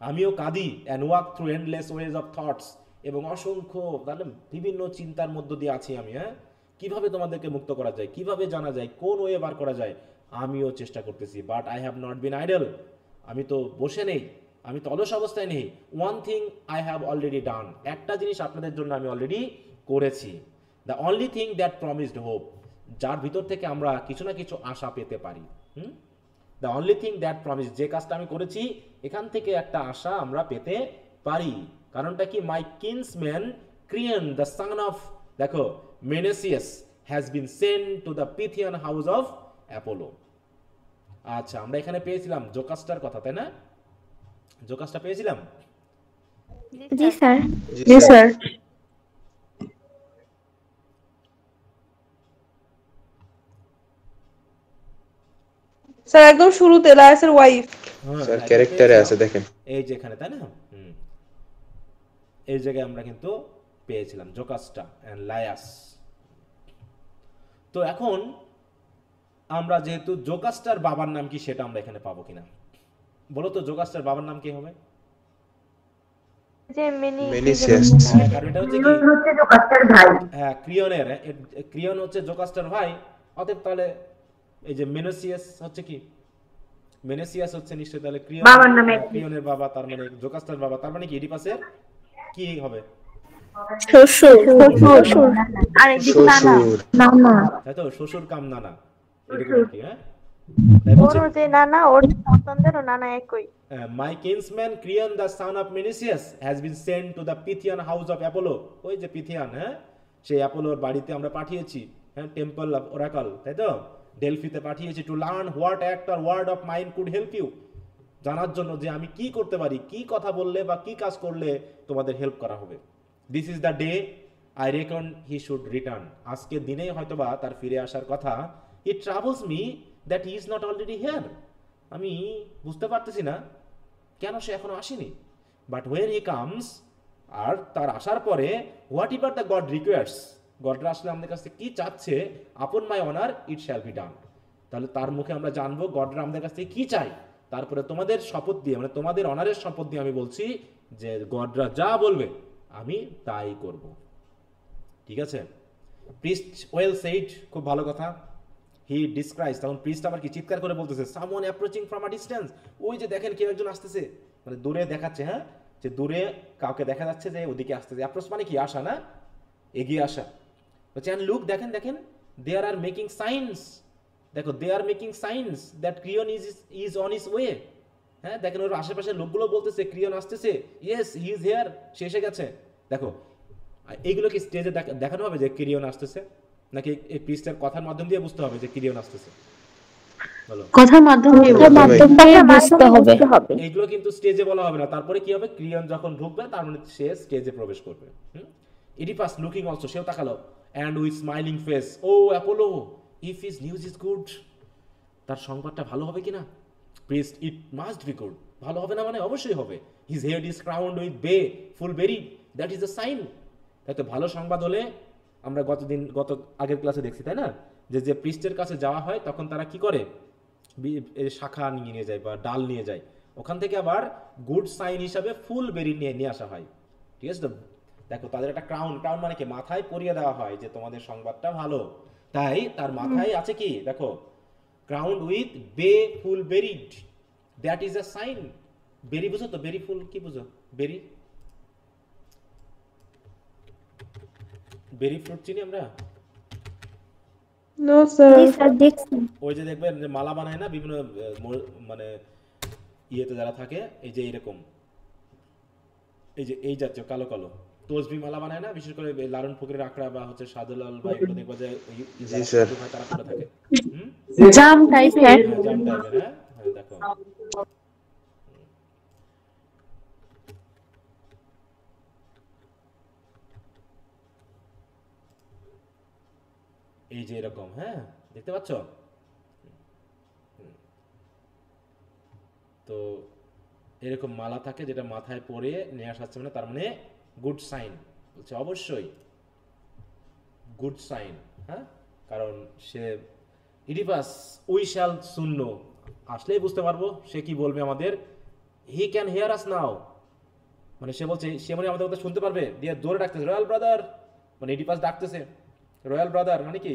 আমিও কাঁদি, and walk through endless ways of thoughts, এবং অসংখ্য তাহলে বিভিন্ন চিন্তার মধ্য দিয়ে আছি আমি। হ্যাঁ, কিভাবে তোমাদেরকে মুক্ত করা যায়, কিভাবে জানা যায়, কোন ওয়ে বার করা যায়, আমিও চেষ্টা করতেছি। But I have not been idol, আমি তো বসে নেই, আমি তো অলস অবস্থায় নেই। One thing I have already done, একটা জিনিস আপনাদের জন্য আমি অলরেডি করেছি। The only thing that promised hope, যার ভিতর থেকে আমরা কিছু না কিছু আশা পেতে পারি। The only thing that promise, যে কাজটা আমি করেছি এখান থেকে একটা আশা আমরা পেতে পারি। কারণটা কি? মাই কিন্সম্যান ক্রিয়ন দ্য সান অফ, দেখো, Menoeceus has been sent to the Pythian house of Apollo. আচ্ছা, আমরা এখানে পেয়েছিলাম জোকাস্টার কথা, তাই না? জোকাসটা পেয়েছিলাম। জি স্যার। জি স্যার। স্যার একদম শুরুতে লায়াসের ওয়াইফ। স্যার ক্যারেক্টারে আছে দেখেন, এই যে এখানে, তাই না? এই জায়গায় আমরা কিন্তু পেয়েছিলাম জোকাস্টা এন্ড লায়াস। তো এখন আমরা যেহেতু জোকাস্টার বাবার নাম কি সেটা আমরা এখানে পাবো কিনা বলো তো? জোকাস্টার বাবার নাম কি হবে? যে মেনিসিয়াস। কারণ এটা হচ্ছে কি, জোকাস্টার ভাই। হ্যাঁ, ক্রিয়নের, ক্রিয়ন হচ্ছে জোকাস্টার ভাই। অতএব তাহলে এই যে মেনেসিয়াস হচ্ছে কি, মেনেসিয়াস হচ্ছে নিশ্চয়ই তাহলে ক্রিয়নের বাবা, তার মানে জোকাস্টার বাবা, তার মানে কি ইডিপাসের কি হবে? শ্বশুর। আর এদিকে নানা। নানা। তাই তো, শ্বশুর কাম নানা, এরকম আর কি। হ্যাঁ, ওর যে নানা, ওর সন্তানদেরও নানা একই। My kinsman Creon, the son of Menesius, has been sent to the Pythian house of Apollo. ওই যে পিথিয়ান, হ্যাঁ, সেই অ্যাপোলোর বাড়িতে আমরা পাঠিয়েছি। হ্যাঁ, টেম্পল অফ ওরাকল, তাই তো, ডেলফিতে পাঠিয়েছি। To learn what act or word of mind could help you, জানার জন্য যে আমি কি করতে পারি, কি কথা বললে বা কি কাজ করলে তোমাদের হেল্প করা হবে। This is the day I reckon he should return, আজকের দিনেই হয়তোবা তার ফিরে আসার কথা। It travels me that he is not already here, আমি বুঝতে পারতেছি না কেন সে এখনো আসেনি। বাট ওয়েন হি কামস, আর তার আসার পরে, whatever the god requires, গডরা আসলে আমাদের কাছে কি চাচ্ছে, upon my honour it shall be done. তাহলে তার মুখে আমরা জানবো গডরা আমাদের কাছ থেকে কি চাই। তারপরে তোমাদের শপথ দিয়ে, মানে তোমাদের অনারের শপথ দিয়ে আমি বলছি যে গডরা যা বলবে আমি তাই করব। ঠিক আছে? প্রিস্ট ওয়েল সেইড, খুব ভালো কথা। হি ডিসক্রাইবস, তখন প্রিস্ট আবার কি চিৎকার করে বলতেছে, someone approaching from a distance, ওই যে দেখেন কেউ একজন আসতেছে, মানে দূরে দেখাচ্ছে। হ্যাঁ, যে দূরে কাউকে দেখা যাচ্ছে যে ওদিকে আসতেছে। অ্যাপ্রোচ মানে কি? আসা না, এগিয়ে আসা। বলছে অ্যান্ড লুক, দেখেন দেখেন, দে আর মেকিং সাইন্স, দেখো, they are making signs that Creon is on his way. হ্যাঁ, দেখেন ওর আশেপাশের লোকগুলো বলতেছে ক্রিয়ন আসতেছে, ইয়েস হি ইজ হিয়ার, সে এসে গেছে। দেখো, এইগুলো কি স্টেজে দেখানো হবে যে ক্রিয়ন আসতেছে, নাকি এই প্রিস্টের কথার মাধ্যম দিয়ে বুঝতে হবে যে ক্রিয়ন আসতেছে? বলো। কথার মাধ্যমে বুঝতে হবে। এইগুলো কিন্তু স্টেজে বলা হবে না। তারপরে কি হবে? ক্রিয়ন যখন ঢুকবে তার মানে সে স্টেজে প্রবেশ করবে। ইডিপাস লুকিং অলসো, সেও তাকালো, and with smiling face, O Apollo, if his news is good, তার সংবাদটা ভালো হবে কিনা? Priest, it must be good, ভালো হবে না মানে অবশ্যই হবে। His head is crowned with bay full berry, that is the sign. তাই তো, ভালো সংবাদ হলে, আমরা গত আগের ক্লাসে দেখছি, তাই না, যে প্রিস্টের কাছে যাওয়া হয় তখন তারা কি করে, শাখা নিয়ে যায় বা ডাল নিয়ে যায়, ওখান থেকে আবার গুড সাইন হিসাবে ফুল বেরি নিয়ে আসা হয়। ঠিক আছে তো? দেখো, তাদের একটা ক্রাউন মানে কি, মাথায় পরিয়ে দেওয়া হয় যে তোমাদের সংবাদটা ভালো। তাই তার মাথায় আছে কি, দেখো, crowned with bay full berried, that is a sign. Berry বুঝো তো? বেরি ফুল কি বুঝো? বেরি, বেরি ফ্রুট চিনি আমরা? No sir. ওই যে দেখবেন যে মালা বানায় না বিভিন্ন, মানে ইয়েতে যারা থাকে, এই যে এরকম, এই যে এই জাতীয় কালো কালো তসবি মালা বানায় না, বিশেষ করে লালন ফকিরের আকড়া বা হচ্ছে সাদুলাল বা এগুলো দেখবা যে তারা করে থাকে। জাম টাইপের। জাম টাইপের। হ্যাঁ, দেখো, এই যে এরকম, হ্যাঁ, দেখতে পাচ্ছ? তো এরকম মালা থাকে যেটা মাথায় পরে নিয়ে আসাচ্ছে, মানে তার মানে গুড সাইন বলছে। অবশ্যই গুড সাইন, হ্যাঁ, কারণ সে Oedipus we shall soon know, আসলেই বুঝতে পারবো সে কি বলবে আমাদের। হি ক্যান হিয়ার আস নাও, মানে সে বলছে সে মানে আমাদের কথা শুনতে পারবে, দিয়ে জোরে ডাকতেছে রয়্যাল ব্রাদার, মানে ইডিপাস ডাকতেছে রয়্যাল ব্রাদার মানে কি,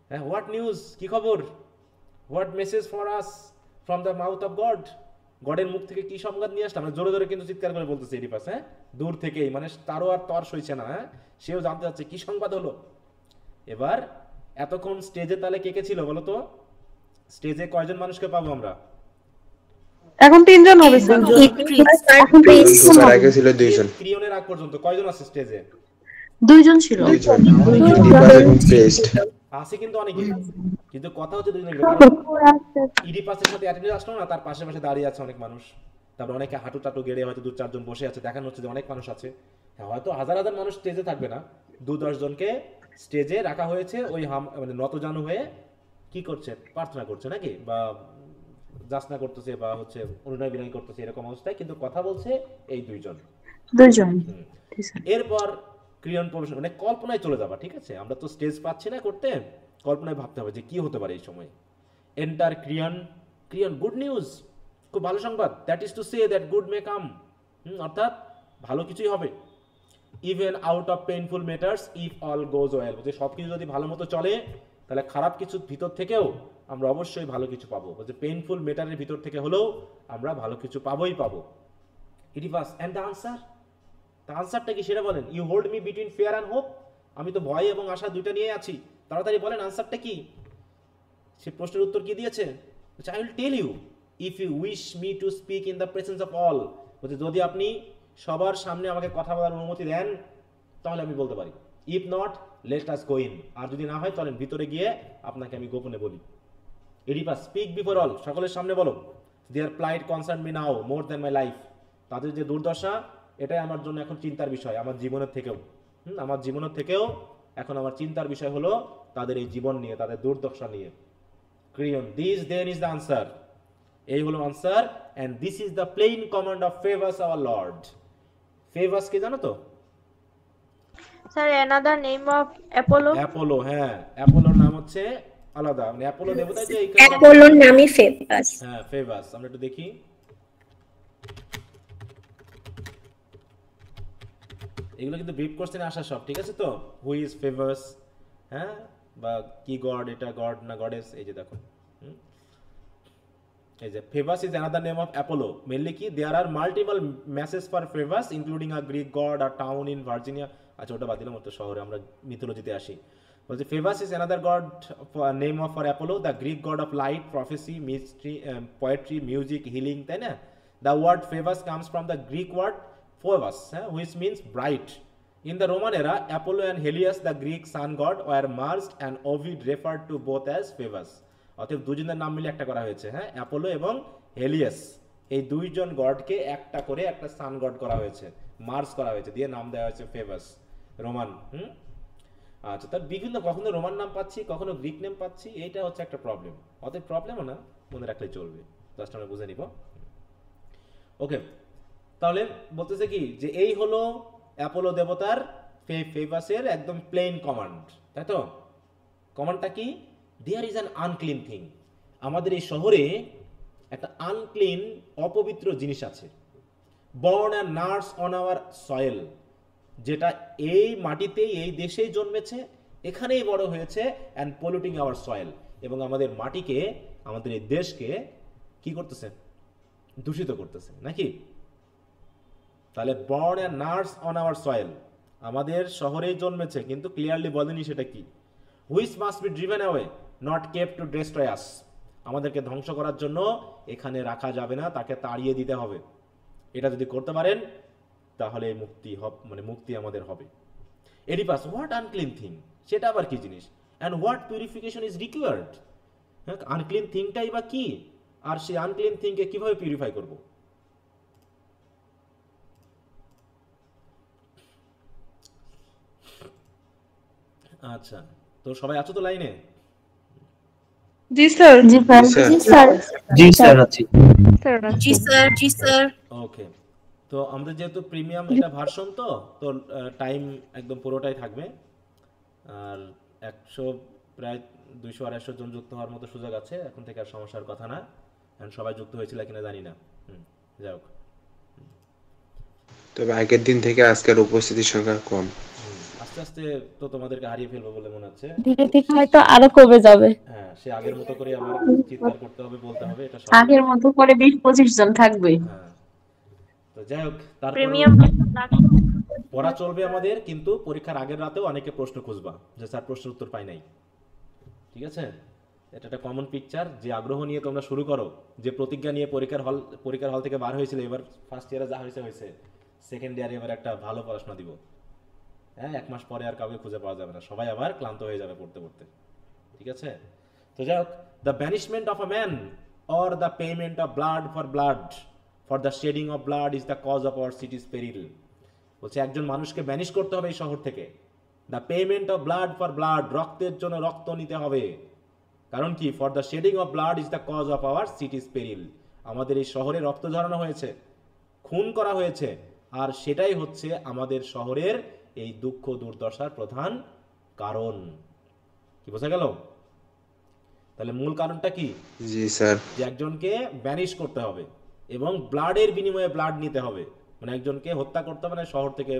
হ্যাঁ, হোয়াট নিউজ, কি খবর, what message for us from the mouth of god, গডের মুখ থেকে কি সংবাদ নিয়ে আসলাম, মানে জোরে জোরে কিন্তু চিৎকার করে বলতেছে ইডিপাস, হ্যাঁ, দূর থেকেই, মানে তারও আর তর সইছে না, হ্যাঁ, সেও জানতে চাচ্ছে কি সংবাদ হলো। এবার এতক্ষণ স্টেজে তাহলে কে কে ছিল বলো তো, স্টেজে কয়জন মানুষকে পাবো আমরা? এখন 3 জন হবে স্যার। এখন ঢোকার আগে ছিল 2 জন, ক্রিয়নের আগ পর্যন্ত কয়জন আছে স্টেজে? 2 জন ছিল। 2 জন, ইডিপাস এবং প্রেস্ট আছে কিন্তু অনেকে, কিন্তু কথা হচ্ছে দুজনের ইডিপাসের সাথে অ্যাটেন্ডেন্স আসলো না, তার পাশে পাশে দাঁড়িয়ে আছে অনেক মানুষ, তারপর অনেকে হাঁটু টাটু গেড়ে হয়তো 2-4 জন বসে আছে, দেখানো হচ্ছে যে অনেক মানুষ আছে, হ্যাঁ, হয়তো হাজার হাজার মানুষ স্টেজে থাকবে না, 2-10 জনকে স্টেজে রাখা হয়েছে, ওই মানে নতজানু হয়ে কি করছে, প্রার্থনা করছে নাকি, বা যাচনা করতেছে, বা হচ্ছে অনুনয় বিনয় করতেছে, এরকম অবস্থায় কিন্তু কথা বলছে এই 2 জন। এরপর ক্রিয়ন প্রবেশ, মানে কল্পনায় চলে যাবা, ঠিক আছে, আমরা তো স্টেজ পাচ্ছি না করতে, কল্পনায় ভাবতে হবে যে কি হতে পারে এই সময়। Enter Creon, Creon good news, খুব ভালো সংবাদ, that is to say that good may come, অর্থাৎ ভালো কিছুই হবে। Even out of painful matters if all goes well, যে সব কিছু যদি ভালো মতো চলে তাহলে খারাপ কিছু ভিতর থেকেও আমরা অবশ্যই ভালো কিছু পাবো, যে পেইনফুল ম্যাটারের ভিতর থেকে হলেও আমরা ভালো কিছু পাবোই পাবো। ইডিপাস এন্ড দ্য আনসার, তা আনসারটা কি সেটা বলেন। You hold me between fear and hope, আমি তো ভয় এবং আশা দুইটা নিয়ে আছি, তাড়াতাড়ি বলেন আনসারটা কি। সে প্রশ্নের উত্তর কি দিয়েছে, I will tell you if you wish me to speak in the presence of all, বলছে যদি আপনি সবার সামনে আমাকে কথা বলার অনুমতি দেন তাহলে আমি বলতে পারি, if not let us go in, আর যদি না হয় চলেন ভিতরে গিয়ে আপনাকে আমি গোপনে বলি। ইডিপাস স্পিক বিফোর অল, সকলের সামনে বলো, their plight concern me now more than my life, তাদের যে দুর্দশা এটাই আমার জন্য এখন চিন্তার বিষয়, আমার জীবনের থেকেও, আমার জীবনের থেকেও এখন আমার চিন্তার বিষয় হলো তাদের এই জীবন নিয়ে, তাদের দুর্দশা নিয়ে। Creon, this then is the answer, এই হলো answer, and this is the plain command of Phoebus our lord. Phoebus কে জানো তো? Sir another name of Apollo. Apollo, হ্যাঁ, অ্যাপোলোর নাম হচ্ছে আলাদা, মানে অ্যাপোলো দেবতা যে অ্যাপোলোর নামই ফেভাস। হ্যাঁ, ফেভাস। আমরা একটু দেখি, এগুলো কিন্তু ব্রিফ কোশ্চেনে আসা সব, ঠিক আছে তো, হু ইজ ফেভাস, হ্যাঁ, বা কি গড, এটা গড না গডেস, এই যে দেখো, এই যে Phoebus is another name of Apollo, mainly কি there are multiple message for Phoebus including a Greek god, a town in Virginia, আচ্ছা ওটা বাদ দিলাম, ওটা শহরে, আমরা মিথোলজিতে আসি। বলছে Phoebus is another god name of for Apollo, the Greek god of light, prophecy, mystery, poetry, music, healing, তাই না। The word Phoebus comes from the Greek word phobos, which means bright. In the Roman era, Apollo and Helios, the Greek sun god, were merged and Ovid referred to both as Phoebus. অতএব দুজনের নাম মিলে একটা করা হয়েছে, হ্যাঁ, Apollo এবং হেলিয়াস, এই দুইজন গডকে একটা করে একটা সান গড করা হয়েছে, মার্জ করা হয়েছে, দিয়ে নাম দেওয়া হয়েছে ফেভাস, রোমান। আচ্ছা, তার বিভিন্ন, কখনো রোমান নাম পাচ্ছি, কখনো গ্রিক নেম পাচ্ছি, এইটা হচ্ছে একটা প্রবলেম, অতএব প্রবলেমও না, মনে রাখলে চলবে, জাস্ট আমরা বুঝে নিব। ওকে, তাহলে বলতেছে কি যে এই হলো অ্যাপোলো দেবতার ফেভাসের একদম প্লেন কমান্ড, তাই তো। কমান্ডটা কি, there is an unclean thing, আমাদের এই শহরে একটা আনক্লিন, অপবিত্র জিনিস আছে, born and nursed on our soil, যেটা এই মাটিতেই, এই দেশেই জন্মেছে, এখানেই বড় হয়েছে, অ্যান্ড পলিউটিং আওয়ার সয়েল, এবং আমাদের মাটিকে, আমাদের এই দেশকে কি করতেছে, দূষিত করতেছে নাকি। তাহলে born and nursed on our soil, আমাদের শহরেই জন্মেছে, কিন্তু ক্লিয়ারলি বলেনি সেটা কি। Which must be driven away, not kept to destroy us, আমাদেরকে ধ্বংস করার জন্য এখানে রাখা যাবে না, তাকে তাড়িয়ে দিতে হবে। এটা যদি করতে পারেন তাহলে মুক্তি মানে মুক্তি আমাদের হবে। এডিপাস, হোয়াট আনক্লিন থিং, সেটা আবার কি জিনিস, and what purification is required, হ্যাঁ, আনক্লিন থিংটাই বা কি, আর সেই আনক্লিন থিংকে কিভাবে পিউরিফাই করব। আচ্ছা, তো সবাই আছো তো লাইনে? জি স্যার। জি স্যার। জি স্যার। জি স্যার আছি। জি স্যার। জি স্যার। ওকে, তো আমাদের যেহেতু প্রিমিয়াম এটা ভার্সন, তো টাইম একদম পুরোটাই থাকবে, আর 100 প্রায় 200-250 জন যুক্ত হওয়ার মতো সুযোগ আছে, এখন থেকে আর সমস্যার কথা না। এখন সবাই যুক্ত হয়েছিল কিনা জানি না, যাই হোক। তবে আগের দিন থেকে আজকের উপস্থিতির সংখ্যা কম। আস্তে আস্তে তো তোমাদেরকে হারিয়ে ফেলবো বলে মনে হচ্ছে। ধীরে ধীরে হয়তো আরো কমে যাবে। হ্যাঁ, সে আগের মতো করে আবার চিৎকার করতে হবে, বলতে হবে, এটা সব আগের মতো করে 20-25 জন থাকবে। হ্যাঁ, তো যাই হোক, তারপর প্রিমিয়াম পড়া চলবে আমাদের, কিন্তু পরীক্ষার আগের রাতেও অনেকে প্রশ্ন খুঁজবা যে স্যার প্রশ্নের উত্তর পাই নাই। ঠিক আছে, এটা একটা কমন পিকচার। যে আগ্রহ নিয়ে তোমরা শুরু করো, যে প্রতিজ্ঞা নিয়ে পরীক্ষার হল থেকে বার হয়েছিল, এবার ফার্স্ট ইয়ারে যা হয়েছে সেকেন্ড ইয়ারে এবার একটা ভালো পড়াশোনা দিব। হ্যাঁ, 1 মাস পরে আর কাউকে খুঁজে পাওয়া যাবে না, সবাই আবার ক্লান্ত হয়ে যাবে পড়তে পড়তে। ঠিক আছে, তো যাই হোক, the banishment of a man or the payment of blood for the shedding of blood is the cause of our city's peril. বলছে একজন মানুষকে ব্যানিশ করতে হবে এই শহর থেকে। The payment of blood for blood, রক্তের জন্য রক্ত নিতে হবে। কারণ কি? For the shedding of blood is the cause of our city's peril. আমাদের এই শহরে রক্ত ঝরানো হয়েছে, খুন করা হয়েছে, আর সেটাই হচ্ছে আমাদের শহরের এই দুঃখ দুর্দশার প্রধান কারণ। কি বোঝা গেল? তাহলে মূল কারণটা কি? জি স্যার। যে একজনকে ব্যানিশ করতে হবে এবং ব্লাডের বিনিময়ে ব্লাড নিতে হবে, মানে একজনকে হত্যা করতে হবে, মানে শহর থেকে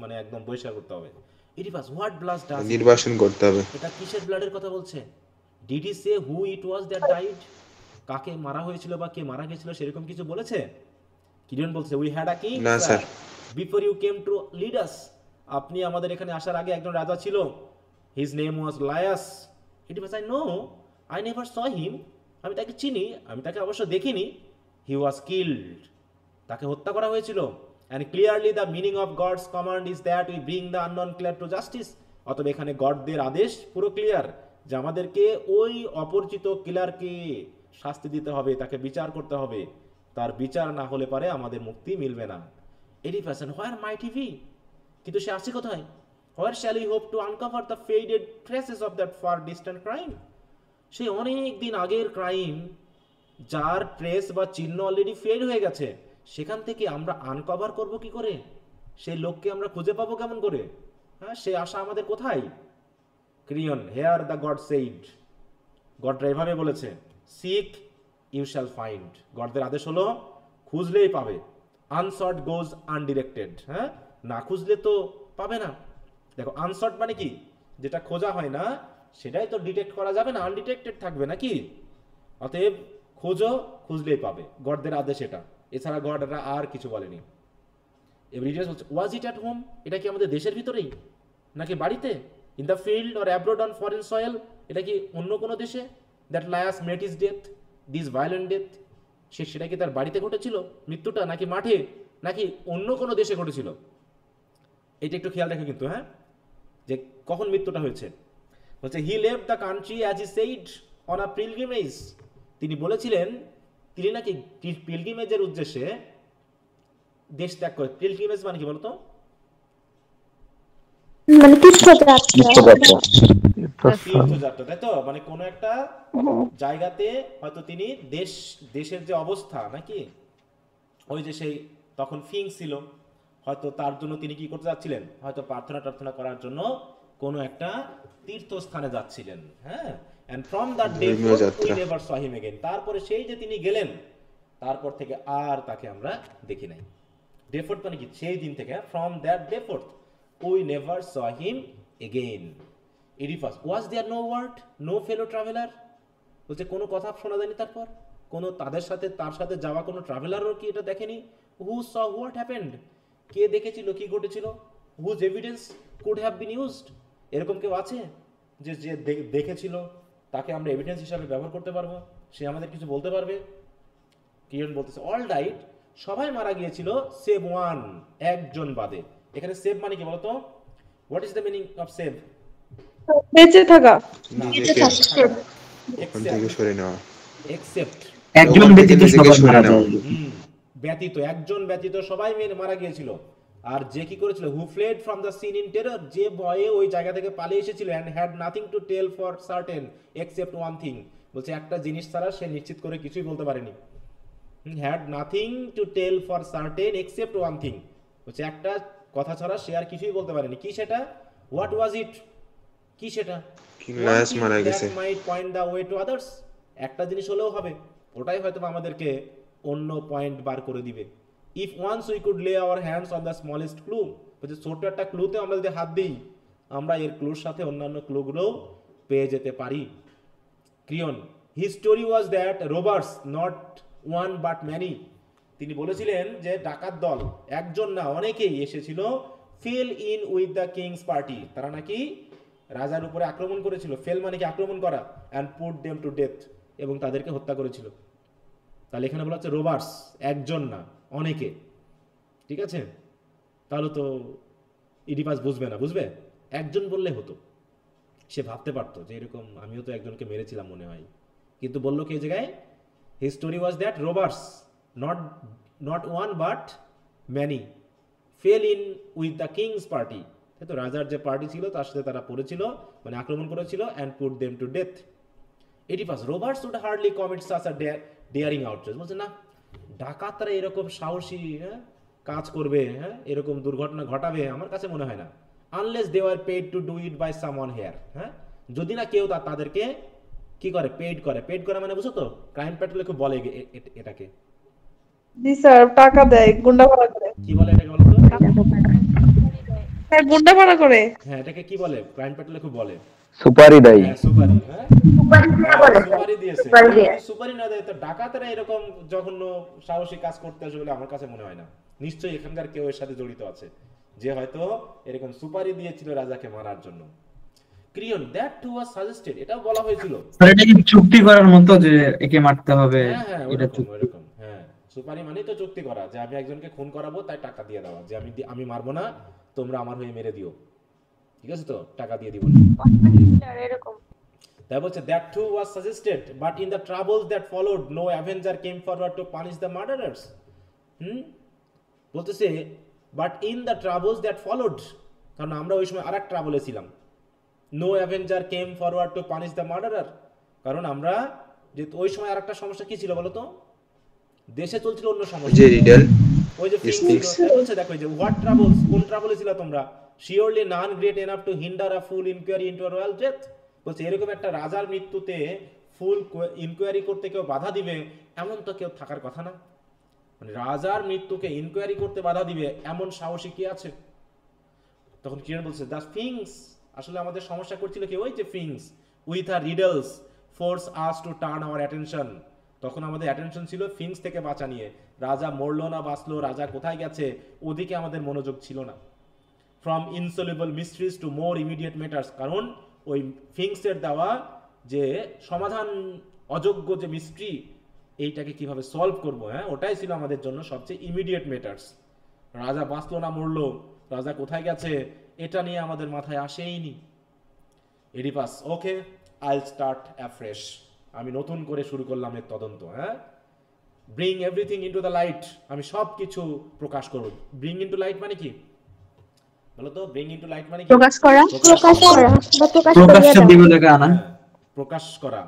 মানে একদম বহিষ্কার করতে হবে। ইডিপাস, হোয়াট ব্লাড ডাজ, নির্বাসন করতে হবে। এটা কিসের ব্লাডের কথা বলছে? Did he say who it was that died? কাকে মারা হয়েছিল বা কে মারা গেছিল সেরকম কিছু বলেছে? কিরিয়ন বলছে উই হ্যাড আ কিং না sir, before you came to lead us. আপনি আমাদের এখানে আসার আগে একজন রাজা ছিল, his name was Laius. Oedipus, I know, I never saw him. আমি তাকে চিনি, আমি তাকে অবশ্য দেখিনি। হি ওয়াজ কিল্ড, তাকে হত্যা করা হয়েছিল। And clearly the meaning of god's command is that we bring the unknown clear to justice. অতএব এখানে গডদের আদেশ পুরো ক্লিয়ার যে আমাদেরকে ওই অপরিচিত কিলারকে শাস্তি দিতে হবে, তাকে বিচার করতে হবে। তার বিচার না হলে পারে আমাদের মুক্তি মিলবে না। Oedipus, where might he be? কিন্তু সে আসে কোথায়? Where shall we hope to uncover the faded traces of that far distant crime? সে অনেক দিন আগের ক্রাইম, যার ট্রেস বা চিহ্ন অলরেডি ফেড হয়ে গেছে, সেখান থেকে আমরা আনকভার করব কি করে? সেই লোককে আমরা খুঁজে পাবো কেমন করে? হ্যাঁ, সে আশা আমাদের কোথায়? ক্রিয়ন, হেয়ার দ্য গড সেইড, গডরা এভাবে বলেছে, সিক ইউ শ্যাল ফাইন্ড। গডদের আদেশ হলো খুঁজলেই পাবে। আনসর্ট গোজ আনডিরেক্টেড। হ্যাঁ, না খুঁজলে তো পাবে না। দেখো, আনসর্ট মানে কি? যেটা খোঁজা হয় না সেটাই তো ডিটেক্ট করা যাবে না, আনডিটেক্টেড থাকবে নাকি? অতএব খোঁজো, খুঁজলেই পাবে, গডদের আদেশ এটা। এছাড়া গডরা আর কিছু বলেনি। এবার রিডিয়াস বলছে, ওয়াজ ইট অ্যাট হোম? এটা কি আমাদের দেশের ভিতরেই নাকি বাড়িতে? In the field or abroad on foreign soil? এটা কি অন্য কোনো দেশে? That Laius met his death, this violent death, সেটা কি তার বাড়িতে ঘটেছিল মৃত্যুটা, নাকি মাঠে, নাকি অন্য কোনো দেশে ঘটেছিল? এটা একটু খেয়াল রেখে কিন্তু, হ্যাঁ, যে কখন মৃত্যুটা হয়েছে। বলছে he left the country as he said on a pilgrimage. তিনি বলেছিলেন তিনি নাকি পিলগ্রিমেজের উদ্দেশ্যে দেশ ত্যাগ করে। পিলগ্রিমেজ মানে কি বলতো? মানে তীর্থযাত্রা, তাই তো? মানে কোনো একটা জায়গাতে হয়তো তিনি দেশের যে অবস্থা নাকি, ওই যে সেই তখন ফিং ছিল, হয়তো তার জন্য তিনি কি করতে যাচ্ছিলেন, হয়তো প্রার্থনা করার জন্য কোনো একটা তীর্থস্থানে যাচ্ছিলেন। হ্যাঁ, and from that day forth we never saw him again. তারপরে সেই যে তিনি গেলেন, তারপর থেকে আর তাকে আমরা দেখি নাই। ডে ফোর্থ মানে কি? সেই দিন থেকে, from that day forth we never saw him again. Oedipus, was there no word, no fellow traveler? বলছে কোনো কথা শোনা যায়নি তারপর? কোনো তার সাথে যাওয়া কোনো ট্রাভেলারও কি এটা দেখেনি? who saw what happened? কে দেখেছিল কি ঘটেছিল? whose evidence could have been used? এরকম কেউ আছে যে দেখেছিল, তাকে আমরা এভিডেন্স হিসাবে ব্যবহার করতে পারবো, সে আমাদের কিছু বলতে পারবে? কিরণ বলতেছে অল ডাইড, সবাই মারা গিয়েছিল, সেভ ওয়ান, একজন বাদে। এখানে সেভ মানে কি বলতো? What is the meaning of save? বেঁচে থাকা, এক্সেপ্ট একজন ব্যতীত সবাই মারা যায়। ব্যতীত, একজন ব্যতীত সবাই মারা গিয়েছিল। আর যে কি করেছিল? Who fled from the scene in terror, যে ভয়ে ওই জায়গা থেকে পালিয়ে এসেছিল। And had nothing to tell for certain except one thing. বলছে একটা জিনিস ছাড়া সে নিশ্চিত করে কিছুই বলতে পারেনি। Had nothing to tell for certain except one thing, বলছে একটা কথা ছাড়া সে আর কিছুই বলতে পারেনি। কি সেটা? হোয়াট ওয়াজ ইট? কি সেটা? কিং লায়াস মারা গেছে। That might point the way to others. একটা জিনিস হলেও হবে, ওটাই হয়তো আমাদেরকে অন্য পয়েন্ট বার করে দিবে। ইফ ওয়ান্স উই কুড লে hour hands on the smallest clue, বলছে ছোট একটা ক্লুতে আমরা যদি হাত দিই, আমরা এর ক্লুর সাথে অন্যান্য ক্লুগুলোও পেয়ে যেতে পারি। Creon, his story was that robbers not one but many. তিনি বলেছিলেন যে ডাকাত দল একজন না অনেকেই এসেছিল, fell in with the king's party, তারা নাকি রাজার উপরে আক্রমণ করেছিল। ফেল মানে কি আক্রমণ করা, and put them to death, এবং তাদেরকে হত্যা করেছিল। তাহলে এখানে বলা হচ্ছে রোবার্স, একজন না অনেকে। ঠিক আছে, তাহলে তো ইডিপাস বুঝবে না, বুঝবে একজন বললে হতো, সে ভাবতে পারতো যে এরকম আমিও তো একজনকে মেরেছিলাম মনে হয়, কিন্তু বললো কি এই জায়গায় his story was that robbers not one but many fell in with the king's party, তাই তো রাজার যে পার্টি ছিল তার সাথে তারা পড়েছিল, মানে আক্রমণ করেছিল, and put them to death. Oedipus, robbers would hardly commit such a daring outrage, বলছে না ডাকাতরা এরকম সাহসী কাজ করবে, এরকম দুর্ঘটনা ঘটাবে আমার কাছে মনে হয় না, unless they were paid to do it by someone here. যদি না কেউ তাদেরকে কি করে, পেড করে। পেড করে মানে বুঝো তো, ক্রাইম পেট্রোলে খুব বলে এটাকে। জি স্যার, টাকা দেয়, গুন্ডা ভাড়া করে। কি বলে এটাকে বলো তো? স্যার গুন্ডা ভাড়া করে। হ্যাঁ, এটাকে কি বলে ক্রাইম পেট্রোলে খুব বলে? সুপারি দেয়। সুপারি, সুপারি দিয়েছে। সুপারি না দেয় তো ডাকাতরা এরকম জঘন্য সাহসী কাজ করতে আসবে বলে আমার কাছে মনে হয় না। নিশ্চয়ই এখানকার কেউ এর সাথে জড়িত আছে, যে হয়তো এরকম সুপারি দিয়েছিল রাজাকে মারার জন্য। ক্রিয়ন, দ্যাট টু ওয়াজ সাজেস্টেড, এটাও বলা হয়েছিল। স্যার এটা কি চুক্তি করার মতো যে একে মারতে হবে? হ্যাঁ, ওরকম। হ্যাঁ, সুপারি মানে তো চুক্তি করা, যে আমি একজনকে খুন করাবো তাই টাকা দিয়ে দেওয়া, যে আমি মারবো না, তোমরা আমার হয়ে মেরে দিও, ঠিক আছে তো, টাকা দিয়ে দিব। এরকম তাই বলছে that too was suggested, but in the troubles that followed no avenger came forward to punish the murderers. বলতেছে but in the troubles that followed, কারণ আমরা ওই সময় আরেক ট্রাবলে ছিলাম। No avenger came forward to punish the murderer, কারণ আমরা যে ওই সময় আরেকটা সমস্যা কি ছিল বলতো, দেশে চলছিল অন্য সমস্যা, যে রিডল ওই যে বলছে দেখো যে হোয়াট ট্রাবলস, কোন ট্রাবলে ছিল তোমরা, surely none great enough to hinder a full inquiry into a royal death. বলছে এরকম একটা রাজার মৃত্যুতে ফুল ইনকোয়ারি করতে কেউ বাধা দিবে এমন তো কেউ থাকার কথা না, মানে রাজার মৃত্যুকে ইনকোয়ারি করতে বাধা দিবে এমন সাহসী কি আছে? তখন কিরণ বলছে দ্য ফিংস, আসলে আমাদের সমস্যা করছিল কি ওই যে Sphinx, with her riddles forced us to turn our attention. তখন আমাদের অ্যাটেনশন ছিল ফিংস থেকে বাঁচা নিয়ে, রাজা মরলো না বাঁচলো, রাজা কোথায় গেছে, ওদিকে আমাদের মনোযোগ ছিল না। From insoluble mysteries to more immediate matters, কারণ ওই ফিংসের দেওয়া যে সমাধান অযোগ্য যে মিস্ট্রি, এইটাকে কিভাবে সলভ করবো, ওটাই ছিল আমাদের জন্য সবচেয়ে ইমিডিয়েট ম্যাটার্স। রাজা বাঁচলো না মরলো, রাজা কোথায় গেছে, এটা নিয়ে আমাদের মাথায় আসেইনি। এডিপাস, ওকে আইল স্টার্ট অ্যাফ্রেশ, আমি নতুন করে শুরু করলাম এর তদন্ত। Bring everything into the light, আমি সব কিছু প্রকাশ করব। ব্রিং ইনটু লাইট মানে কি বলো তো? ব্রিং ইনটু লাইট মানে কি? প্রকাশ করা, প্রকাশ করা।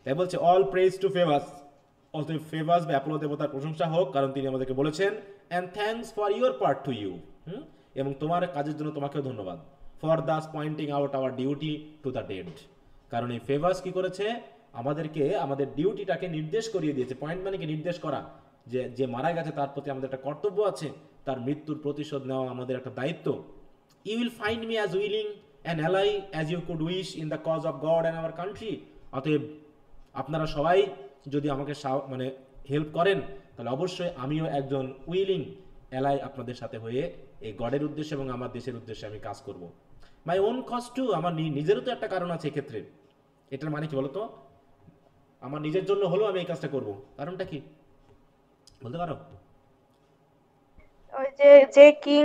তাই বলছে অল প্রেজ টু ফেভাস, অতএব ফেভাস বা অ্যাপোলো দেবতার প্রশংসা হোক, কারণ তিনি আমাদেরকে বলেছেন and thanks for your part to you, এবং তোমার কাজের জন্য তোমাকেও ধন্যবাদ। For thus pointing out our duty to the dead, কারণ এই ফেভাস কি করেছে, আমাদেরকে আমাদের ডিউটিটাকে নির্দেশ করিয়ে দিয়েছে। পয়েন্ট মানে কি নির্দেশ করা, যে মারা গেছে তার প্রতি আমাদের একটা কর্তব্য আছে, তার মৃত্যুর প্রতিশোধ নেওয়া আমাদের একটা দায়িত্ব। You will find me as willing and ally as you could wish in the cause of god and our country. অতএব আপনারা সবাই যদি আমাকে মানে হেল্প করেন, তাহলে অবশ্যই আমিও একজন উইলিং অ্যালাই আপনাদের সাথে হয়ে এই গডের উদ্দেশ্যে এবং আমার দেশের উদ্দেশ্যে আমি কাজ করব। মাই ওন কজ টু, আমার নিজেরও তো একটা কারণ আছে এক্ষেত্রে। এটার মানে কি বলতো, আমার নিজের জন্য হলেও আমি এই কাজটা করব, কারণটা কি বলতে পারো? ওই যে কিং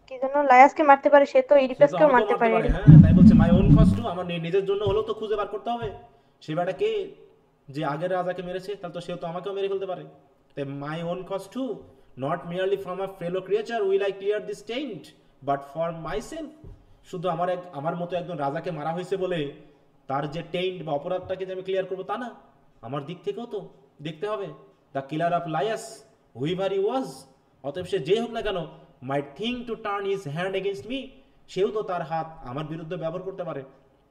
কি যেন লায়াসকে মারতে পারে, সে তো ইডিপাসকেও মারতে পারে। হ্যাঁ, তাই বলছে মাই ওন কজ টু, আমার নিজের জন্য হলেও তো খুঁজে বার করতে হবে সেবাটা কে, যে আগের রাজাকে মেরেছে, তাহলে তো সে তো আমাকেও মেরে ফেলতে পারে। তাই my own cause too, not merely from a fellow creature will I clear this taint, but for myself. শুধু আমার মতো একজন রাজাকে মারা হয়েছে বলে তার যে টেইন্ট বা অপরাধটাকে যে আমি ক্লিয়ার করবো তা না, আমার দিক থেকেও তো দেখতে হবে। The killer of Laius whoever he was, অতএব সে যে হোক না কেন, may think to turn his hand against me, সেও তো তার হাত আমার বিরুদ্ধে ব্যবহার করতে পারে,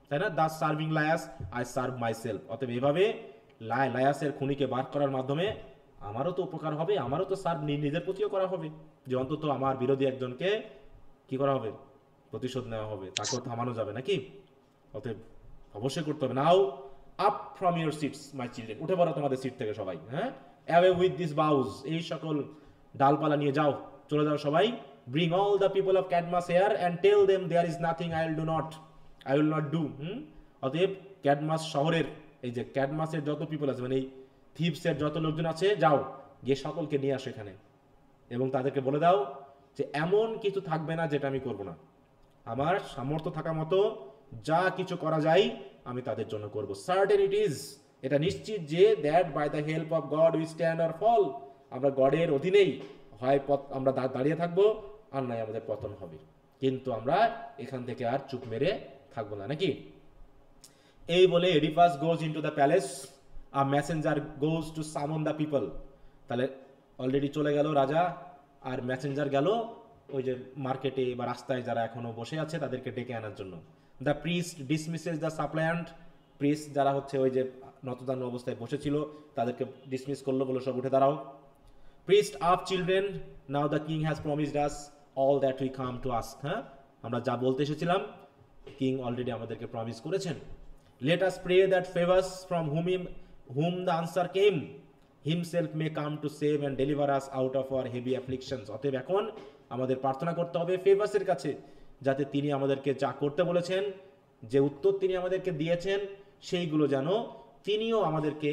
তাই না? Thus serving Laius I serve myself. অতএব এভাবে লায়াসের খুনিকে বার করার মাধ্যমে আমারও তো উপকার হবে, আমারও তো সার্ভ নিজের প্রতিও করা হবে, যে অন্তত আমার বিরোধী একজনকে কি করা হবে, প্রতিশোধ নেওয়া হবে, তাকেও থামানো যাবে নাকি? অতএব অবশ্যই করতে হবে। Now up from your seats my children, উঠে পড়ো তোমাদের সিট থেকে সবাই, হ্যাঁ? অ্যাওয়ে উইথ দিস বাউজ, এই সকল ডালপালা নিয়ে যাও, চলে যাও সবাই। Bring all the people of Cadmus here and tell them there is nothing I will not do. অতএব ক্যাডমাস শহরের এই যে ক্যাডমাসের যত পিপল আছে, মানে এই থিপসের যত লোকজন আছে, যাও গিয়ে সকলকে নিয়ে আসো এখানে এবং তাদেরকে বলে দাও যে এমন কিছু থাকবে না যেটা আমি করব না। আমার সামর্থ্য থাকা মতো যা কিছু করা যায় আমি তাদের জন্য করব। সার্টেন ইট ইজ, এটা নিশ্চিত যে that by the help of God we stand or fall, আমরা গডের অধীনেই হয় আমরা দাঁড়িয়ে থাকবো আর নয় আমাদের পতন হবে, কিন্তু আমরা এখান থেকে আর চুপ মেরে থাকবো না, নাকি? এই বলে এডিপাস গোজ into the palace, a Messenger goes to সামন দ্য পিপল। তাহলে অলরেডি চলে গেল রাজা, আর মেসেঞ্জার গেল ওই যে মার্কেটে বা রাস্তায় যারা এখনো বসে আছে তাদেরকে ডেকে আনার জন্য। দ্য প্রিস্ট ডিসমিসেস দ্য সাপ্লায়ান্ট, প্রিস্ট যারা হচ্ছে ওই যে নতদান্য অবস্থায় বসেছিল তাদেরকে ডিসমিস করলো, বলো সব উঠে দাঁড়াও। Priest up children, now the king has promised us all that we come to ask, হ্যাঁ আমরা যা বলতে এসেছিলাম কিং অলরেডি আমাদেরকে প্রমিস করেছেন। Let us pray that Phoebus from whom the answer came himself may come to save and deliver us out of our heavy afflictions. অতএব এখন আমাদের প্রার্থনা করতে হবে ফেভার্সের কাছে, যাতে তিনি আমাদেরকে যা করতে বলেছেন, যে উত্তর তিনি আমাদেরকে দিয়েছেন, সেইগুলো যেন তিনিও আমাদেরকে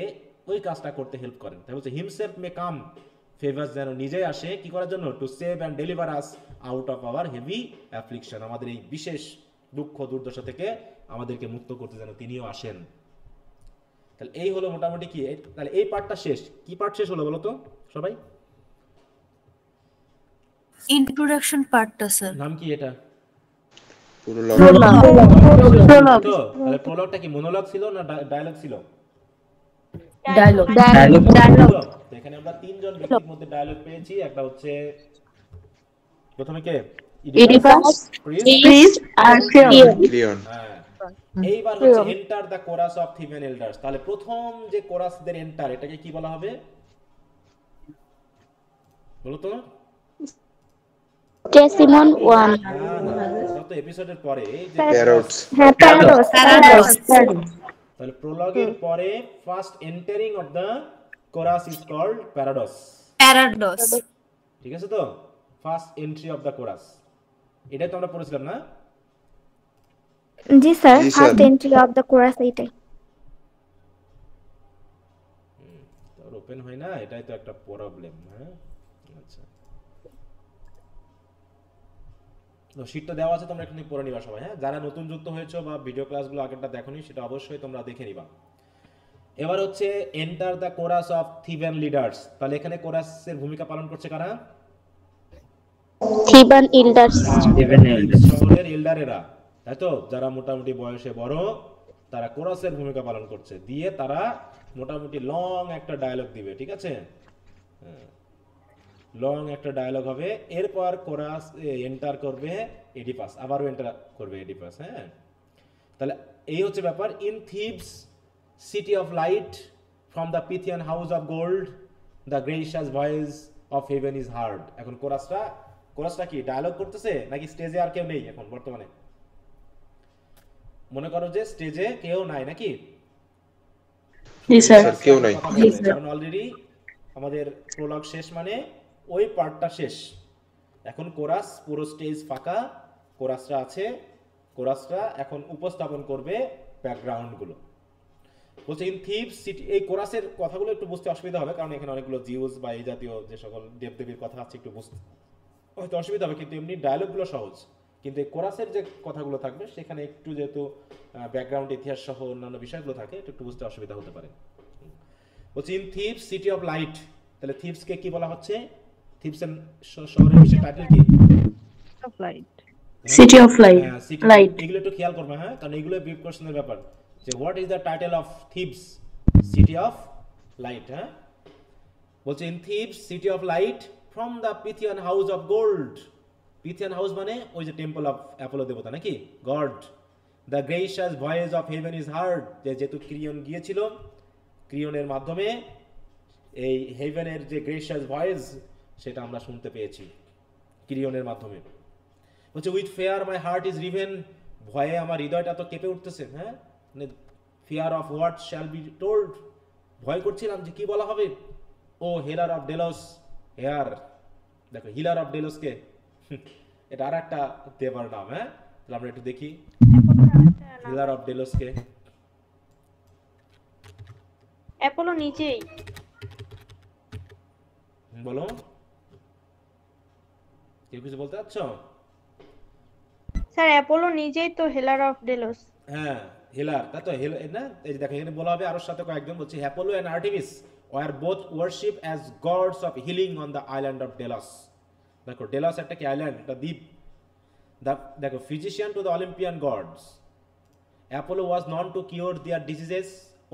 ওই কাজটা করতে হেল্প করেন। তাই বলছে হিমসেলফ মে কাম, ফেভার্স যেন নিজেই আসে কি করার জন্য, two save and deliver us out of our heavy অ্যাফ্লিকশন, আমাদের এই বিশেষ দুঃখ দুর্দশা থেকে আমাদেরকে মুক্ত করতে যেন তিনিও আসেন। তাহলে এই হলো মোটামুটি কি, তাহলে এই পার্টটা শেষ। কি পার্ট শেষ হলো বলো তো সবাই? ইন্ট্রোডাকশন পার্টটা স্যার। নাম কি এটা? প্রোলগ। তাহলে প্রোলগটা কি মনোলগ ছিল না ডায়লগ ছিল? ডায়লগ। এখানে আমরা তিনজন ব্যক্তির মধ্যে ডায়লগ পেয়েছি। একটা হচ্ছে প্রথমে কে, ইডিপাস, প্রিস্ট আর ক্রিয়ন। হ্যাঁ, এইবার হচ্ছে enter the chorus of Theban elders. তাহলে প্রথম যে কোরাসদের এন্টার, এটাকে কি বলা হবে বলো তো? টেসিমন 1। গত এপিসোডের পরে যে প্যারাডক্স। তাহলে প্রোলগের পরে first entering of the chorus is called paradox. ঠিক আছে তো? First entry of the chorus, এটাই তো আমরা পড়েছিলাম না? জি sir, first entry of the chorus এইটাই। তোর ওপেন হয় না, এটাই তো একটা প্রবলেম। হ্যাঁ আচ্ছা, তো শীটটা দেওয়া আছে, তোমরা এখানে পড়ে নিবা সবাই। হ্যাঁ, যারা নতুন যুক্ত হয়েছো বা ভিডিও ক্লাসগুলো আগেরটা দেখোনি সেটা অবশ্যই তোমরা দেখে নিবা। এবার হচ্ছে enter the chorus of Theban leaders. তাহলে এখানে কোরাসের ভূমিকা পালন করছে কারা? থিবান এল্ডার্স, শহরের এল্ডারেরা, তাই তো? যারা মোটামুটি বয়সে বড়, তারা কোরাসের ভূমিকা পালন করছে। দিয়ে তারা মোটামুটি লং একটা ডায়লগ দিবে, ঠিক আছে? লং একটা ডায়লগ হবে। এরপর কোরাস এন্টার করবে এডিপাস, আবারও এন্টার করবে এডিপাস। হ্যাঁ, তাহলে এই হচ্ছে ব্যাপার। In Thebes city of light, from the Pythian house of gold, the gracious voice of heaven is heard. এখন কোরাসটা কি ডায়লগ করতেছে নাকি স্টেজে আর কেউ নেই এখন বর্তমানে? মনে করো যে স্টেজে কেউ নাই নাকি? কেউ নাই, কারণ অলরেডি আমাদের প্রোলগ শেষ, মানে ওই পার্টটা শেষ। এখন কোরাস, পুরো স্টেজ ফাঁকা, কোরাসটা আছে। কোরাসটা এখন উপস্থাপন করবে ব্যাকগ্রাউন্ডগুলো। বলছে ইন থিবস সিটি, এই কোরাসের কথাগুলো একটু বুঝতে অসুবিধা হবে, কারণ এখানে অনেকগুলো জিউস বা এই জাতীয় যে সকল দেবদেবীর কথা আছে, একটু বুঝতে হয়তো অসুবিধা হবে, কিন্তু এমনি ডায়লগগুলো সহজ। কিন্তু এই কোরাসের যে কথাগুলো থাকবে সেখানে একটু যেহেতু ব্যাকগ্রাউন্ড ইতিহাস সহ অন্যান্য বিষয়গুলো থাকে, একটু বুঝতে অসুবিধা হতে পারে। বলছি in Thebes city of light. তাহলে থিবসকে কি বলা হচ্ছে? থিবসের শহরের বিশেষ টাইটেল কি? City of light. এগুলো একটু খেয়াল করবে, হ্যাঁ, কারণ এগুলো ব্রিফ কোশ্চেনের ব্যাপার, যে what is the title of Thebes city of light. হ্যাঁ, বলছে in Thebes city of light, from the Pythian house of gold Pythian house মানে ওই যে টেম্পল অফ অ্যাপোলো দেবতা নাকি, God. The gracious voice of heaven is heard, যেহেতু Creon গিয়েছিল, ক্রিয়নের মাধ্যমে এই হেভেনের যে গ্রেসিয়াস ভয়েস সেটা আমরা শুনতে পেয়েছি ক্রিয়নের মাধ্যমে। বলছে with fear my heart is riven, ভয়ে আমার হৃদয়টা তো কেঁপে উঠতেছে, হ্যাঁ, মানে fear of what shall be told, ভয় করছিলাম যে কি বলা হবে। O healer of Delos, hear, দেখো হিলার অফ ডেলোসকে, এটা আর একটা দেবার নাম, হ্যাঁ, তাহলে আমরা একটু দেখি হিলার অফ ডেলোসকে। অ্যাপোলো নিজেই, বলো কেউ কিছু বলতে চাচ্ছ? স্যার অ্যাপোলো নিজেই তো হেলার অফ ডেলোস। হ্যাঁ হেলার, তা তো হেল না, এই যে দেখো এখানে বলা হবে আরো সাথে কয়েকজন বলছে Apollo and Artemis were both worship as gods of healing on the island of Delos. দেখো ডেলস একটা কি আইল্যান্ড, একটা দ্বীপ। দেখো physician to the Olympian gods, Apollo was known to cure their diseases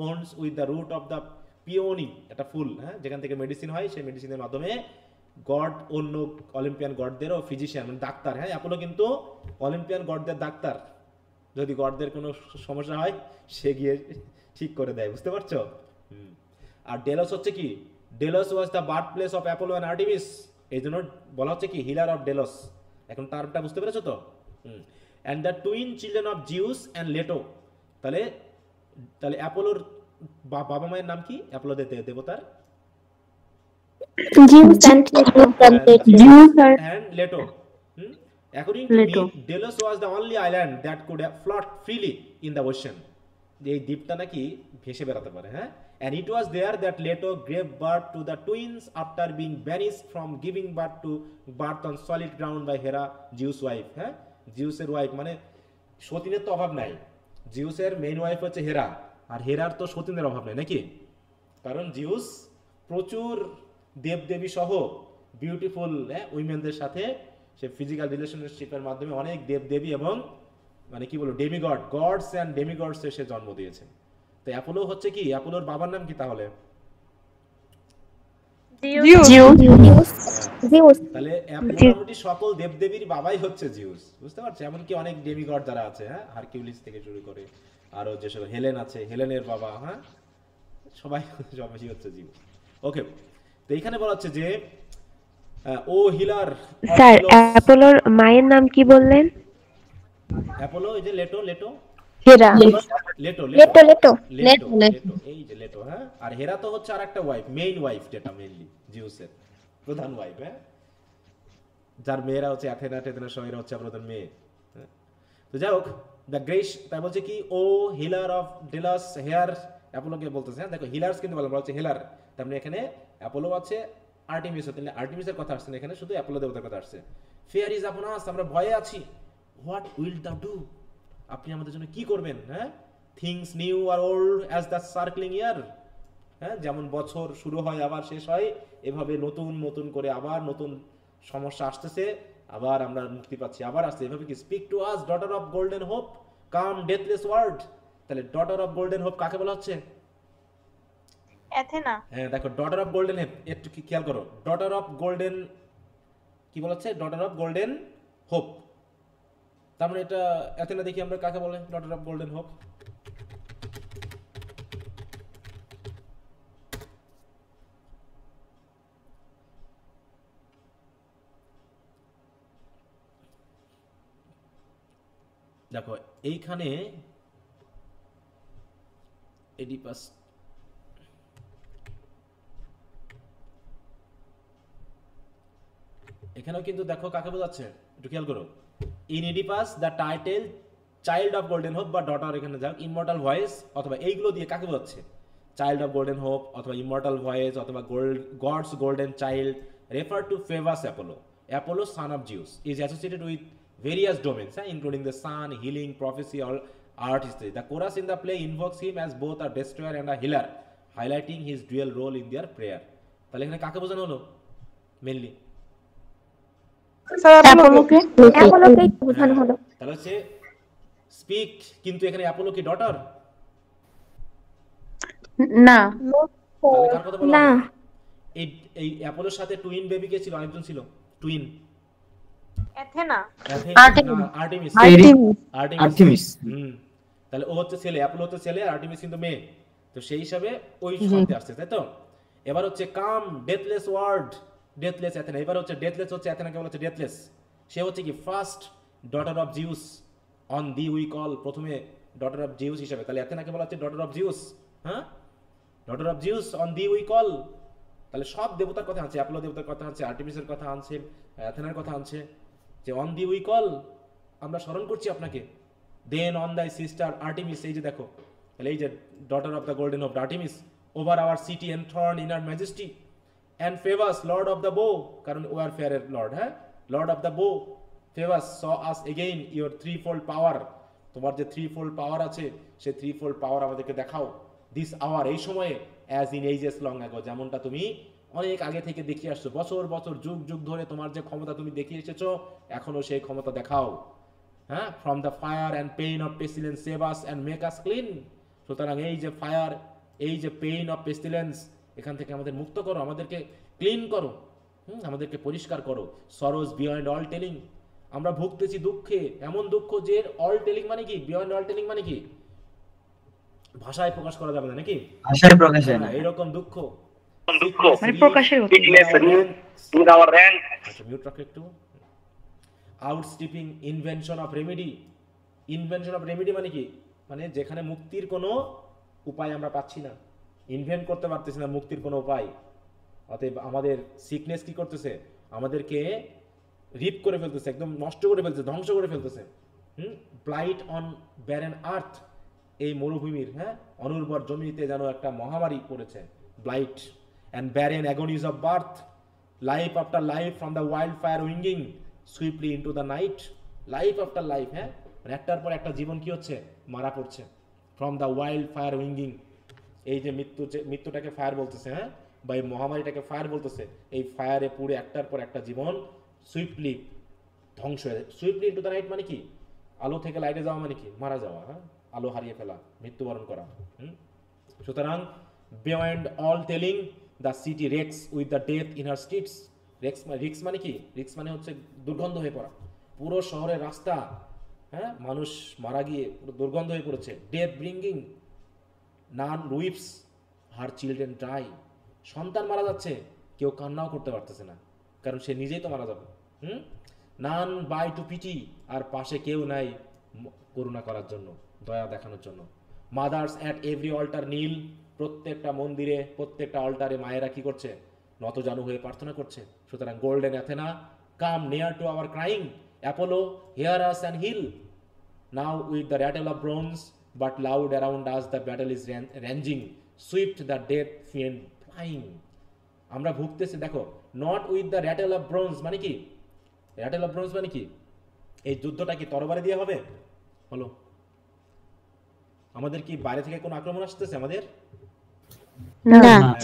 once with the root of the peony, একটা ফুল, হ্যাঁ, যেখান থেকে মেডিসিন হয়, সেই মেডিসিনের মাধ্যমে গড অন্য অলিম্পিয়ান গডদেরও ফিজিশিয়ান মানে ডাক্তার, হ্যাঁ, অ্যাপোলো কিন্তু অলিম্পিয়ান গডদের ডাক্তার, যদি গডদের কোনো সমস্যা হয় সে গিয়ে ঠিক করে দেয়, বুঝতে পারছো? আর ডেলস হচ্ছে কি, deals was the birth place of Apollo and Artemis, এই জন্য বলা হচ্ছে কি হিলার অফ ডেলস। এখন টার্মটা বুঝতে পেরেছো তো? And the twin children of Zeus and Leto, তাহলে তাহলে অ্যাপোলোর বাবা মায়ের নাম কি অ্যাপোলো দেবতার? Zeus and Leto. According to me, Delos was the only island that could float freely in the ocean. এই দ্বীপটা নাকি ভেসে বেড়াতে পারে, হ্যাঁ, and it was there that Leto gave birth to the twins after being banished from giving birth on solid ground by Hera, Zeus' wife, হ্যাঁ, জিউসের wife, মানে সতীনের তো অভাব নাই, জিউসের মেইন ওয়াইফ হচ্ছে হেরা, আর হেরার তো সতীনের অভাব নাই নাকি, কারণ জিউস প্রচুর দেবদেবী সহ বিউটিফুল উইমেনদের সাথে সে ফিজিক্যাল রিলেশনশিপের মাধ্যমে অনেক দেবদেবী এবং মানে কি বলবো ডেমিগড, গডস অ্যান্ড ডেমিগডস সে জন্ম দিয়েছে। তো অ্যাপোলো হচ্ছে কি, অ্যাপোলোর বাবার নাম কি তাহলে? তাহলে মোটামুটি সকল দেবদেবীর বাবাই হচ্ছে জিউস, বুঝতে পারছো? এমনকি অনেক ডেমিগড যারা আছে, হ্যাঁ, হারকিউলিস থেকে শুরু করে আরো যেসব হেলেন আছে, হেলেনের বাবা, হ্যাঁ, সবাই হচ্ছে জিউস। ওকে, তো এখানে বলা হচ্ছে যে ও হিলার। স্যার অ্যাপোলোর মায়ের নাম কি বললেন? অ্যাপোলো এই যে লেটো, হেরা, লেটো এই যে লেটো, হ্যাঁ, আর হেরা তো হচ্ছে আরেকটা ওয়াইফ, মেইন ওয়াইফ, যেটা মেইনলি জিউসের প্রধান ওয়াইফ, হ্যাঁ, যার মেয়েরা হচ্ছে অ্যাথেনা, টেথেনা সবাইরা হচ্ছে প্রধান মেয়ে। তো যাই হোক, দ্য গ্রেস, তাই বলছে কি ও হিলার অফ ডেলাস, হেয়ার অ্যাপোলোকে বলতেছে, হ্যাঁ, দেখো হিলার্স কিন্তু বলা হচ্ছে হেলার, তার মানে এখানে অ্যাপোলো আছে, আর্টেমিস হতে আর্টেমিসের কথা আসছে না এখানে, শুধু অ্যাপোলো দেবতার কথা আসছে। ফিয়ার ইজ আপন আস, আমরা ভয়ে আছি। হোয়াট উইল দা ডু, আপনি আমাদের জন্য কি করবেন, হ্যাঁ, things new or old as the circling year, হ্যাঁ, যেমন বছর শুরু হয় আবার শেষ হয়, এভাবে নতুন নতুন করে আবার নতুন সমস্যা আসতেছে, আবার আমরা মুক্তি পাচ্ছি, আবার আসছে, এভাবে কি speak to us daughter of golden hope come deathless world. তাহলে ডটার অফ গোল্ডেন হোপ কাকে বলা হচ্ছে? অ্যাথেনা। হ্যাঁ দেখো ডটার অফ গোল্ডেন হোপ, একটু কি খেয়াল করো, ডটার অফ গোল্ডেন কি বলা হচ্ছে? ডটার অফ গোল্ডেন হোপ, তার মানে এটা অ্যাথেনা। দেখি আমরা কাকে বলে ডটার অফ গোল্ডেন হোপ? দেখো এইখানে এডিপাস, এখানেও কিন্তু দেখো কাকে বোঝাচ্ছে, একটু খেয়াল করো। In Oedipus the title child of golden hope বা ডটার, এখানে যাক ইমমর্টাল ভয়েস অথবা এইগুলো দিয়ে কাকে বোঝাচ্ছে? চাইল্ড অফ গোল্ডেন হোপ অথবা ইমমর্টাল ভয়েস অথবা gods golden child refer to Phoebus Apollo. Apollo son of Zeus is associated with various domains, including the sun, healing, prophecy, or art history. The chorus in the play invokes him as both a destroyer and a healer, highlighting his dual role in their prayer. তাহলে এখানে কাকে বোঝানো হলো mainly? অ্যাপোলোকে বোঝানো হলো। তাহলে হচ্ছে speak, কিন্তু এখানে অ্যাপোলো কি ডটার? না, তাহলে কার কথা বলা না, এই অ্যাপোলোর সাথে টুইন বেবি কে ছিল? আরেকজন ছিল টুইন, অ্যাথেনা। আর্টেমিস। আর্টেমিস। তাহলে ও হচ্ছে ছেলে, অ্যাপোলো হচ্ছে ছেলে, আর আর্টেমিস কিন্তু মেয়ে। তো সেই হিসাবে ওই শব্দে আসছে, তাই তো? এবার হচ্ছে কাম ডেথলেস ওয়ার্ড, ডেথলেস অ্যাথেনা। এবার হচ্ছে ডেথলেস হচ্ছে অ্যাথেনাকে বলা হচ্ছে ডেথলেস। সে হচ্ছে কি first daughter of Zeus on the we call, প্রথমে ডটার অফ জিউস হিসাবে। তাহলে অ্যাথেনাকে বলা হচ্ছে ডটার অফ জিউস। হ্যাঁ, daughter of Zeus on the we call. তাহলে সব দেবতার কথা আনছে, অ্যাপোলো দেবতার কথা আনছে, আর্টেমিসের কথা আনছে, অ্যাথেনার কথা আনছে, যে অন দি উই কল, আমরা স্মরণ করছি আপনাকে। Then on thy sister Artemis, এই যে দেখো, তাহলে এই যে daughter of the golden of Artemis, over our city enthroned in her majesty and Phoebus lord of the bow, কারণ ওয়ারফেয়ারের লর্ড, হ্যাঁ, lord of the bow, Phoebus saw us again your three fold power, তোমার যে three fold পাওয়ার আছে সেই three fold পাওয়ার আমাদেরকে দেখাও। This hour, এই সময়ে, as in ages long ago, যেমনটা তুমি অনেক আগে থেকে দেখিয়ে আসছো, বছর বছর যুগ যুগ ধরে তোমার যে ক্ষমতা তুমি দেখিয়ে এসেছো, এখনো সেই ক্ষমতা দেখাও। হ্যাঁ, from the fire and pain of pestilence save us and make us clean. সুতরাং এই যে ফায়ার, এই যে পেইন অফ পেস্টিলেন্স, এখান থেকে আমাদের মুক্ত করো, আমাদেরকে ক্লিন করো, আমাদেরকে পরিষ্কার করো। সরোজ বিয়ন্ড অল টেলিং, আমরা ভুগতেছি দুঃখে, এমন দুঃখ যে অল টেলিং মানে কি, বিয়ন্ড অল টেলিং মানে কি, ভাষায় প্রকাশ করা যাবে না, নাকি ভাষায় প্রকাশ হয় না, এইরকম দুঃখ মানে প্রকাশের মতো। আচ্ছা মিউট রাখো একটু। Outstripping invention of remedy, invention of remedy মানে কি, মানে যেখানে মুক্তির কোনো উপায় আমরা পাচ্ছি না, ইনভেন্ট করতে পারতেছি না মুক্তির কোনো উপায়, অতএব আমাদের সিকনেস কি করতেছে, আমাদেরকে রিপ করে ফেলতেছে, একদম নষ্ট করে ফেলতেছে, ধ্বংস করে ফেলতেছে। ব্লাইট অন ব্যারেন আর্থ, এই মরুভূমির, হ্যাঁ, অনুর্বর জমিতে যেন একটা মহামারী পড়েছে, blight. And barren agonies of birth, life after life from the wild fire winging swiftly into the night, life after life, হ্যাঁ, মানে একটার পর একটা জীবন কি হচ্ছে, মারা পড়ছে। ফ্রম দ্য ওয়াইল্ড ফায়ার উইঙ্গিং, এই যে মৃত্যুটাকে ফায়ার বলতেছে, হ্যাঁ, বা এই মহামারীটাকে ফায়ার বলতেছে, এই ফায়ারে পুড়ে একটার পর একটা জীবন সুইপলি ধ্বংস হয়ে যায়। সুইপলি ইনটু দ্য নাইট মানে কি, আলো থেকে লাইটে যাওয়া মানে কি, মারা যাওয়া, হ্যাঁ, আলো হারিয়ে ফেলা, মৃত্যুবরণ করা। সুতরাং beyond all telling the city Rex with the death in her streets, রিক্স মানে কি, রিক্স মানে হচ্ছে দুর্গন্ধ হয়ে পড়া, পুরো শহরের রাস্তা, হ্যাঁ, মানুষ মারা গিয়ে পুরো দুর্গন্ধ হয়ে পড়েছে। ডেথ ব্রিঙ্গিং, নান উইপস হার চিলড্রেন ডাই, সন্তান মারা যাচ্ছে, কেউ কান্নাও করতে পারতেছে না, কারণ সে নিজেই তো মারা যাবে। নান বাই টু পিটি, আর পাশে কেউ নাই করুণা করার জন্য, দয়া দেখানোর জন্য। মাদার্স অ্যাট এভরি অল্টার নীল, প্রত্যেকটা মন্দিরে, প্রত্যেকটা অল্টারে মায়েরা কি করছে, নতজানু হয়ে প্রার্থনা করছে। সুতরাং golden Athena, come near to our crying, Apollo hear us and heal, now with the rattle of bronze but loud around us the battle is raging, swift the death fiend flying. আমরা ভুগতেছি, দেখো, not with the rattle of bronze মানে কি, rattle of bronze মানে কি, এই যুদ্ধটা কি তরবারি দিয়ে হবে, হলো? আমাদের কি বাইরে থেকে কোনো আক্রমণ আসতেছে আমাদের? না।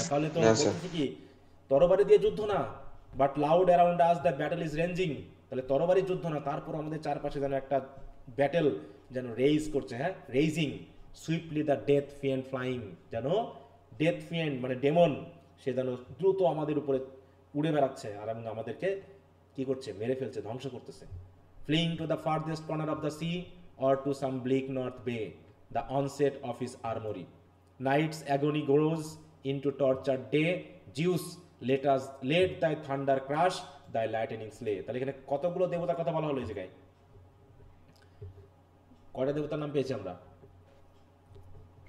তাহলে তো বলতেছি কি, তরবারি দিয়ে যুদ্ধ না, but loud around us the battle is ranging, তাহলে তরবারি যুদ্ধ না, তারপর আমাদের চারপাশে যেন একটা ব্যাটেল যেন রেইজ করছে, হ্যাঁ, raging. Swiftly the death fiend flying, যেন ডেথ ফিয়েন্ড মানে ডেমন, সে যেন দ্রুত আমাদের উপরে উড়ে বেড়াচ্ছে, আর এবং আমাদেরকে কি করছে, মেরে ফেলছে, ধ্বংস করতেছে। Fling to the farthest corner of the sea or to some bleak north bay, the onset of his armory. Night's agony grows into tortured day. Zeus, let thy thunder crush, thy lightning slay. তাহলে এখানে কতগুলো দেবতার কথা বলা হলো এই জায়গায়? কয়টা দেবতার নাম পেয়েছি আমরা,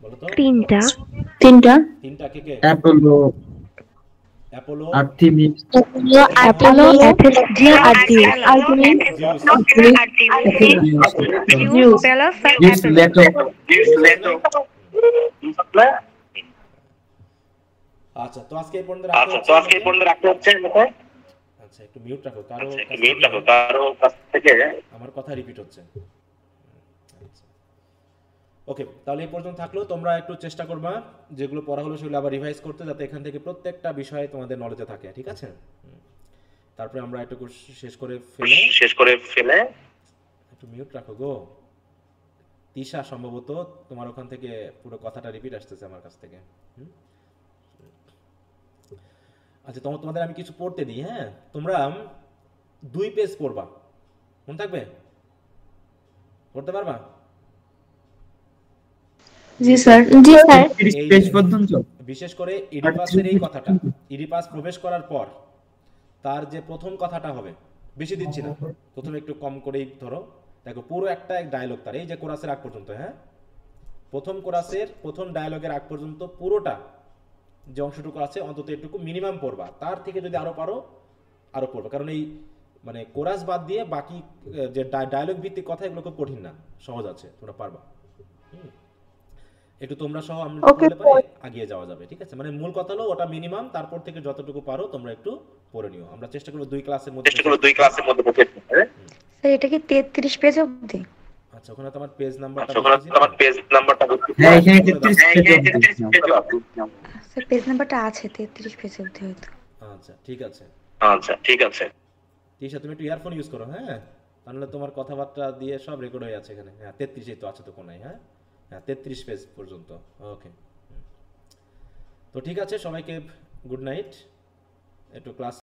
বলো তো? তিনটা। তিনটা কে কে? Apollo, Artemis, Apollo, Athena, Artemis, Zeus, Pallas, Leto. আচ্ছা, তো আজকে এই পর্যন্ত রাখতে হচ্ছে। আচ্ছা, একটু মিউট রাখো, কারো কাছ থেকে আমার কথা রিপিট হচ্ছে। ওকে, তাহলে এই পর্যন্ত থাকলো। তোমরা একটু চেষ্টা করবা যেগুলো পড়া হলো সেগুলো আবার রিভাইজ করতে, যাতে এখান থেকে প্রত্যেকটা বিষয়ে তোমাদের নলেজে থাকে, ঠিক আছে? তারপরে আমরা একটু শেষ করে ফেলে একটু মিউট রাখো গো তিশা, সম্ভবত তোমার ওখান থেকে পুরো কথাটা রিপিট আসতেছে আমার কাছ থেকে। আচ্ছা, তোমাদের আমি কিছু পড়তে দিই, হ্যাঁ? তোমরা 2 পেজ পড়বা, মনে থাকবে? করতে পারবা? জি স্যার। জি স্যার। 30 পেজ পর্যন্ত। বিশেষ করে ইডিপাসের এই কথাটা, ইডিপাস প্রবেশ করার পর তার যে প্রথম কথাটা হবে, বেশি দিচ্ছি না, প্রথমে একটু কম করেই ধরো। দেখো পুরো একটা ডায়লগ তার, এই যে কোরাসের আগ পর্যন্ত, হ্যাঁ, প্রথম কোরাসের প্রথম ডায়লগের আগ পর্যন্ত পুরোটা যে অংশটুকু আছে অন্তত এটুকু মিনিমাম পড়বা। তার থেকে যদি আরো পারো আরো পড়বা, কারণ এই মানে কোরাস বাদ দিয়ে বাকি যে ডায়লগ ভিত্তিক কথা এগুলো খুব কঠিন না, সহজ আছে, তোমরা পারবা। একটু তোমরা সহ আমরা পড়লে পরে আগিয়ে যাওয়া যাবে, ঠিক আছে? মানে মূল কথা হলো ওটা মিনিমাম, তারপর থেকে যতটুকু পারো তোমরা একটু পড়ে নিও। আমরা চেষ্টা করব 2 ক্লাসের মধ্যে স্যার এটা কি 33 পেজ অবধি? আচ্ছা, ওখানে তোমার পেজ নাম্বারটা হ্যাঁ এখানে 33 পেজ অবধি। স্যার পেজ নাম্বারটা আছে 33 পেজ অবধি হয়তো। আচ্ছা ঠিক আছে। তিশা তুমি একটু ইয়ারফোন ইউজ করো, হ্যাঁ, তাহলে তোমার কথাবার্তা দিয়ে সব রেকর্ড হয়ে আছে এখানে। হ্যাঁ 33 তো আছে তো কোনায়, হ্যাঁ 33 পেজ পর্যন্ত। ওকে, তো ঠিক আছে, সবাইকে গুড নাইট। একটু ক্লাস